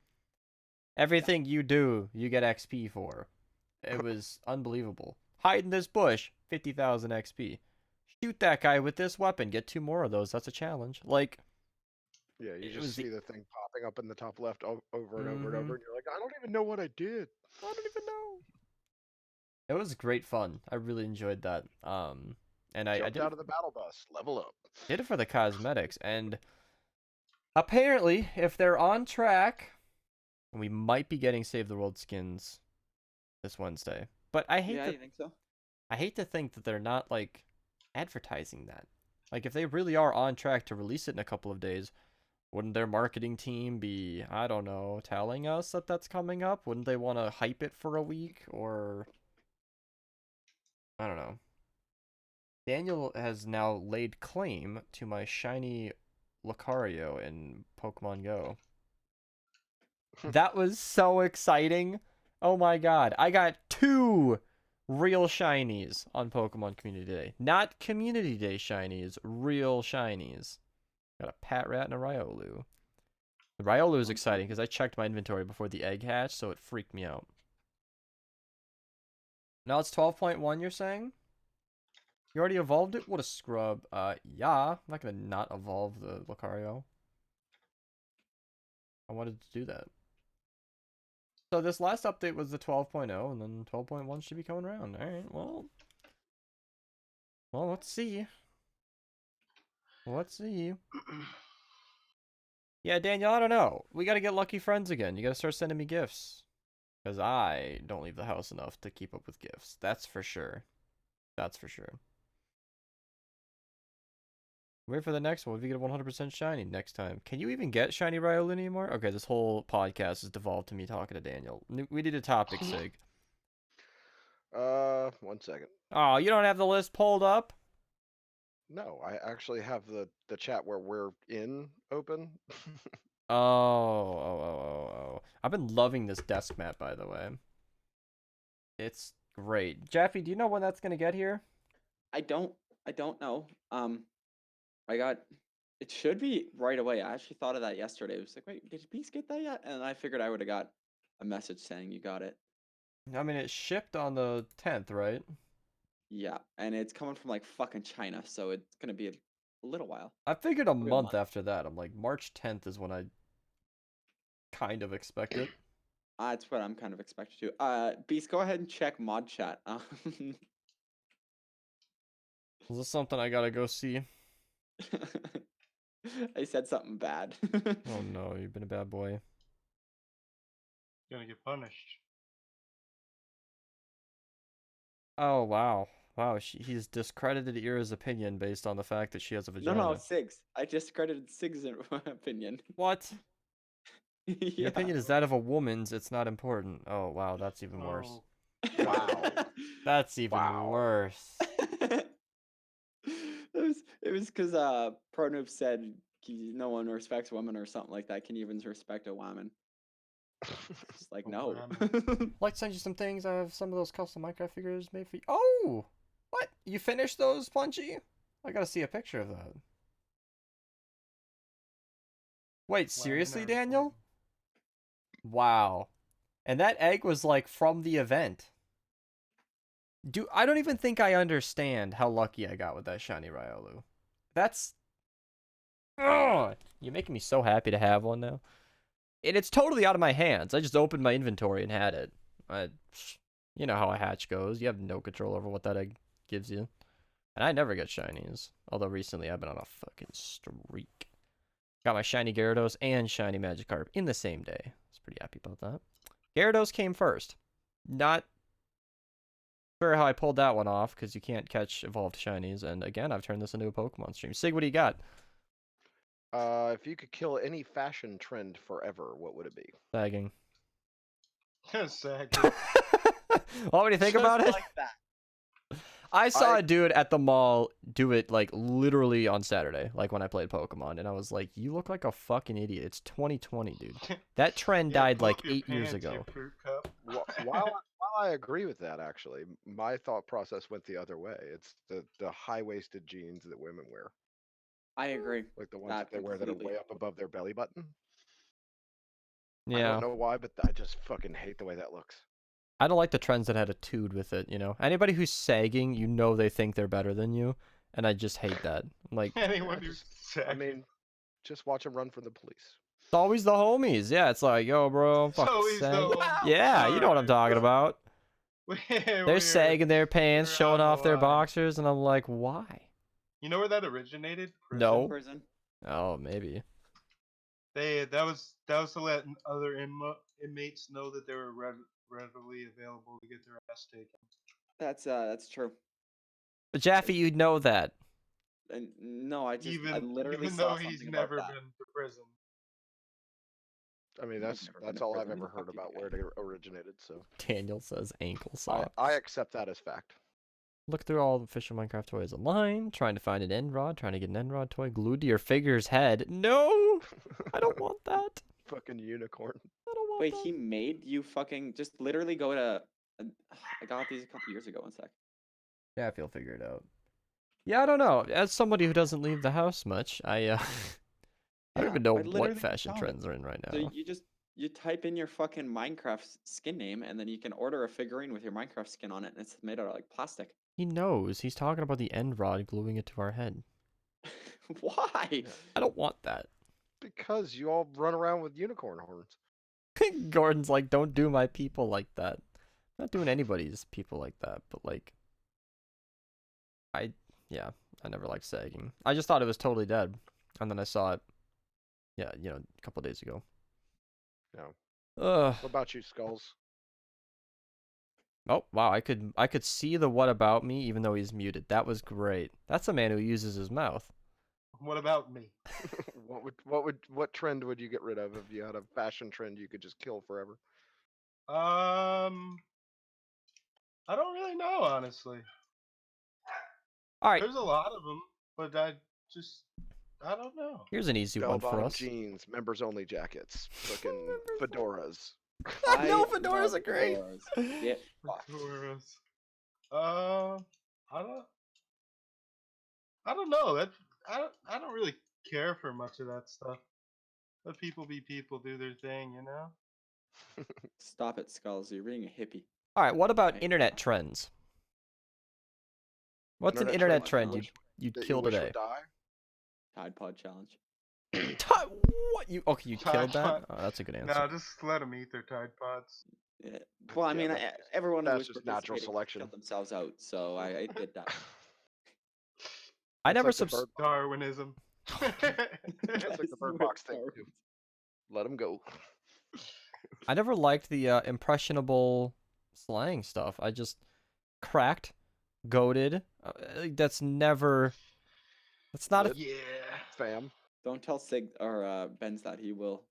Speaker 1: Everything you do, you get XP for. It was unbelievable. Hide in this bush, 50,000 XP. Shoot that guy with this weapon, get 2 more of those. That's a challenge. Like,
Speaker 4: Yeah, you
Speaker 1: It
Speaker 4: just
Speaker 1: was
Speaker 4: see
Speaker 1: the-
Speaker 4: the thing popping up in the top left over and over and over,
Speaker 1: Mhm.
Speaker 4: and you're like, I don't even know what I did.
Speaker 1: I don't even know. It was great fun. I really enjoyed that. And I
Speaker 4: Jumped
Speaker 1: did
Speaker 4: out of the battle bus, level up.
Speaker 1: did it for the cosmetics, and apparently, if they're on track, we might be getting Save the World skins this Wednesday. But I hate
Speaker 2: Yeah,
Speaker 1: to
Speaker 2: you think so?
Speaker 1: I hate to think that they're not like advertising that. Like if they really are on track to release it in a couple of days, wouldn't their marketing team be, I don't know, telling us that that's coming up? Wouldn't they want to hype it for a week or I don't know. Daniel has now laid claim to my shiny Lucario in Pokemon Go. That was so exciting. Oh my god. I got 2 real shinies on Pokemon Community Day. Not Community Day shinies, real shinies. Got a Patrat and a Riolu. The Riolu is exciting because I checked my inventory before the egg hatch, so it freaked me out. Now it's 12.1, you're saying? You already evolved it? What a scrub. Yeah. I'm not gonna not evolve the Lucario. I wanted to do that. So this last update was the 12.0, and then 12.1 should be coming around. Alright, well, let's see. Let's see. Yeah, Daniel, I don't know. We gotta get lucky friends again. You gotta start sending me gifts. Because I don't leave the house enough to keep up with gifts. That's for sure. That's for sure. Wait for the next one. If you get 100% shiny next time. Can you even get shiny Riolu anymore? Okay, this whole podcast has devolved to me talking to Daniel. We need a topic, Sig.
Speaker 4: 1 second.
Speaker 1: Oh, you don't have the list pulled up?
Speaker 4: No, I actually have the chat where we're in open.
Speaker 1: Oh. I've been loving this desk mat, by the way. It's great. Jaffy, do you know when that's gonna get here?
Speaker 2: I don't know. It should be right away. I actually thought of that yesterday. I was like, wait, did Beast get that yet? And I figured I would have got a message saying you got it.
Speaker 1: I mean, it shipped on the 10th, right?
Speaker 2: Yeah, and it's coming from like fucking China, so it's gonna be a little while.
Speaker 1: I figured a
Speaker 2: Real
Speaker 1: month
Speaker 2: month.
Speaker 1: after that. I'm like, March 10th is when I kind of expect it.
Speaker 2: That's what I'm kind of expected to. Beast, go ahead and check mod chat.
Speaker 1: Is this something I gotta go see?
Speaker 2: I said something bad.
Speaker 1: Oh no, you've been a bad boy.
Speaker 5: Gonna get punished.
Speaker 1: Oh wow. Wow, he's discredited Ira's opinion based on the fact that she has a
Speaker 2: No,
Speaker 1: vagina.
Speaker 2: Sigs. I just credited Sig's opinion.
Speaker 1: What?
Speaker 2: Yeah.
Speaker 1: Your opinion is that of a woman's, it's not important. Oh wow, that's even worse.
Speaker 5: Oh,
Speaker 4: Wow.
Speaker 1: That's even
Speaker 4: Wow.
Speaker 1: worse.
Speaker 2: It was because Pro Noob said no one respects women or something like that. Can you even respect a woman? It's like
Speaker 5: A
Speaker 2: no.
Speaker 1: I'd like to send you some things. I have some of those custom Minecraft figures made for you. Oh! What? You finished those, Punchy? I gotta see a picture of that. Wait, seriously,
Speaker 5: Minerva.
Speaker 1: Daniel? Wow. And that egg was like from the event. I don't even think I understand how lucky I got with that shiny Riolu. That's... Ugh! You're making me so happy to have one now. And it's totally out of my hands. I just opened my inventory and had it. You know how a hatch goes. You have no control over what that egg gives you. And I never get shinies. Although recently I've been on a fucking streak. Got my shiny Gyarados and shiny Magikarp in the same day. I was pretty happy about that. Gyarados came first. Not sure how I pulled that one off, because you can't catch evolved shinies. And again, I've turned this into a Pokemon stream. Sig, what do you got?
Speaker 4: If you could kill any fashion trend forever, what would it be?
Speaker 1: Sagging.
Speaker 5: Sagging.
Speaker 1: What do you think
Speaker 2: Just
Speaker 1: about it?
Speaker 2: like that.
Speaker 1: I saw
Speaker 4: I-
Speaker 1: a dude at the mall do it like literally on Saturday, like when I played Pokemon, and I was like, "You look like a fucking idiot." It's 2020, dude. That trend
Speaker 5: Yeah,
Speaker 1: died
Speaker 5: pull
Speaker 1: like
Speaker 5: up your
Speaker 1: 8 years
Speaker 5: pants, you
Speaker 1: ago.
Speaker 5: fruit cup.
Speaker 4: While I agree with that, actually, my thought process went the other way. It's the high-waisted jeans that women wear,
Speaker 2: I agree.
Speaker 4: like the ones
Speaker 2: That
Speaker 4: that they wear that are
Speaker 2: completely.
Speaker 4: way up above their belly button. I
Speaker 1: Yeah,
Speaker 4: don't know why, but I just fucking hate the way that looks.
Speaker 1: I don't like the trends that had a tude with it. You know, anybody who's sagging, you know, they think they're better than you, and I just hate that. Like,
Speaker 5: Anyone
Speaker 4: I
Speaker 5: who's
Speaker 4: just- I
Speaker 5: sagging.
Speaker 4: mean, just watch them run from the police.
Speaker 1: it's always the homies. Yeah, it's like, yo, bro, I'm
Speaker 5: It's
Speaker 1: fucking
Speaker 5: always the
Speaker 1: sagging.
Speaker 5: homies.
Speaker 1: Yeah, you know what I'm talking about. They're sagging their pants,
Speaker 5: we're
Speaker 1: showing
Speaker 5: on
Speaker 1: off
Speaker 5: the
Speaker 1: their
Speaker 5: line.
Speaker 1: boxers, and I'm like, why?
Speaker 5: You know where that originated?
Speaker 1: No.
Speaker 2: Prison.
Speaker 1: Oh, maybe.
Speaker 5: That was to let other inmates know that they were readily available to get their ass taken.
Speaker 2: That's true.
Speaker 1: But Jaffy, you'd know that.
Speaker 2: And no, I literally
Speaker 5: Even
Speaker 2: saw
Speaker 5: though
Speaker 2: something
Speaker 5: he's
Speaker 2: about
Speaker 5: never
Speaker 2: that.
Speaker 5: been to prison.
Speaker 4: I mean,
Speaker 2: I've
Speaker 4: that's
Speaker 2: never been
Speaker 4: that's
Speaker 2: to
Speaker 4: all I've
Speaker 2: prison.
Speaker 4: ever
Speaker 2: Fuck
Speaker 4: heard
Speaker 2: you,
Speaker 4: about
Speaker 2: guy.
Speaker 4: where it originated. So
Speaker 1: Daniel says ankle sock.
Speaker 4: I accept that as fact.
Speaker 1: Look through all the official Minecraft toys online, trying to find an end rod, trying to get an end rod toy glued to your figure's head. No! I don't want that.
Speaker 4: Fucking unicorn.
Speaker 1: I don't want
Speaker 2: Wait,
Speaker 1: that.
Speaker 2: he made you fucking just literally go to. I got these a couple years ago. One sec.
Speaker 1: Jaffy will figure it out. Yeah, I don't know. As somebody who doesn't leave the house much, I don't
Speaker 2: Yeah,
Speaker 1: even know
Speaker 2: I literally
Speaker 1: what fashion
Speaker 2: saw it.
Speaker 1: trends are in right
Speaker 2: So
Speaker 1: now.
Speaker 2: you type in your fucking Minecraft skin name, and then you can order a figurine with your Minecraft skin on it, and it's made out of like plastic.
Speaker 1: He knows. He's talking about the end rod gluing it to our head.
Speaker 2: Why?
Speaker 1: I don't want that.
Speaker 4: Because you all run around with unicorn horns.
Speaker 1: Gordon's like, don't do my people like that. Not doing anybody's people like that, but like, I never liked sagging. I just thought it was totally dead, and then I saw it. Yeah, a couple days ago.
Speaker 4: No.
Speaker 1: Ugh.
Speaker 4: What about you, Skulls?
Speaker 1: Oh wow, I could see the what about me even though he's muted. That was great. That's a man who uses his mouth.
Speaker 5: What about me?
Speaker 4: What trend would you get rid of if you had a fashion trend you could just kill forever?
Speaker 5: I don't really know, honestly.
Speaker 1: All right,
Speaker 5: There's a lot of them, but I don't know.
Speaker 1: here's an easy one for
Speaker 4: Bell-bottom
Speaker 1: us.
Speaker 4: jeans, members only jackets, fucking fedoras.
Speaker 1: I know
Speaker 2: I
Speaker 1: fedoras
Speaker 2: love
Speaker 1: are great.
Speaker 2: fedoras. Yeah. fuck.
Speaker 5: Fedoras. I don't know. I don't really care for much of that stuff. Let people be people, do their thing, you know.
Speaker 2: Stop it, Skulls. You're being a hippie.
Speaker 1: All right, what about
Speaker 2: Right.
Speaker 1: internet trends? What's an
Speaker 4: Internet
Speaker 1: internet
Speaker 2: trend
Speaker 1: trend you'd
Speaker 4: That
Speaker 1: kill
Speaker 4: you wish
Speaker 1: today?
Speaker 4: would die?
Speaker 2: Tide Pod challenge.
Speaker 1: What you? Okay, you
Speaker 5: Tide
Speaker 1: killed that.
Speaker 5: Pod.
Speaker 1: Oh, that's a good answer.
Speaker 5: No, just let them eat their Tide Pods.
Speaker 2: Yeah. Well, I
Speaker 4: Yeah,
Speaker 2: mean,
Speaker 4: that's
Speaker 2: everyone who
Speaker 4: that's
Speaker 2: was
Speaker 4: just natural
Speaker 2: participating
Speaker 4: selection.
Speaker 2: killed themselves out, so I did that.
Speaker 1: I
Speaker 4: That's
Speaker 1: never
Speaker 4: like the bird-
Speaker 5: Darwinism.
Speaker 4: That's like the bird box thing too. Let them go.
Speaker 1: I never liked the impressionable slang stuff. I just cracked, goaded. That's never. That's not a.
Speaker 5: Yeah.
Speaker 4: Fam.
Speaker 2: Don't tell Sig or Bhnz that he will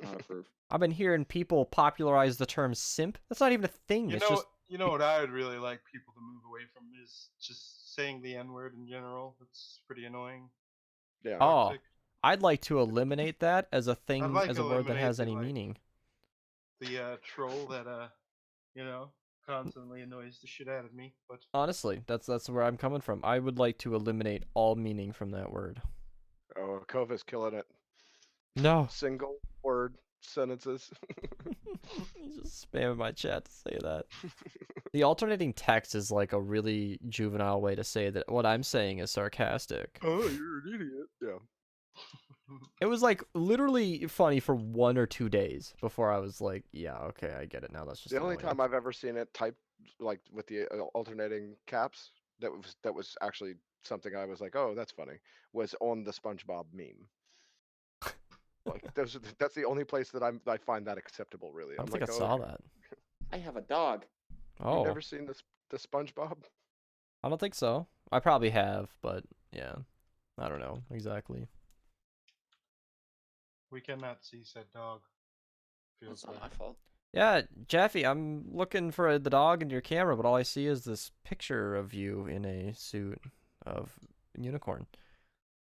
Speaker 2: not approve.
Speaker 1: I've been hearing people popularize the term simp. That's not even a thing.
Speaker 5: You
Speaker 1: It's
Speaker 5: know,
Speaker 1: just
Speaker 5: you know what I would really like people to move away from is just saying the N word in general. It's pretty annoying.
Speaker 4: Yeah.
Speaker 1: Oh,
Speaker 5: Toxic.
Speaker 1: I'd like to eliminate that as a thing,
Speaker 5: like
Speaker 1: as a word that
Speaker 5: eliminate
Speaker 1: has
Speaker 5: the,
Speaker 1: any
Speaker 5: like,
Speaker 1: meaning.
Speaker 5: The troll that constantly annoys the shit out of me. But
Speaker 1: Honestly, that's where I'm coming from. I would like to eliminate all meaning from that word.
Speaker 4: Oh, Kova's killing it.
Speaker 1: No.
Speaker 4: Single word sentences.
Speaker 1: He's just spamming my chat to say that. The alternating text is like a really juvenile way to say that what I'm saying is sarcastic.
Speaker 4: Oh, you're an idiot. Yeah.
Speaker 1: It was like literally funny for 1 or 2 days before I was like, yeah, okay, I get it now. That's just
Speaker 4: The only
Speaker 1: annoying.
Speaker 4: time I've ever seen it typed like with the alternating caps that was actually something I was like, oh, that's funny, was on the SpongeBob meme. Like that's the only place that I find that acceptable, really.
Speaker 1: I don't
Speaker 4: I'm
Speaker 1: think
Speaker 4: like,
Speaker 1: I
Speaker 4: oh,
Speaker 1: saw
Speaker 4: okay.
Speaker 1: that.
Speaker 2: I have a dog.
Speaker 1: Oh,
Speaker 4: You've never seen the SpongeBob?
Speaker 1: I don't think so. I probably have, but yeah, I don't know exactly.
Speaker 5: we cannot see said dog. Feels
Speaker 2: That's not
Speaker 5: bad.
Speaker 2: my fault.
Speaker 1: Yeah, Jaffy, I'm looking for the dog in your camera, but all I see is this picture of you in a suit of unicorn.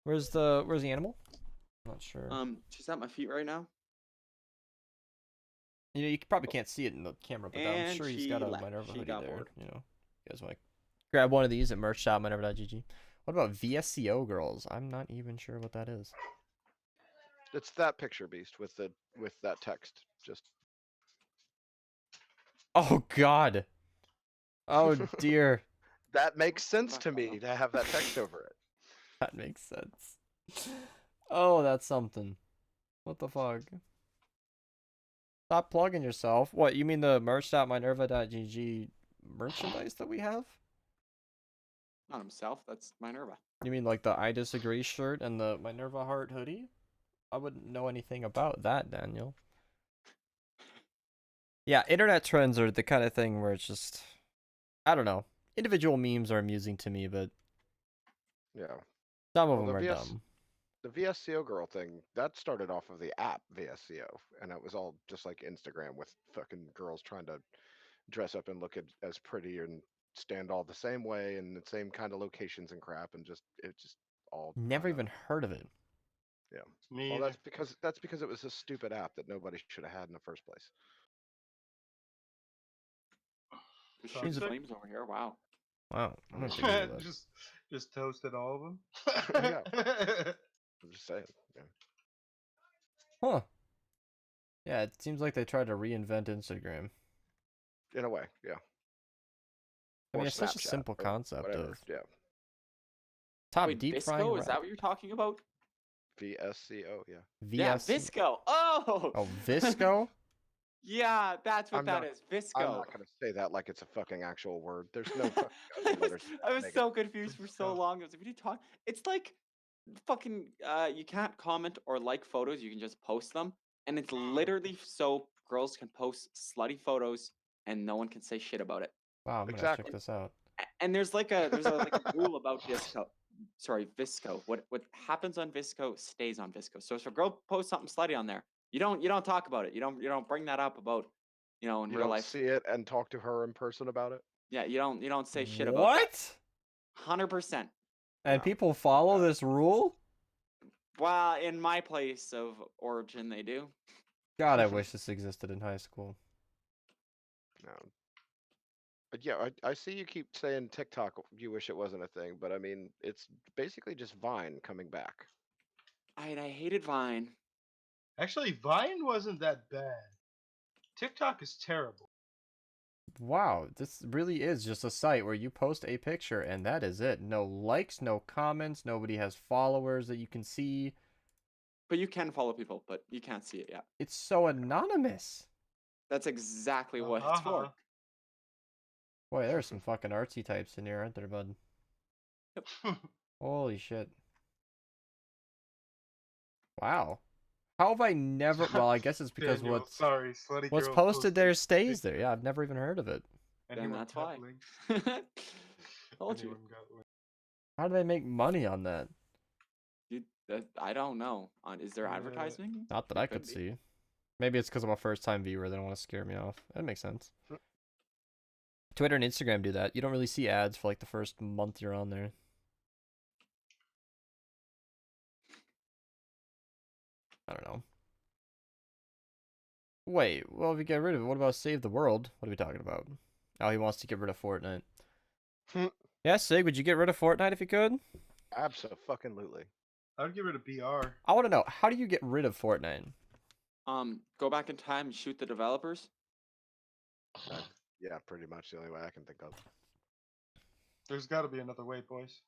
Speaker 1: Where's the animal? I'm not sure.
Speaker 2: She's at my feet right now.
Speaker 1: You know, you probably can't see it in the camera, but I'm
Speaker 2: And
Speaker 1: sure he's
Speaker 2: she
Speaker 1: got a
Speaker 2: left.
Speaker 1: Minerva
Speaker 2: She
Speaker 1: hoodie
Speaker 2: got
Speaker 1: there.
Speaker 2: bored.
Speaker 1: You know, you guys want to grab one of these at merch shop minerva.gg. What about VSCO girls? I'm not even sure what that is.
Speaker 4: It's that picture, Beast, with that text. Just
Speaker 1: Oh God. Oh dear.
Speaker 4: that makes sense
Speaker 2: Fuck
Speaker 4: to me
Speaker 2: off.
Speaker 4: to have that text over it.
Speaker 1: That makes sense. Oh, that's something. What the fuck? Stop plugging yourself. What, you mean the merch.minerva.gg merchandise that we have?
Speaker 2: Not himself. That's Minerva.
Speaker 1: You mean like the I Disagree shirt and the Minerva Heart hoodie? I wouldn't know anything about that, Daniel. Yeah, internet trends are the kind of thing where it's just, I don't know. Individual memes are amusing to me, but
Speaker 4: Yeah.
Speaker 1: some of
Speaker 4: Well,
Speaker 1: them
Speaker 4: the
Speaker 1: are
Speaker 4: VS
Speaker 1: dumb.
Speaker 4: the VSCO girl thing, that started off of the app VSCO, and it was all just like Instagram with fucking girls trying to dress up and look as pretty and stand all the same way and the same kind of locations and crap, and it just all
Speaker 1: Never
Speaker 4: kinda,
Speaker 1: even heard of it.
Speaker 4: yeah.
Speaker 5: Me
Speaker 4: Well,
Speaker 5: either.
Speaker 4: that's because it was a stupid app that nobody should have had in the first place.
Speaker 2: There's
Speaker 5: Sounds
Speaker 2: shooting
Speaker 5: sick.
Speaker 2: flames over here. Wow.
Speaker 1: Wow, I'm gonna take a look at that.
Speaker 5: just toasted all of them.
Speaker 4: Yeah. I'm just saying. Yeah.
Speaker 1: Huh. Yeah, it seems like they tried to reinvent Instagram.
Speaker 4: In a way, yeah.
Speaker 1: I mean,
Speaker 4: Or
Speaker 1: it's such a
Speaker 4: Snapchat,
Speaker 1: simple
Speaker 4: or
Speaker 1: concept
Speaker 4: whatever.
Speaker 1: of
Speaker 4: Yeah.
Speaker 1: top
Speaker 2: Wait,
Speaker 1: deep frying
Speaker 2: Visco? Is that
Speaker 1: wrap.
Speaker 2: what you're talking about?
Speaker 4: VSCO, yeah.
Speaker 2: Yeah,
Speaker 1: VSC.
Speaker 2: Visco. Oh.
Speaker 1: Oh, Visco?
Speaker 2: Yeah, that's what
Speaker 4: I'm
Speaker 2: that
Speaker 4: not
Speaker 2: is.
Speaker 4: I'm
Speaker 2: Visco.
Speaker 4: not gonna say that like it's a fucking actual word. There's no fucking other letters in
Speaker 2: I
Speaker 4: that
Speaker 2: was
Speaker 4: make it.
Speaker 2: so confused for so
Speaker 5: Visco.
Speaker 2: long. I was like, what are you talking? It's like fucking you can't comment or like photos, you can just post them. And it's literally so girls can post slutty photos and no one can say shit about it.
Speaker 1: Wow, I'm gonna check
Speaker 4: Exactly.
Speaker 1: this out.
Speaker 2: And there's like a rule about Visco. Sorry, Visco. What happens on Visco stays on Visco. So if a girl posts something slutty on there, you don't talk about it. You don't bring that up about, in
Speaker 4: You
Speaker 2: real
Speaker 4: don't
Speaker 2: life.
Speaker 4: see it and talk to her in person about it.
Speaker 2: Yeah, you don't say shit about that.
Speaker 1: What?
Speaker 2: 100%.
Speaker 1: And
Speaker 4: No,
Speaker 1: people follow
Speaker 4: no.
Speaker 1: this rule?
Speaker 2: Well, in my place of origin, they do.
Speaker 1: God, I wish this existed in high school.
Speaker 4: No. But yeah, I see you keep saying TikTok. You wish it wasn't a thing, but I mean, it's basically just Vine coming back.
Speaker 2: I hated Vine.
Speaker 5: Actually, Vine wasn't that bad. TikTok is terrible.
Speaker 1: Wow, this really is just a site where you post a picture and that is it. No likes, no comments, nobody has followers that you can see.
Speaker 2: But you can follow people, but you can't see it yet.
Speaker 1: It's so anonymous.
Speaker 2: That's exactly what it's
Speaker 5: Uh-huh.
Speaker 2: for.
Speaker 1: Boy, there are some fucking artsy types in here, aren't there, bud? Holy shit. Wow. How have I never... Well, I guess it's because
Speaker 5: Daniel, sorry, slutty
Speaker 1: what's
Speaker 5: girl
Speaker 1: posted there stays
Speaker 5: picture.
Speaker 1: there. Yeah, I've never even heard of it.
Speaker 2: And
Speaker 5: Anyone
Speaker 2: that's
Speaker 5: got
Speaker 2: why.
Speaker 5: linked?
Speaker 2: Told you.
Speaker 5: Anyone got linked?
Speaker 1: How do they make money on that?
Speaker 2: Dude, I don't know. Is there
Speaker 5: Yeah.
Speaker 2: advertising?
Speaker 1: Not that
Speaker 2: There
Speaker 1: I could
Speaker 2: could be.
Speaker 1: see. Maybe it's because I'm a first-time viewer. They don't want to scare me off. That makes sense. Twitter and Instagram do that. You don't really see ads for like the first month you're on there. I don't know. Wait, well, if you get rid of it, what about Save the World? What are we talking about? Oh, he wants to get rid of Fortnite. Yeah, Sig, would you get rid of Fortnite if you could?
Speaker 4: Absolutely.
Speaker 5: I would get rid of BR.
Speaker 1: I want to know, how do you get rid of Fortnite?
Speaker 2: Go back in time and shoot the developers.
Speaker 4: Yeah, pretty much the only way I can think of.
Speaker 5: There's got to be another way, boys.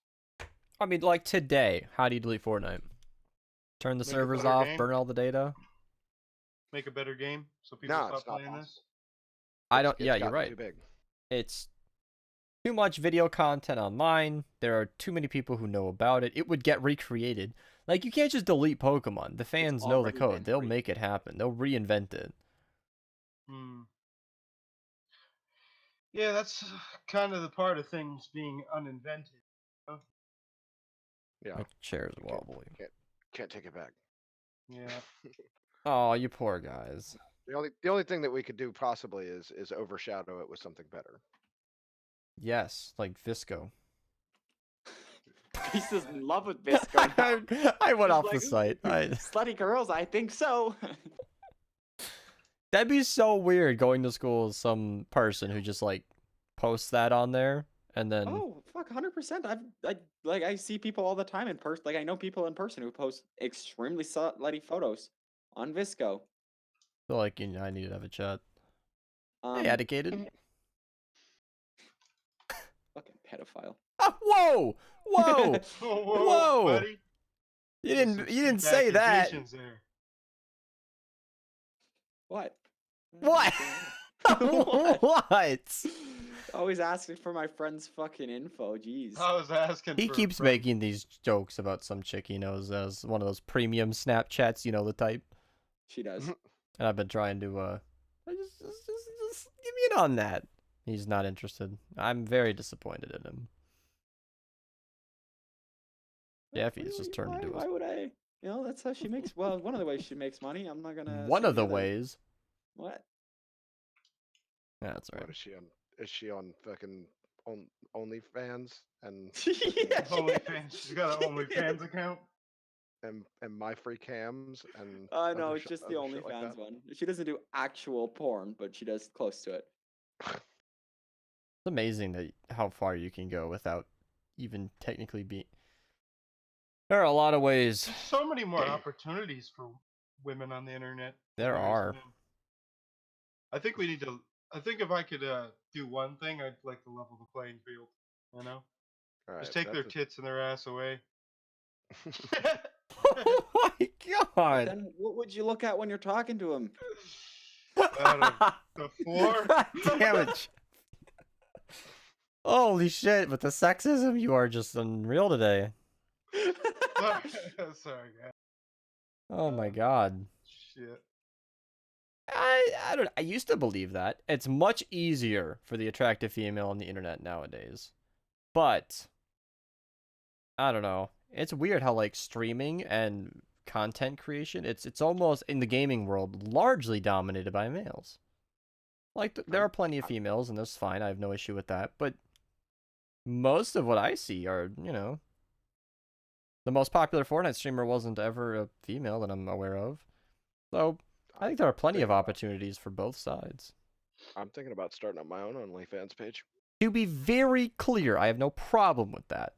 Speaker 1: I mean, like today, how do you delete Fortnite? Turn the
Speaker 5: Make a
Speaker 1: servers
Speaker 5: better
Speaker 1: off,
Speaker 5: game?
Speaker 1: burn all the data?
Speaker 5: Make a better game so people
Speaker 4: No,
Speaker 5: stop
Speaker 4: it's not
Speaker 5: playing this.
Speaker 4: possible.
Speaker 1: I don't,
Speaker 4: It's
Speaker 1: yeah, you're
Speaker 4: gotten
Speaker 1: right.
Speaker 4: Too big.
Speaker 1: It's too much video content online. There are too many people who know about it. It would get recreated. Like, you can't just delete Pokemon. The fans know the
Speaker 2: already
Speaker 1: code.
Speaker 2: been
Speaker 1: They'll make it happen. They'll reinvent it.
Speaker 5: Yeah, that's kind of the part of things being uninvented.
Speaker 4: Yeah,
Speaker 1: My chair's
Speaker 4: Can't-
Speaker 1: wobbly.
Speaker 4: can't take it back.
Speaker 5: Yeah.
Speaker 1: Oh, you poor guys.
Speaker 4: The only thing that we could do possibly is overshadow it with something better.
Speaker 1: Yes, like Visco.
Speaker 2: He's just in love with Visco now.
Speaker 1: I went
Speaker 2: He's
Speaker 1: off the
Speaker 2: like,
Speaker 1: site.
Speaker 2: Slutty girls, I think so.
Speaker 1: That'd be so weird going to school with some person who just like posts that on there and then
Speaker 2: Oh, fuck, 100%. I see people all the time in person. Like, I know people in person who post extremely slutty photos on Visco.
Speaker 1: feel like I need to have a chat.
Speaker 2: Um,
Speaker 1: Hey, educated.
Speaker 2: Fucking pedophile.
Speaker 1: Ah, whoa! Whoa! Whoa!
Speaker 5: buddy.
Speaker 1: You
Speaker 5: There's
Speaker 1: didn't
Speaker 5: some
Speaker 1: you didn't
Speaker 5: steep
Speaker 1: say that.
Speaker 5: accusations there.
Speaker 2: What?
Speaker 1: What? What?
Speaker 2: Always asking for my friend's fucking info. Jeez.
Speaker 5: I was asking.
Speaker 1: He
Speaker 5: for a
Speaker 1: keeps
Speaker 5: friend.
Speaker 1: making these jokes about some chick he knows as one of those premium Snapchats, you know the type.
Speaker 2: She does.
Speaker 1: And I've been trying to just give me in on that. He's not interested. I'm very disappointed in him. Jaffy's just turned into
Speaker 2: Why would I? You know, that's how she makes. Well, one of the ways she makes money. I'm not gonna.
Speaker 1: one
Speaker 2: say
Speaker 1: of the
Speaker 2: other.
Speaker 1: ways.
Speaker 2: What?
Speaker 1: Yeah, that's
Speaker 4: What
Speaker 1: right.
Speaker 4: is she on? Is she on fucking OnlyFans and
Speaker 2: Yeah,
Speaker 5: OnlyFans. She's got an OnlyFans account.
Speaker 4: and my free cams and
Speaker 2: No,
Speaker 4: other
Speaker 2: it's just the
Speaker 4: other shit like
Speaker 2: OnlyFans
Speaker 4: that?
Speaker 2: one. She doesn't do actual porn, but she does close to it.
Speaker 1: It's amazing that how far you can go without even technically being. There are a lot of ways.
Speaker 5: There's so many more opportunities for women on the internet. than
Speaker 1: There
Speaker 5: is
Speaker 1: are.
Speaker 5: men. I think we need to. I think if I could do one thing, I'd like to level the playing field. You know,
Speaker 4: All
Speaker 5: just
Speaker 4: right,
Speaker 5: take their
Speaker 4: that's
Speaker 5: tits and their ass away.
Speaker 1: Oh my god!
Speaker 2: Then what would you look at when you're talking to him?
Speaker 5: The floor.
Speaker 1: God damn it! Holy shit! With the sexism, you are just unreal today.
Speaker 5: Sorry, guys.
Speaker 1: Oh my god.
Speaker 5: Shit.
Speaker 1: I don't. I used to believe that it's much easier for the attractive female on the internet nowadays, but I don't know. It's weird how like streaming and content creation, it's almost in the gaming world largely dominated by males. Like there are plenty of females, and that's fine. I have no issue with that. But most of what I see are, the most popular Fortnite streamer wasn't ever a female that I'm aware of. So I think there are plenty of opportunities for both sides.
Speaker 4: I'm thinking about starting up my own OnlyFans page.
Speaker 1: To be very clear, I have no problem with that.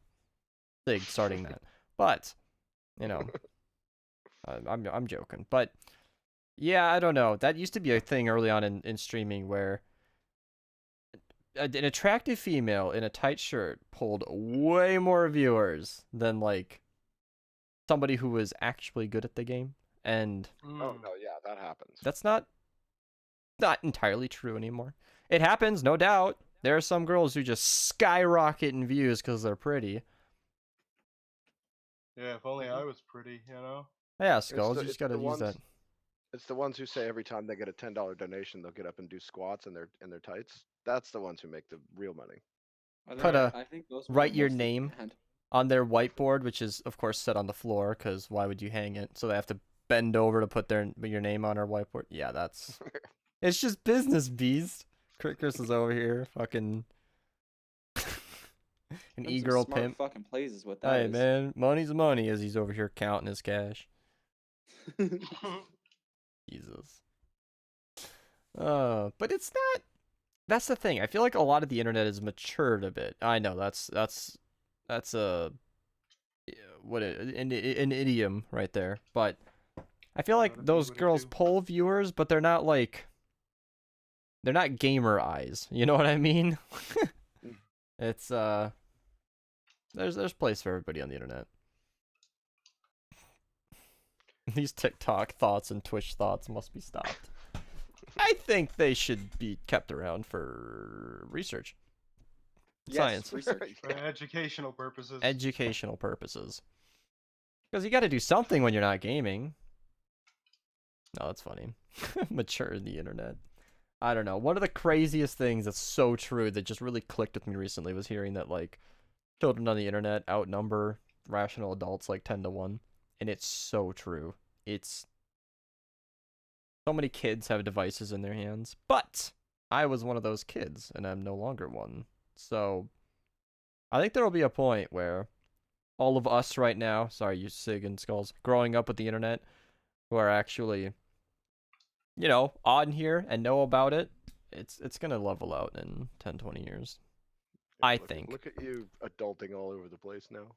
Speaker 1: Starting that, but I'm joking. But yeah, I don't know. That used to be a thing early on in streaming where an attractive female in a tight shirt pulled way more viewers than like somebody who was actually good at the game, and
Speaker 4: Oh no, yeah, that happens.
Speaker 1: that's not entirely true anymore. It happens, no doubt. There are some girls who just skyrocket in views because they're pretty.
Speaker 5: Yeah, if only I was pretty, you know.
Speaker 1: Yeah, Skulls, you
Speaker 4: it's
Speaker 1: just gotta
Speaker 4: the
Speaker 1: use that.
Speaker 4: It's the ones who say every time they get a $10 donation, they'll get up and do squats in their tights. That's the ones who make the real money.
Speaker 2: I think those
Speaker 1: write
Speaker 2: ones are
Speaker 1: your
Speaker 2: mostly
Speaker 1: name.
Speaker 2: banned.
Speaker 1: On their whiteboard, which is of course set on the floor, because why would you hang it? So they have to bend over to put your name on our whiteboard. Yeah, that's it's just business, beast. Chris is over here, fucking an
Speaker 2: Them some
Speaker 1: e-girl
Speaker 2: smart
Speaker 1: pimp.
Speaker 2: fucking plays is what that
Speaker 1: Hey
Speaker 2: is.
Speaker 1: man, money's money as he's over here counting his cash. Jesus. But it's not. That's the thing. I feel like a lot of the internet has matured a bit. I know that's a an idiom right there. But I feel like those girls pull viewers, but they're not gamer eyes. You know what I mean? It's there's place for everybody on the internet. These TikTok thoughts and Twitch thoughts must be stopped. I think they should be kept around for research.
Speaker 2: Yes,
Speaker 1: Science.
Speaker 2: research.
Speaker 5: For educational purposes.
Speaker 1: Educational purposes. Because you got to do something when you're not gaming. No, that's funny. Mature in the internet. I don't know. One of the craziest things that's so true that just really clicked with me recently was hearing that, like, children on the internet outnumber rational adults like 10 to 1. And it's so true. It's So many kids have devices in their hands, but I was one of those kids, and I'm no longer one. So I think there will be a point where all of us right now, sorry, you Sig and Skulls, growing up with the internet, who are actually, on here and know about it, it's gonna level out in 10, 20 years.
Speaker 4: Yeah,
Speaker 1: I
Speaker 4: look
Speaker 1: think.
Speaker 4: Look at you adulting all over the place now.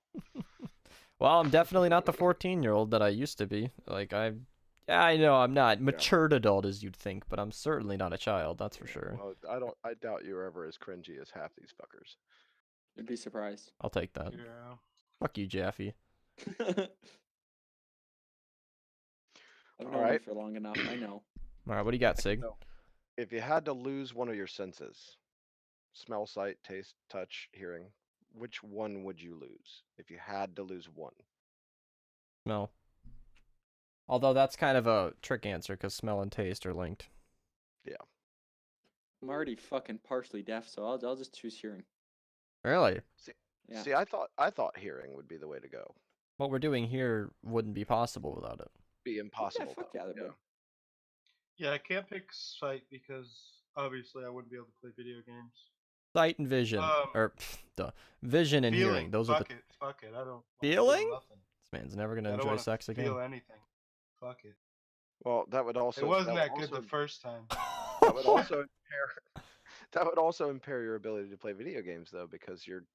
Speaker 1: Well, I'm definitely not the 14-year-old that I used to be. Like, I know I'm not matured adult as you'd think, but I'm certainly not a child, that's for sure.
Speaker 4: Well, I doubt you're ever as cringy as half these fuckers.
Speaker 2: You'd be surprised.
Speaker 1: I'll take that.
Speaker 5: Yeah.
Speaker 1: Fuck you, Jaffy.
Speaker 2: I've known you
Speaker 4: Alright.
Speaker 2: for long enough. I know.
Speaker 1: All right, what do you got, Sig?
Speaker 4: So, if you had to lose one of your senses, smell, sight, taste, touch, hearing, which one would you lose if you had to lose one?
Speaker 1: Smell. Although that's kind of a trick answer because smell and taste are linked.
Speaker 2: I'm already fucking partially deaf, so I'll just choose hearing.
Speaker 1: Really?
Speaker 2: Yeah.
Speaker 4: See, I thought hearing would be the way to go.
Speaker 1: What we're doing here wouldn't be possible without it.
Speaker 4: Be impossible.
Speaker 2: fuck
Speaker 4: though,
Speaker 2: yeah, that'd be-
Speaker 5: Yeah, I can't pick sight because obviously I wouldn't be able to play video games.
Speaker 1: Sight and vision, or vision and
Speaker 5: Feeling,
Speaker 1: hearing. Those are the.
Speaker 5: fuck it. I don't. wanna feel
Speaker 1: Feeling?
Speaker 5: nothing.
Speaker 1: This man's never gonna
Speaker 5: I don't
Speaker 1: enjoy
Speaker 5: wanna
Speaker 1: sex again.
Speaker 5: Feel anything. Fuck it.
Speaker 4: Well, that would also.
Speaker 5: It wasn't
Speaker 4: that
Speaker 5: that
Speaker 4: would
Speaker 5: good
Speaker 4: also-
Speaker 5: the first time.
Speaker 4: That would also impair. That would also impair your ability to play video games, though, because your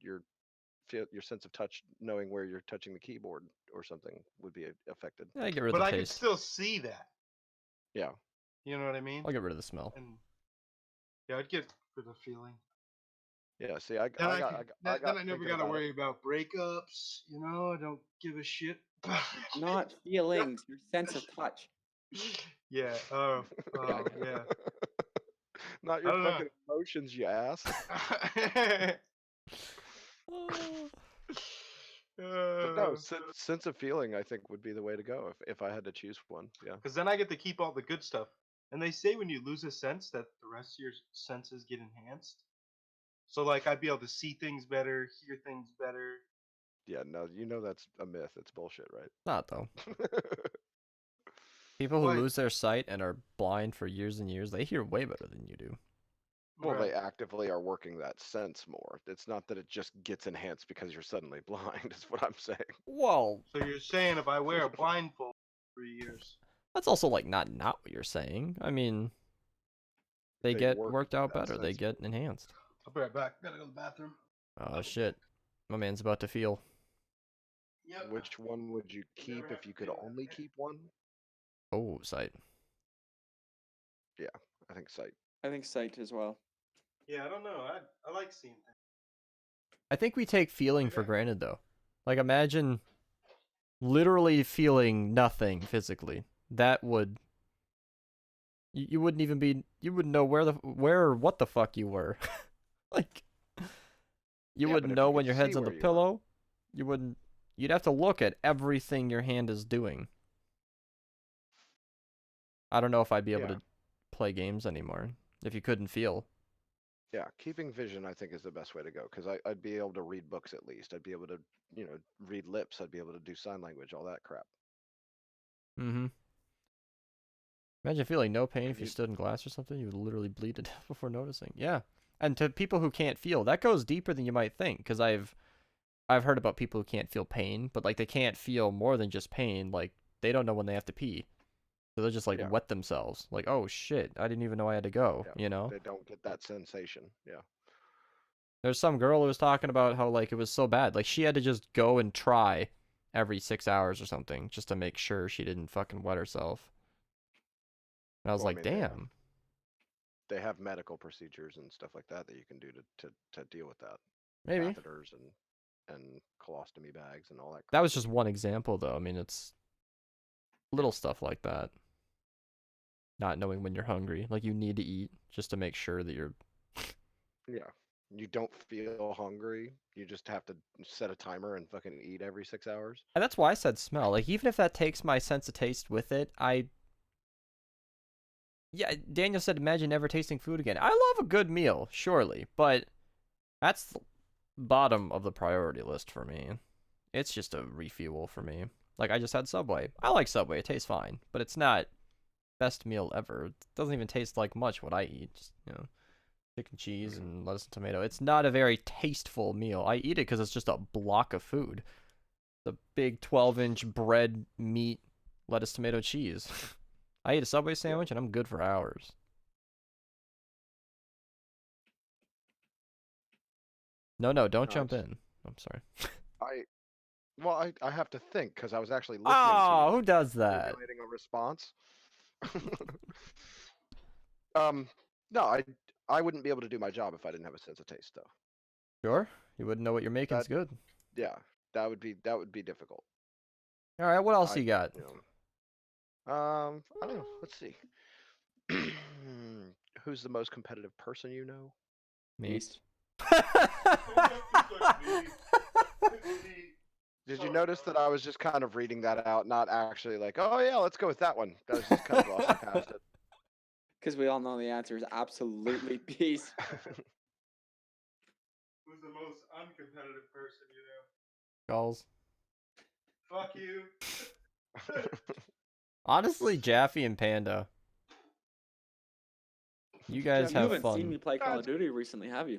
Speaker 4: sense of touch, knowing where you're touching the keyboard or something, would be affected.
Speaker 1: Yeah, get rid of
Speaker 5: But
Speaker 1: the
Speaker 5: I could
Speaker 1: taste.
Speaker 5: still see that.
Speaker 4: Yeah.
Speaker 5: You know what I mean?
Speaker 1: I'll get rid of the smell.
Speaker 5: And yeah, I'd get rid of feeling.
Speaker 4: Yeah. See, I
Speaker 5: Then I,
Speaker 4: got.
Speaker 5: could-
Speaker 4: I got
Speaker 5: then I never
Speaker 4: thinking
Speaker 5: gotta
Speaker 4: about it.
Speaker 5: worry about breakups. You know, I don't give a shit.
Speaker 2: Not feelings, your sense of touch.
Speaker 5: Yeah. Oh, yeah.
Speaker 4: Not
Speaker 5: I
Speaker 4: your
Speaker 5: don't know.
Speaker 4: fucking emotions, you ass. But no, sense of feeling, I think, would be the way to go if I had to choose one. Yeah.
Speaker 5: Because then I get to keep all the good stuff. And they say when you lose a sense that the rest of your senses get enhanced. So like I'd be able to see things better, hear things better.
Speaker 4: Yeah. No, that's a myth. It's bullshit, right?
Speaker 1: Not though. People who
Speaker 5: Why?
Speaker 1: lose their sight and are blind for years and years, they hear way better than you do.
Speaker 4: Well,
Speaker 5: Right.
Speaker 4: they actively are working that sense more. It's not that it just gets enhanced because you're suddenly blind, is what I'm saying.
Speaker 1: Well,
Speaker 5: So you're saying if I wear a blindfold for 3 years.
Speaker 1: that's also like not what you're saying. I mean, they
Speaker 4: They
Speaker 1: get
Speaker 4: work
Speaker 1: worked out
Speaker 4: that
Speaker 1: better. They
Speaker 4: sense
Speaker 1: get enhanced.
Speaker 5: I'll be right back. Gotta go to the bathroom.
Speaker 1: Oh shit, my man's about to feel.
Speaker 5: Yep.
Speaker 4: Which one would you keep if you could only keep one?
Speaker 1: Oh, sight.
Speaker 4: I think sight.
Speaker 2: I think sight as well.
Speaker 5: Yeah, I don't know. I like seeing things.
Speaker 1: I think we take feeling for granted though. Like imagine literally feeling nothing physically. That would you wouldn't even be you wouldn't know where or what the fuck you were. Like you
Speaker 4: Yeah, but
Speaker 1: wouldn't
Speaker 4: if
Speaker 1: know
Speaker 4: you
Speaker 1: when
Speaker 4: could
Speaker 1: your head's
Speaker 4: see
Speaker 1: on the
Speaker 4: where you were.
Speaker 1: pillow. You wouldn't you'd have to look at everything your hand is doing. I don't know if I'd be able
Speaker 4: Yeah.
Speaker 1: to play games anymore if you couldn't feel.
Speaker 4: Yeah, keeping vision, I think, is the best way to go because I'd be able to read books at least. I'd be able to, read lips. I'd be able to do sign language, all that crap.
Speaker 1: Mm-hmm. Imagine feeling no pain if you
Speaker 4: You-
Speaker 1: stood in glass or something. You would literally bleed to death before noticing. Yeah. And to people who can't feel, that goes deeper than you might think. Because I've heard about people who can't feel pain, but like they can't feel more than just pain. Like they don't know when they have to pee, so they'll just like
Speaker 4: Yeah.
Speaker 1: wet themselves. Like, oh shit, I didn't even know I had to go.
Speaker 4: Yeah,
Speaker 1: You know.
Speaker 4: They don't get that sensation. Yeah.
Speaker 1: There's some girl who was talking about how like it was so bad. Like she had to just go and try every 6 hours or something just to make sure she didn't fucking wet herself. And I was
Speaker 4: Well, I
Speaker 1: like,
Speaker 4: mean,
Speaker 1: damn.
Speaker 4: They have medical procedures and stuff like that you can do to deal with that.
Speaker 1: Maybe.
Speaker 4: Catheters and colostomy bags and all that.
Speaker 1: That
Speaker 4: crap.
Speaker 1: was just one example, though. I mean, it's little stuff like that. Not knowing when you're hungry. Like, you need to eat just to make sure that you're...
Speaker 4: Yeah. You don't feel hungry. You just have to set a timer and fucking eat every 6 hours.
Speaker 1: And that's why I said smell. Like, even if that takes my sense of taste with it, Yeah, Daniel said, imagine never tasting food again. I love a good meal, surely. But that's the bottom of the priority list for me. It's just a refuel for me. Like, I just had Subway. I like Subway. It tastes fine. But it's not best meal ever. It doesn't even taste like much what I eat. Just, chicken, cheese, and lettuce and tomato. It's not a very tasteful meal. I eat it because it's just a block of food. The big 12-inch bread, meat, lettuce, tomato, cheese. I eat a Subway sandwich and I'm good for hours. No, don't jump in. I'm sorry.
Speaker 4: I have to think because I was actually listening
Speaker 1: Oh,
Speaker 4: to
Speaker 1: who does that?
Speaker 4: formulating a response. No, I wouldn't be able to do my job if I didn't have a sense of taste, though.
Speaker 1: Sure, you wouldn't know what you're making is good.
Speaker 4: Yeah, that would be difficult.
Speaker 1: All right, what else you got?
Speaker 4: I don't know. Let's see. Who's the most competitive person you know?
Speaker 1: Me.
Speaker 2: Beast.
Speaker 4: Did you notice that I was just kind of reading that out, not actually like, oh yeah, let's go with that one. That was just kind of glossing past it.
Speaker 2: Because we all know the answer is absolutely Beast.
Speaker 5: Who's the most uncompetitive person you know?
Speaker 1: Skulls.
Speaker 5: Fuck you.
Speaker 1: Honestly, Jaffy and Panda. You guys
Speaker 2: You
Speaker 1: have
Speaker 2: haven't
Speaker 1: fun.
Speaker 2: seen me play Call of Duty recently, have you?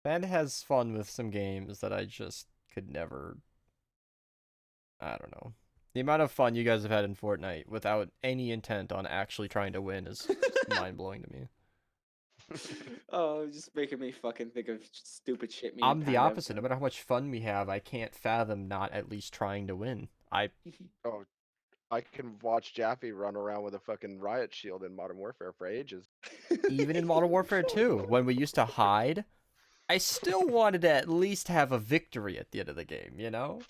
Speaker 1: Panda has fun with some games that I just could never. I don't know. The amount of fun you guys have had in Fortnite without any intent on actually trying to win is mind blowing to me.
Speaker 2: Oh, just making me fucking think of stupid shit.
Speaker 1: I'm the opposite. No matter how much fun we have, I can't fathom not at least trying to win.
Speaker 4: I can watch Jaffy run around with a fucking riot shield in Modern Warfare for ages.
Speaker 1: Even in Modern Warfare 2, when we used to hide, I still wanted to at least have a victory at the end of the game, you know?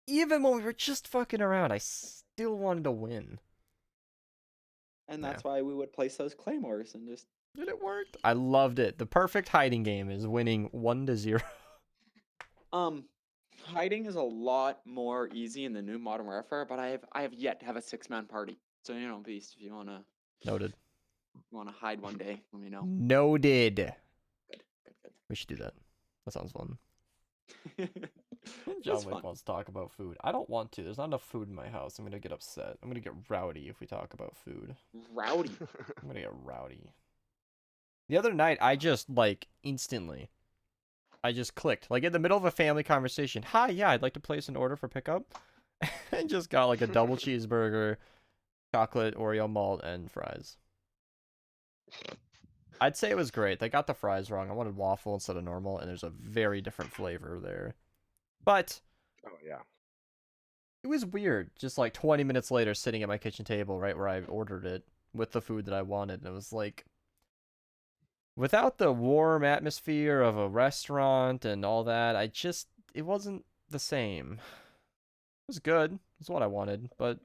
Speaker 1: Even when we were just fucking around, I still wanted to win.
Speaker 2: And that's why we would place those claymores and just.
Speaker 1: And it worked. I loved it. The perfect hiding game is winning 1-0.
Speaker 2: Hiding is a lot more easy in the new Modern Warfare, but I have yet to have a 6-man party. So Beast, if you wanna
Speaker 1: Noted.
Speaker 2: hide one day, let me know.
Speaker 1: Noted.
Speaker 2: Good.
Speaker 1: We should do that. That sounds fun.
Speaker 2: That's
Speaker 1: John
Speaker 2: fun.
Speaker 1: Wick wants to talk about food. I don't want to. There's not enough food in my house. I'm gonna get upset. I'm gonna get rowdy if we talk about food.
Speaker 2: Rowdy.
Speaker 1: I'm gonna get rowdy. The other night, I just, instantly, I just clicked. In the middle of a family conversation. Hi, yeah, I'd like to place an order for pickup. And just got, a double cheeseburger, chocolate, Oreo malt, and fries. I'd say it was great. They got the fries wrong. I wanted waffle instead of normal, and there's a very different flavor there. But
Speaker 4: Oh yeah.
Speaker 1: it was weird. Just 20 minutes later, sitting at my kitchen table, right where I ordered it, with the food that I wanted, and it was without the warm atmosphere of a restaurant and all that, it wasn't the same. It was good. It's what I wanted, but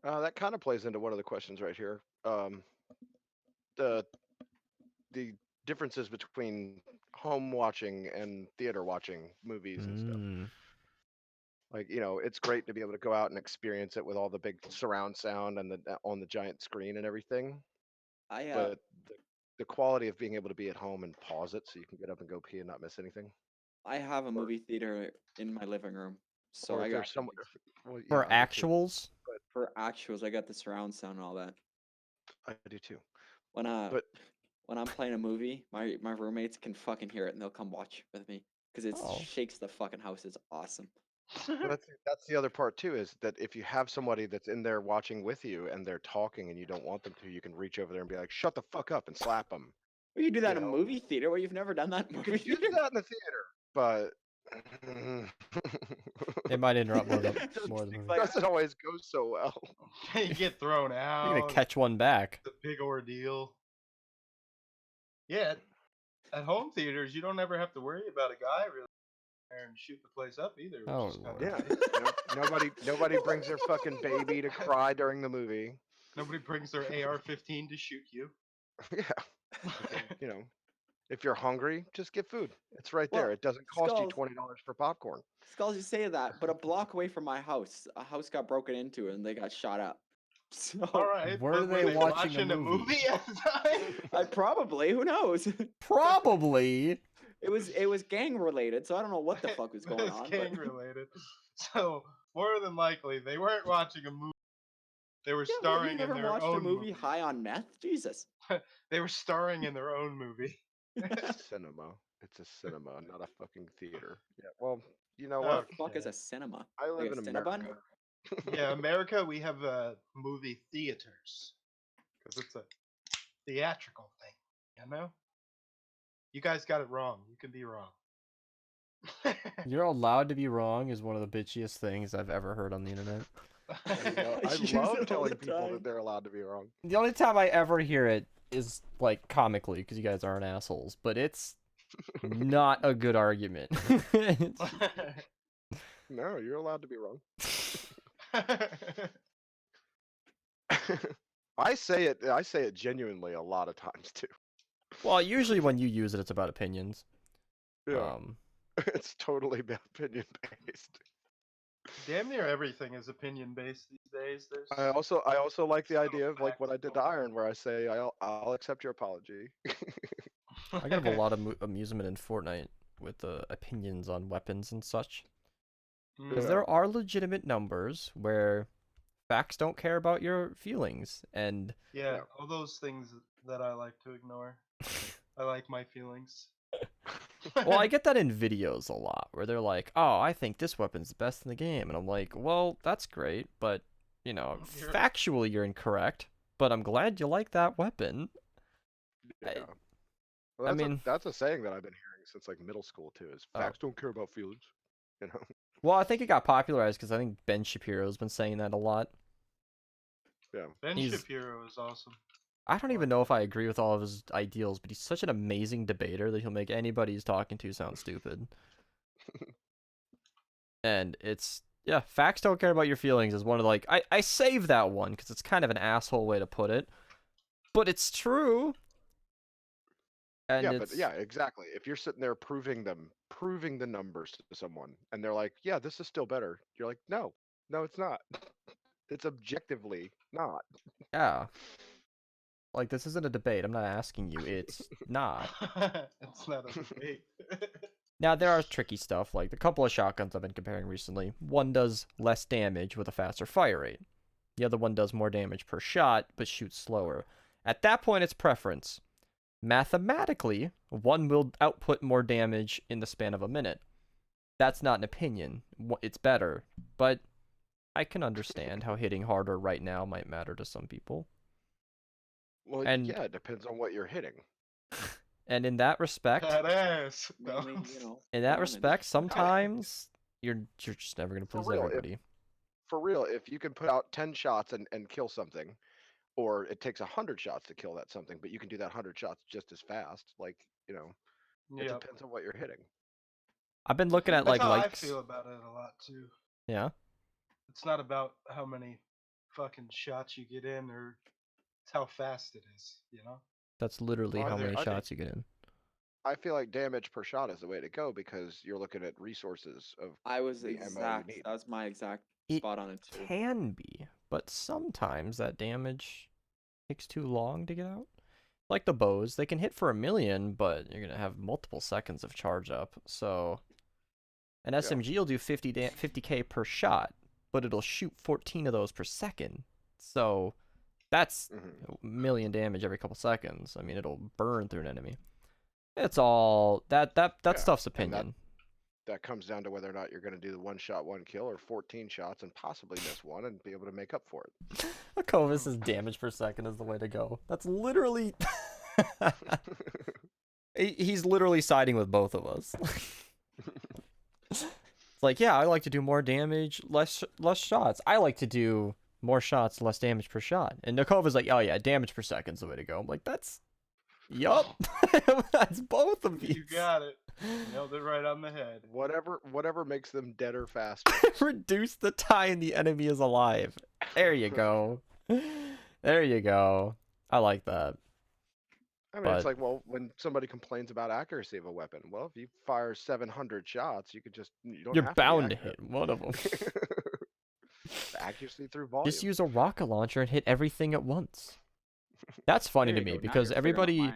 Speaker 4: That kind of plays into one of the questions right here. The differences between home watching and theater watching movies and stuff. It's great to be able to go out and experience it with all the big surround sound and on the giant screen and everything. But the quality of being able to be at home and pause it so you can get up and go pee and not miss anything.
Speaker 2: I have a movie theater in my living room, so
Speaker 4: Or
Speaker 2: I
Speaker 4: if
Speaker 2: got
Speaker 4: there's someone
Speaker 1: for actuals,
Speaker 2: for actuals, I got the surround sound and all that.
Speaker 4: I do too.
Speaker 2: When I'm playing a movie, my roommates can fucking hear it and they'll come watch with me because it shakes the fucking house. It's awesome.
Speaker 4: Well, that's the other part too, is that if you have somebody that's in there watching with you and they're talking and you don't want them to, you can reach over there and be like, "Shut the fuck up," and slap them.
Speaker 2: Well, you do that in a movie theater. Well, you've never done that in a movie
Speaker 4: You
Speaker 2: theater.
Speaker 4: do that in the theater, but
Speaker 1: it might interrupt more than
Speaker 4: it doesn't always go so well.
Speaker 5: You get thrown out.
Speaker 1: You're gonna catch one back.
Speaker 5: The big ordeal. Yeah, at home theaters, you don't ever have to worry about a guy really there and shoot the place up either.
Speaker 1: Oh,
Speaker 5: Which is
Speaker 1: Lord.
Speaker 5: kinda
Speaker 4: Yeah, nobody brings their fucking baby to cry during the movie.
Speaker 5: Nobody brings their AR-15 to shoot you.
Speaker 4: Yeah, if you're hungry, just get food. It's right
Speaker 2: Well,
Speaker 4: there. It doesn't cost you
Speaker 2: Skulls-
Speaker 4: $20 for popcorn.
Speaker 2: Skulls, you say that, but a block away from my house, a house got broken into and they got shot up. So
Speaker 5: All right.
Speaker 1: Were
Speaker 5: but
Speaker 1: they
Speaker 5: were
Speaker 1: watching a
Speaker 5: a
Speaker 1: movie?
Speaker 5: movie at the time?
Speaker 2: I probably, who knows?
Speaker 1: Probably.
Speaker 2: It was gang related, so I don't know what the fuck was going
Speaker 5: It's
Speaker 2: on.
Speaker 5: gang
Speaker 2: But
Speaker 5: related. So more than likely, they weren't watching a movie. They were
Speaker 2: Yeah, what,
Speaker 5: starring
Speaker 2: you
Speaker 5: in
Speaker 2: never
Speaker 5: their
Speaker 2: watched
Speaker 5: own
Speaker 2: a movie high on meth? Jesus.
Speaker 5: They were starring in their own movie.
Speaker 4: Cinema. It's a cinema, not a fucking theater. Yeah. Well, you know
Speaker 2: What
Speaker 4: what?
Speaker 2: the fuck is
Speaker 5: Okay.
Speaker 2: a cinema?
Speaker 4: I live
Speaker 2: Like a
Speaker 4: in
Speaker 2: Cinnabon?
Speaker 4: America.
Speaker 5: Yeah, America, we have movie theaters because it's a theatrical thing. You know, you guys got it wrong. You can be wrong.
Speaker 1: You're allowed to be wrong is one of the bitchiest things I've ever heard on the internet.
Speaker 4: I
Speaker 2: Use
Speaker 4: love
Speaker 2: it all
Speaker 4: telling
Speaker 2: the
Speaker 4: people
Speaker 2: time.
Speaker 4: that they're allowed to be wrong.
Speaker 1: The only time I ever hear it is like comically because you guys aren't assholes, but it's not a good argument. It's-
Speaker 4: No, you're allowed to be wrong. I say it genuinely a lot of times too.
Speaker 1: well, usually when you use it, it's about opinions.
Speaker 4: Yeah. It's totally opinion based.
Speaker 5: Damn near everything is opinion based these days. There's
Speaker 4: I also like the
Speaker 5: no
Speaker 4: idea of like what I
Speaker 5: facts
Speaker 4: did to Iron, where I say I'll accept your apology.
Speaker 1: I got a lot of amusement in Fortnite with the opinions on weapons and such. Because
Speaker 5: Mm.
Speaker 1: there are legitimate numbers where facts don't care about your feelings, and
Speaker 5: Yeah,
Speaker 4: Yeah.
Speaker 5: all those things that I like to ignore. I like my feelings.
Speaker 1: well, I get that in videos a lot where they're like, "Oh, I think this weapon's the best in the game," and I'm like, "Well, that's great, but you know,
Speaker 5: You're-
Speaker 1: factually you're incorrect. But I'm glad you like that weapon."
Speaker 4: Yeah. Well,
Speaker 1: I mean-
Speaker 4: that's a saying that I've been hearing since like middle school too. Is
Speaker 1: Oh.
Speaker 4: facts don't care about feelings. You know.
Speaker 1: Well, I think it got popularized because I think Ben Shapiro's been saying that a lot.
Speaker 4: Yeah.
Speaker 5: Ben
Speaker 1: He's-
Speaker 5: Shapiro is awesome.
Speaker 1: I don't even know if I agree with all of his ideals, but he's such an amazing debater that he'll make anybody he's talking to sound stupid. And it's, yeah, facts don't care about your feelings is one of the, like, I save that one because it's kind of an asshole way to put it, but it's true. And
Speaker 4: Yeah,
Speaker 1: it's,
Speaker 4: but yeah, exactly. If you're sitting there proving the numbers to someone, and they're like, "Yeah, this is still better," you're like, "No, it's not. It's objectively not."
Speaker 1: yeah. Like, this isn't a debate. I'm not asking you. It's not.
Speaker 5: It's not a debate.
Speaker 1: Now, there are tricky stuff, like the couple of shotguns I've been comparing recently. One does less damage with a faster fire rate. The other one does more damage per shot, but shoots slower. At that point, it's preference. Mathematically, one will output more damage in the span of a minute. That's not an opinion. It's better. But I can understand how hitting harder right now might matter to some people.
Speaker 4: Well,
Speaker 1: And-
Speaker 4: yeah, it depends on what you're hitting.
Speaker 1: And in that respect,
Speaker 5: Badass. No.
Speaker 2: Mainly, you know,
Speaker 1: in that
Speaker 2: damage.
Speaker 1: respect, sometimes you're just never gonna
Speaker 4: For
Speaker 1: please
Speaker 4: real, if-
Speaker 1: everybody.
Speaker 4: For real, if you can put out 10 shots and kill something, or it takes 100 shots to kill that something, but you can do that 100 shots just as fast, like, you know, it
Speaker 5: Yep.
Speaker 4: depends on what you're hitting.
Speaker 1: I've been looking at
Speaker 5: That's
Speaker 1: like
Speaker 5: how
Speaker 1: likes.
Speaker 5: I feel about it a lot too.
Speaker 1: Yeah.
Speaker 5: It's not about how many fucking shots you get in, or it's how fast it is. You know.
Speaker 1: That's literally
Speaker 4: Oh,
Speaker 1: how
Speaker 4: there-
Speaker 1: many
Speaker 4: I think-
Speaker 1: shots you get in.
Speaker 4: I feel like damage per shot is the way to go because you're looking at resources of
Speaker 2: I was
Speaker 4: the ammo you
Speaker 2: exact.
Speaker 4: need.
Speaker 2: That was my exact
Speaker 1: It
Speaker 2: spot on it too.
Speaker 1: can be, but sometimes that damage takes too long to get out. Like the bows, they can hit for 1,000,000, but you're gonna have multiple seconds of charge up. So an SMG will do 50k per shot, but it'll shoot 14 of those per second. So that's
Speaker 4: Mhm.
Speaker 1: 1,000,000 damage every couple seconds. I mean, it'll burn through an enemy. It's all that
Speaker 4: Yeah,
Speaker 1: stuff's
Speaker 4: and that-
Speaker 1: opinion.
Speaker 4: That comes down to whether or not you're going to do the one shot, one kill, or 14 shots and possibly miss one and be able to make up for it.
Speaker 1: Akovis' damage per second is the way to go. That's literally. He's literally siding with both of us. It's like, yeah, I like to do more damage, less shots. I like to do more shots, less damage per shot. And Nakova's like, oh yeah, damage per second's the way to go. I'm like, yup. That's both of these.
Speaker 5: You got it. Nailed it right on the head.
Speaker 4: Whatever makes them deader faster.
Speaker 1: Reduce the time the enemy is alive. There you go. There you go. I like that.
Speaker 4: I mean,
Speaker 1: But-
Speaker 4: it's like, well, when somebody complains about accuracy of a weapon, well, if you fire 700 shots, you don't
Speaker 1: You're
Speaker 4: have
Speaker 1: bound to
Speaker 4: to be
Speaker 1: hit one of them.
Speaker 4: accuracy through volume.
Speaker 1: Just use a rocket launcher and hit everything at once. That's funny
Speaker 2: There
Speaker 1: to
Speaker 2: you
Speaker 1: me
Speaker 2: go, now
Speaker 1: because
Speaker 2: you're figuring out
Speaker 1: everybody
Speaker 2: my,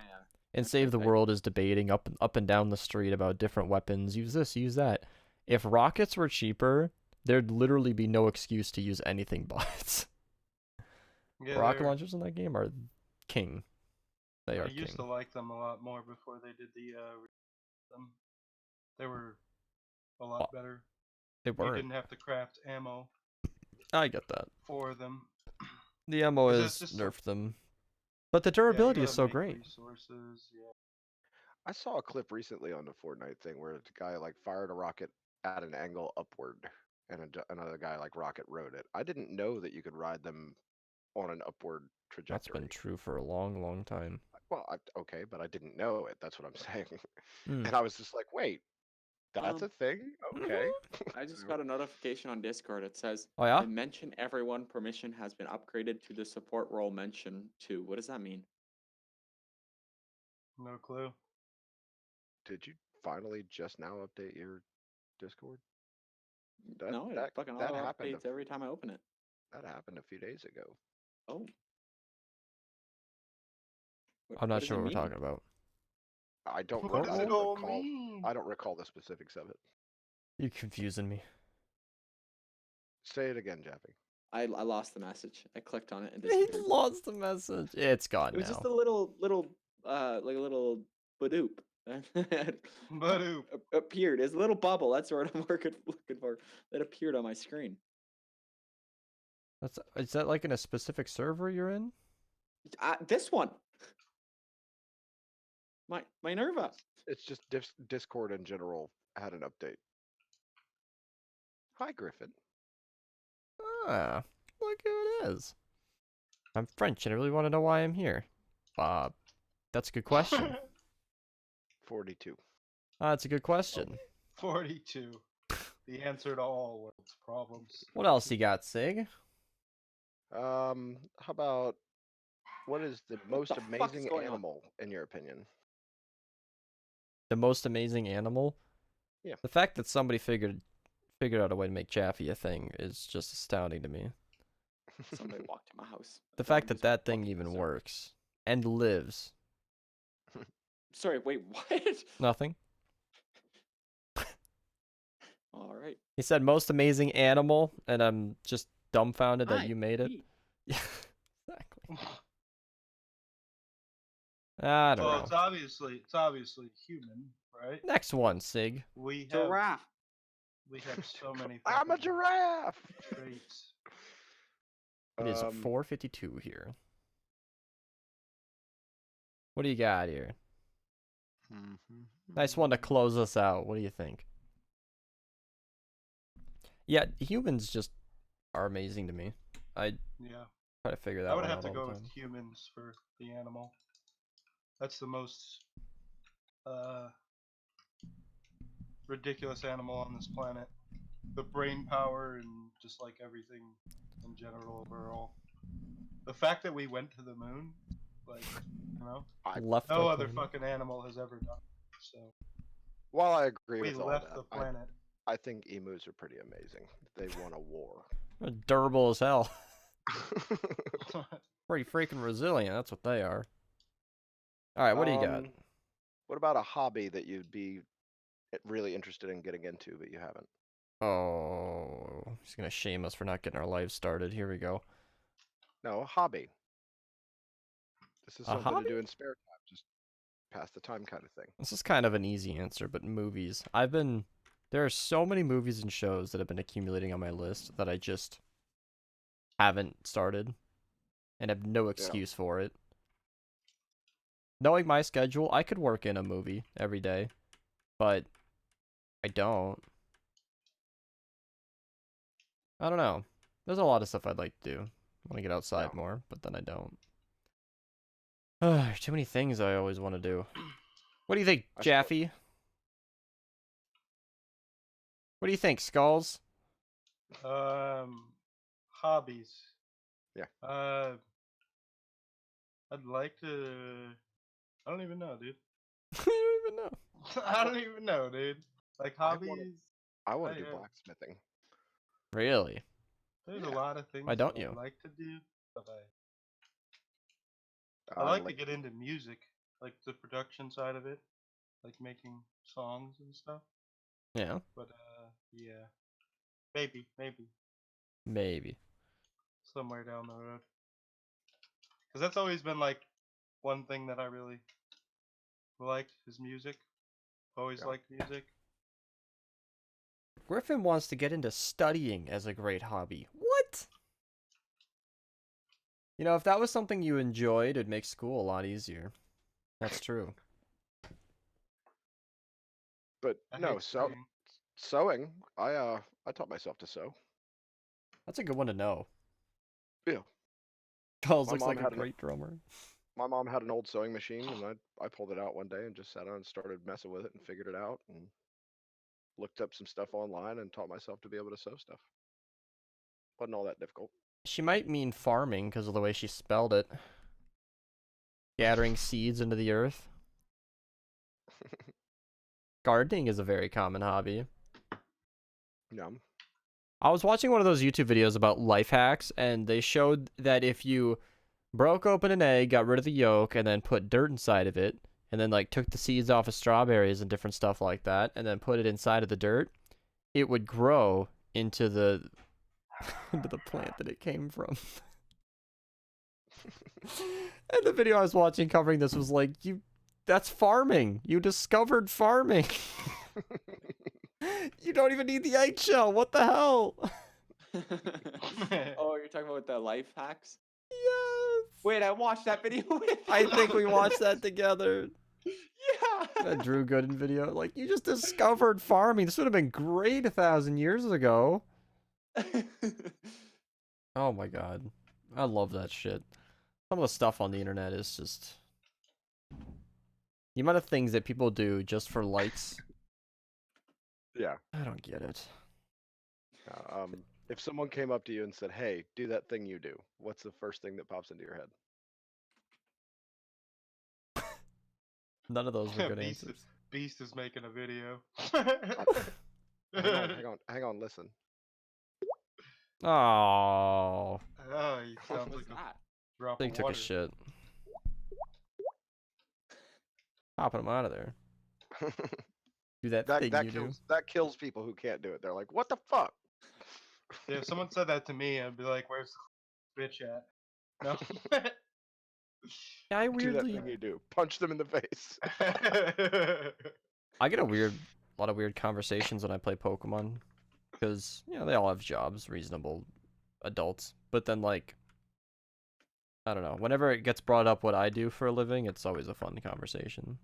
Speaker 1: in
Speaker 2: that's
Speaker 1: Save the
Speaker 2: okay.
Speaker 1: World is debating up and down the street about different weapons. Use this, use that. If rockets were cheaper, there'd literally be no excuse to use anything bots.
Speaker 5: Yeah,
Speaker 1: Rocket launchers in that game are king. They
Speaker 5: I
Speaker 1: are
Speaker 5: used to
Speaker 1: king.
Speaker 5: like them a lot more before they did them. They were a lot better.
Speaker 1: They
Speaker 5: You
Speaker 1: weren't.
Speaker 5: didn't have to craft ammo
Speaker 1: I get that.
Speaker 5: for them.
Speaker 1: The ammo
Speaker 5: 'Cause
Speaker 1: is
Speaker 5: it's just
Speaker 1: nerfed them. But the
Speaker 5: Yeah, you
Speaker 1: durability is
Speaker 5: gotta
Speaker 1: so
Speaker 5: make
Speaker 1: great.
Speaker 5: resources. Yeah.
Speaker 4: I saw a clip recently on the Fortnite thing where the guy like fired a rocket at an angle upward, and another guy like rocket rode it. I didn't know that you could ride them on an upward
Speaker 1: That's
Speaker 4: trajectory.
Speaker 1: been true for a long, long time.
Speaker 4: Well, okay, but I didn't know it. That's what I'm saying.
Speaker 1: Mm.
Speaker 4: And I was just like, wait, that's a thing? Okay.
Speaker 2: I just
Speaker 4: So-
Speaker 2: got a notification on Discord. It says,
Speaker 1: Oh yeah?
Speaker 2: the mention everyone permission has been upgraded to the support role mention 2. What does that mean?
Speaker 5: No clue.
Speaker 4: Did you finally just now update your Discord?
Speaker 2: No, it fucking
Speaker 4: that
Speaker 2: auto
Speaker 4: happened.
Speaker 2: updates every time I open it.
Speaker 4: That happened a few days ago.
Speaker 2: Oh.
Speaker 1: I'm not
Speaker 2: does
Speaker 1: sure
Speaker 2: it
Speaker 1: what we're
Speaker 2: mean?
Speaker 1: talking about.
Speaker 4: I don't.
Speaker 5: What does it all
Speaker 4: recall.
Speaker 5: mean?
Speaker 4: I don't recall the specifics of it.
Speaker 1: You're confusing me.
Speaker 4: Say it again, Jaffy.
Speaker 2: I lost the message. I clicked on it and
Speaker 1: He
Speaker 2: disappeared.
Speaker 1: lost the message. It's gone
Speaker 2: It was
Speaker 1: now.
Speaker 2: just a little like a little badoop.
Speaker 5: Badoop.
Speaker 2: Appeared. It's a little bubble. That's what I'm looking for. That appeared on my screen.
Speaker 1: Is that like in a specific server you're in?
Speaker 2: This one. Minerva.
Speaker 4: It's just Discord in general had an update. Hi, Griffin.
Speaker 1: Ah, look who it is. I'm French and I really want to know why I'm here. That's a good question.
Speaker 4: 42.
Speaker 1: That's a good question.
Speaker 5: 42. The answer to all world's problems.
Speaker 1: What else you got, Sig?
Speaker 4: How about what is the most
Speaker 2: the fuck is
Speaker 4: amazing
Speaker 2: going on?
Speaker 4: animal in your opinion?
Speaker 1: The most amazing animal?
Speaker 4: Yeah.
Speaker 1: The fact that somebody figured out a way to make Jaffy a thing is just astounding to me.
Speaker 2: Somebody walked in my house.
Speaker 1: The
Speaker 2: Dog
Speaker 1: fact that
Speaker 2: just
Speaker 1: that thing
Speaker 2: walked in
Speaker 1: even
Speaker 2: the server.
Speaker 1: works and lives.
Speaker 2: Sorry, wait, what?
Speaker 1: Nothing.
Speaker 2: All right.
Speaker 1: He said most amazing animal, and I'm just dumbfounded that
Speaker 2: Hi,
Speaker 1: you made it.
Speaker 2: me.
Speaker 1: Yeah, exactly. I don't
Speaker 5: Well,
Speaker 1: know.
Speaker 5: it's obviously human, right?
Speaker 1: Next one, Sig.
Speaker 5: We have
Speaker 2: Giraffe.
Speaker 5: we have so many.
Speaker 4: I'm a
Speaker 5: fucking
Speaker 4: giraffe.
Speaker 5: traits.
Speaker 1: It is 4:52 here. What do you got here? Nice one to close us out. What do you think? Yeah, humans just are amazing to me. I
Speaker 5: Yeah,
Speaker 1: try to figure that
Speaker 5: I would
Speaker 1: one
Speaker 5: have
Speaker 1: out
Speaker 5: to
Speaker 1: all
Speaker 5: go
Speaker 1: the
Speaker 5: with
Speaker 1: time.
Speaker 5: humans for the animal. That's the most ridiculous animal on this planet. The brain power and just like everything in general overall. The fact that we went to the moon, like, you know,
Speaker 1: Left
Speaker 5: no
Speaker 1: our
Speaker 5: other
Speaker 1: planet.
Speaker 5: fucking animal has ever done. So
Speaker 4: While I agree
Speaker 5: we
Speaker 4: with all
Speaker 5: left
Speaker 4: that,
Speaker 5: the planet.
Speaker 4: I think emus are pretty amazing. They won a war.
Speaker 1: They're durable as hell. Pretty freaking resilient. That's what they are. All right, what do you got?
Speaker 4: What about a hobby that you'd be really interested in getting into, but you haven't?
Speaker 1: Oh, he's gonna shame us for not getting our lives started. Here we go.
Speaker 4: No, a hobby. This is
Speaker 1: A
Speaker 4: something
Speaker 1: hobby?
Speaker 4: to do in spare time, just pass the time kind of thing.
Speaker 1: This is kind of an easy answer, but movies. There are so many movies and shows that have been accumulating on my list that I just haven't started and have no excuse for it. Knowing my schedule, I could work in a movie every day, but I don't. I don't know. There's a lot of stuff I'd like to do. I want to get outside more, but then I don't. Too many things I always want to do. What do you think, Jaffy? What do you think, Skulls?
Speaker 5: Hobbies.
Speaker 4: Yeah.
Speaker 5: I'd like to. I don't even know, dude.
Speaker 1: I don't even know.
Speaker 5: I don't even know, dude. Like hobbies.
Speaker 4: I want to do
Speaker 5: I,
Speaker 4: blacksmithing.
Speaker 1: Really?
Speaker 5: There's a lot of things
Speaker 1: Why don't
Speaker 5: that
Speaker 1: you?
Speaker 5: I like to do, but I like to get into music, like the production side of it, like making songs and stuff.
Speaker 1: Yeah.
Speaker 5: But yeah. Maybe
Speaker 1: Maybe.
Speaker 5: somewhere down the road. Because that's always been like one thing that I really liked is music. Always
Speaker 4: Yeah.
Speaker 5: liked music.
Speaker 1: Griffin wants to get into studying as a great hobby. What? You know, if that was something you enjoyed, it'd make school a lot easier. That's true.
Speaker 4: But
Speaker 5: I
Speaker 4: no,
Speaker 5: hate
Speaker 4: so
Speaker 5: studying.
Speaker 4: sewing. I taught myself to sew.
Speaker 1: That's a good one to know.
Speaker 4: Yeah.
Speaker 1: Charles
Speaker 4: My
Speaker 1: looks
Speaker 4: mom
Speaker 1: like a
Speaker 4: had an
Speaker 1: great drummer.
Speaker 4: my mom had an old sewing machine, and I pulled it out one day and just sat down and started messing with it and figured it out and looked up some stuff online and taught myself to be able to sew stuff. Wasn't all that difficult.
Speaker 1: She might mean farming because of the way she spelled it. Gathering seeds into the earth. Gardening is a very common hobby.
Speaker 4: Yeah.
Speaker 1: I was watching one of those YouTube videos about life hacks, and they showed that if you broke open an egg, got rid of the yolk, and then put dirt inside of it, and then like took the seeds off of strawberries and different stuff like that, and then put it inside of the dirt, it would grow into the into the plant that it came from. And the video I was watching covering this was like, that's farming. You discovered farming. You don't even need the eggshell. What the hell?
Speaker 2: Oh, you're talking about the life hacks?
Speaker 1: Yes.
Speaker 2: Wait, I watched that video with
Speaker 1: I think
Speaker 2: you.
Speaker 1: we watched that together.
Speaker 2: Yeah.
Speaker 1: That Drew Gooden video. Like, you just discovered farming. This would have been great 1,000 years ago. Oh my god. I love that shit. Some of the stuff on the internet is just... The amount of things that people do just for likes.
Speaker 4: Yeah.
Speaker 1: I don't get it.
Speaker 4: If someone came up to you and said, "Hey, do that thing you do," what's the first thing that pops into your head?
Speaker 1: None of those were good answers.
Speaker 5: Beast is making a video.
Speaker 4: Hang on, listen.
Speaker 1: Oh,
Speaker 5: Oh, he
Speaker 2: What
Speaker 5: sounds
Speaker 2: was
Speaker 5: like a
Speaker 2: that?
Speaker 5: drop
Speaker 1: they
Speaker 5: of
Speaker 1: took a
Speaker 5: water.
Speaker 1: shit. Popping them out of there. Do that thing you do.
Speaker 4: That kills people who can't do it. They're like, "What the fuck?"
Speaker 5: Yeah, if someone said that to me, I'd be like, "Where's the bitch at?" No.
Speaker 1: Yeah, I
Speaker 4: Do that
Speaker 1: weirdly...
Speaker 4: thing you do. Punch them in the face.
Speaker 1: I get a lot of weird conversations when I play Pokemon. Because, you know, they all have jobs, reasonable adults. But then, like, I don't know. Whenever it gets brought up what I do for a living, it's always a fun conversation.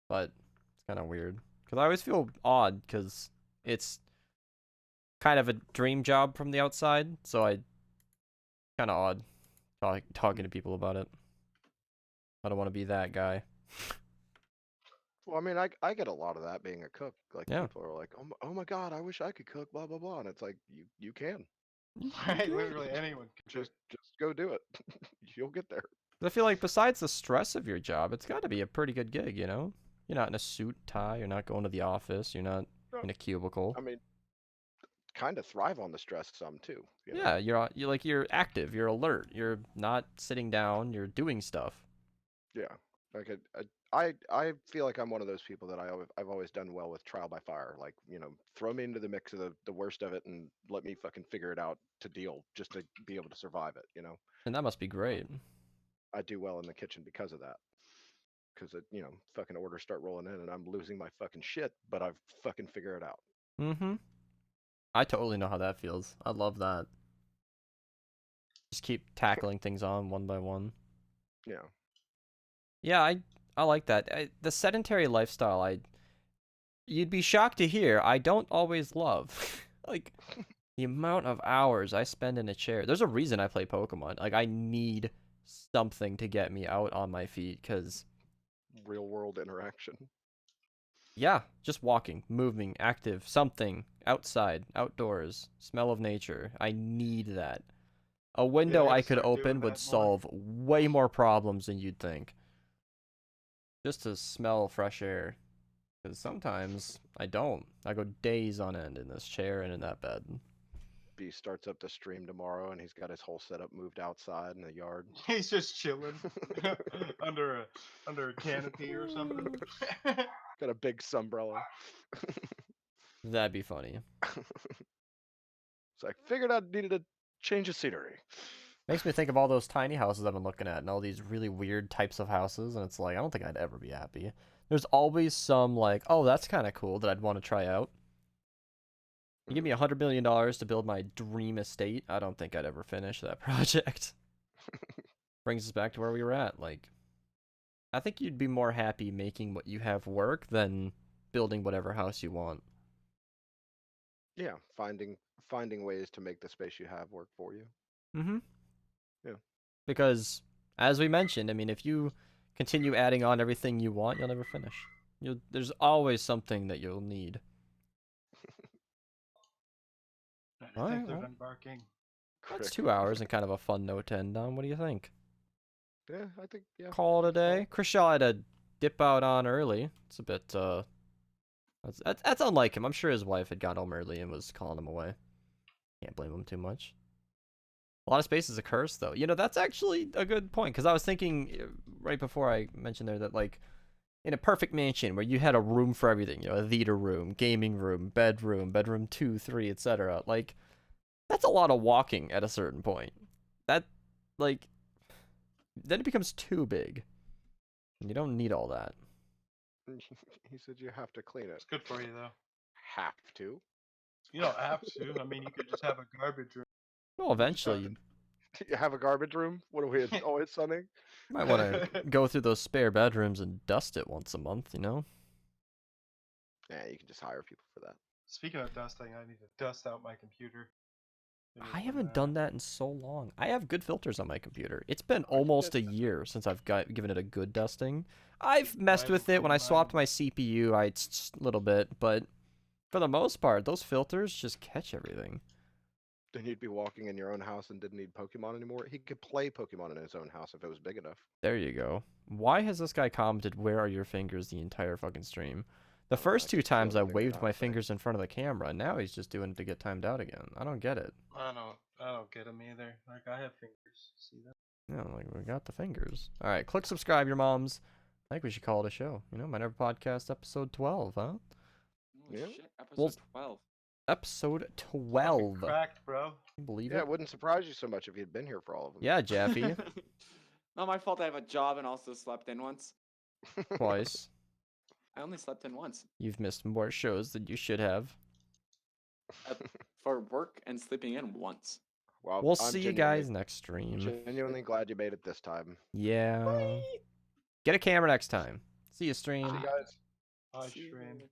Speaker 1: But it's kind of weird. Because I always feel odd, because it's kind of a dream job from the outside. So I kind of odd talking to people about it. I don't want to be that guy.
Speaker 4: Well, I mean, I get a lot of that being a cook. Like,
Speaker 1: Yeah.
Speaker 4: people are like, "Oh my god, I wish I could cook," blah blah blah, and it's like, you can
Speaker 5: Right, literally anyone can
Speaker 4: just go do it. You'll get there.
Speaker 1: I feel like besides the stress of your job, it's got to be a pretty good gig, you know? You're not in a suit, tie, you're not going to the office, you're not in a cubicle.
Speaker 4: I mean, kind of thrive on the stress some too. You know?
Speaker 1: Yeah, you're active, you're alert, you're not sitting down, you're doing stuff.
Speaker 4: Yeah. Like I feel like I'm one of those people that I've always done well with trial by fire. Like, throw me into the mix of the worst of it and let me fucking figure it out to deal just to be able to survive it.
Speaker 1: And that must be great.
Speaker 4: I do well in the kitchen because of that. Because fucking orders start rolling in and I'm losing my fucking shit, but I've fucking figured it out.
Speaker 1: Mm-hmm. I totally know how that feels. I love that. Just keep tackling things on one by one.
Speaker 4: Yeah.
Speaker 1: Yeah, I like that. The sedentary lifestyle, you'd be shocked to hear, I don't always love. Like, the amount of hours I spend in a chair. There's a reason I play Pokemon. Like, I need something to get me out on my feet, because...
Speaker 4: Real world interaction.
Speaker 1: Yeah, just walking, moving, active, something, outside, outdoors, smell of nature. I need that. A window
Speaker 5: gotta
Speaker 1: I could
Speaker 5: start doing
Speaker 1: open
Speaker 5: that
Speaker 1: would
Speaker 5: more.
Speaker 1: solve way more problems than you'd think. Just to smell fresh air. Because sometimes I don't. I go days on end in this chair and in that bed.
Speaker 4: B starts up the stream tomorrow and he's got his whole setup moved outside in the yard.
Speaker 5: He's just chilling under a canopy or something.
Speaker 4: Got a big sunbrella.
Speaker 1: That'd be funny.
Speaker 4: It's like figured I needed a change of scenery.
Speaker 1: Makes me think of all those tiny houses I've been looking at and all these really weird types of houses, and it's like I don't think I'd ever be happy. There's always some like, oh, that's kind of cool that I'd want to try out. You give me $100 million to build my dream estate, I don't think I'd ever finish that project. Brings us back to where we were at. Like, I think you'd be more happy making what you have work than building whatever house you want.
Speaker 4: Yeah, finding ways to make the space you have work for you.
Speaker 1: Mm-hmm.
Speaker 4: Yeah.
Speaker 1: Because, as we mentioned, I mean, if you continue adding on everything you want, you'll never finish. There's always something that you'll need. Alright,
Speaker 5: Detective
Speaker 1: well.
Speaker 5: embarking.
Speaker 1: That's 2 hours and kind of a fun note to end on. What do you think?
Speaker 4: Yeah, I think yeah.
Speaker 1: Call it a day. Chrichelle had to dip out on early. It's a bit that's unlike him. I'm sure his wife had got home early and was calling him away. Can't blame him too much. A lot of space is a curse, though. You know, that's actually a good point, because I was thinking right before I mentioned there that, like, in a perfect mansion where you had a room for everything, you know, a theater room, gaming room, bedroom 2, 3, etc. Like, that's a lot of walking at a certain point. That, like, then it becomes too big. And you don't need all that.
Speaker 4: He said you have to clean it.
Speaker 5: It's good for you though.
Speaker 4: Have to?
Speaker 5: You don't have to. I mean, you could just have a garbage room.
Speaker 1: Well, eventually you
Speaker 4: You have a garbage room? What are we always sunning?
Speaker 1: might want to go through those spare bedrooms and dust it once a month, you know?
Speaker 4: Yeah, you can just hire people for that.
Speaker 5: Speaking of dusting, I need to dust out my computer.
Speaker 1: I haven't done that in so long. I have good filters on my computer. It's been
Speaker 4: can
Speaker 1: almost
Speaker 4: get
Speaker 1: a
Speaker 4: that.
Speaker 1: year since I've given it a good dusting. I've messed
Speaker 5: haven't
Speaker 1: with it when I
Speaker 5: cleaned
Speaker 1: swapped
Speaker 5: mine.
Speaker 1: my CPU. I a little bit, but for the most part, those filters just catch everything.
Speaker 4: Then you'd be walking in your own house and didn't need Pokemon anymore. He could play Pokemon in his own house if it was big enough.
Speaker 1: There you go. Why has this guy commented, "Where are your fingers?" the entire fucking stream? The first
Speaker 4: I
Speaker 1: 2
Speaker 4: keep saying
Speaker 1: times I
Speaker 4: figured
Speaker 1: waved
Speaker 4: out
Speaker 1: my
Speaker 4: thing.
Speaker 1: fingers in front of the camera. Now he's just doing it to get timed out again. I don't get it.
Speaker 5: I don't get them either. Like I have fingers. See that?
Speaker 1: Yeah, like we got the fingers. All right, click subscribe, your moms. I think we should call it a show. You know, Minerva Podcast episode 12, huh?
Speaker 2: Holy
Speaker 4: Yeah.
Speaker 2: shit, episode
Speaker 1: Well,
Speaker 2: 12.
Speaker 1: Episode
Speaker 5: Fucking
Speaker 1: 12. Can
Speaker 5: cracked, bro.
Speaker 1: you believe
Speaker 4: Yeah,
Speaker 1: it?
Speaker 4: it wouldn't surprise you so much if you'd been here for all of them.
Speaker 1: Yeah, Jaffy.
Speaker 2: Not my fault I have a job and also slept in once.
Speaker 1: Twice.
Speaker 2: I only slept in once.
Speaker 1: You've missed more shows than you should have.
Speaker 2: For work and sleeping in once.
Speaker 4: Well,
Speaker 1: We'll
Speaker 4: I'm
Speaker 1: see you guys next stream.
Speaker 4: genuinely glad you made it this time.
Speaker 1: Yeah. Get a camera next time. See you, stream.
Speaker 4: See you guys.
Speaker 5: I
Speaker 2: See you
Speaker 5: stream.
Speaker 2: later.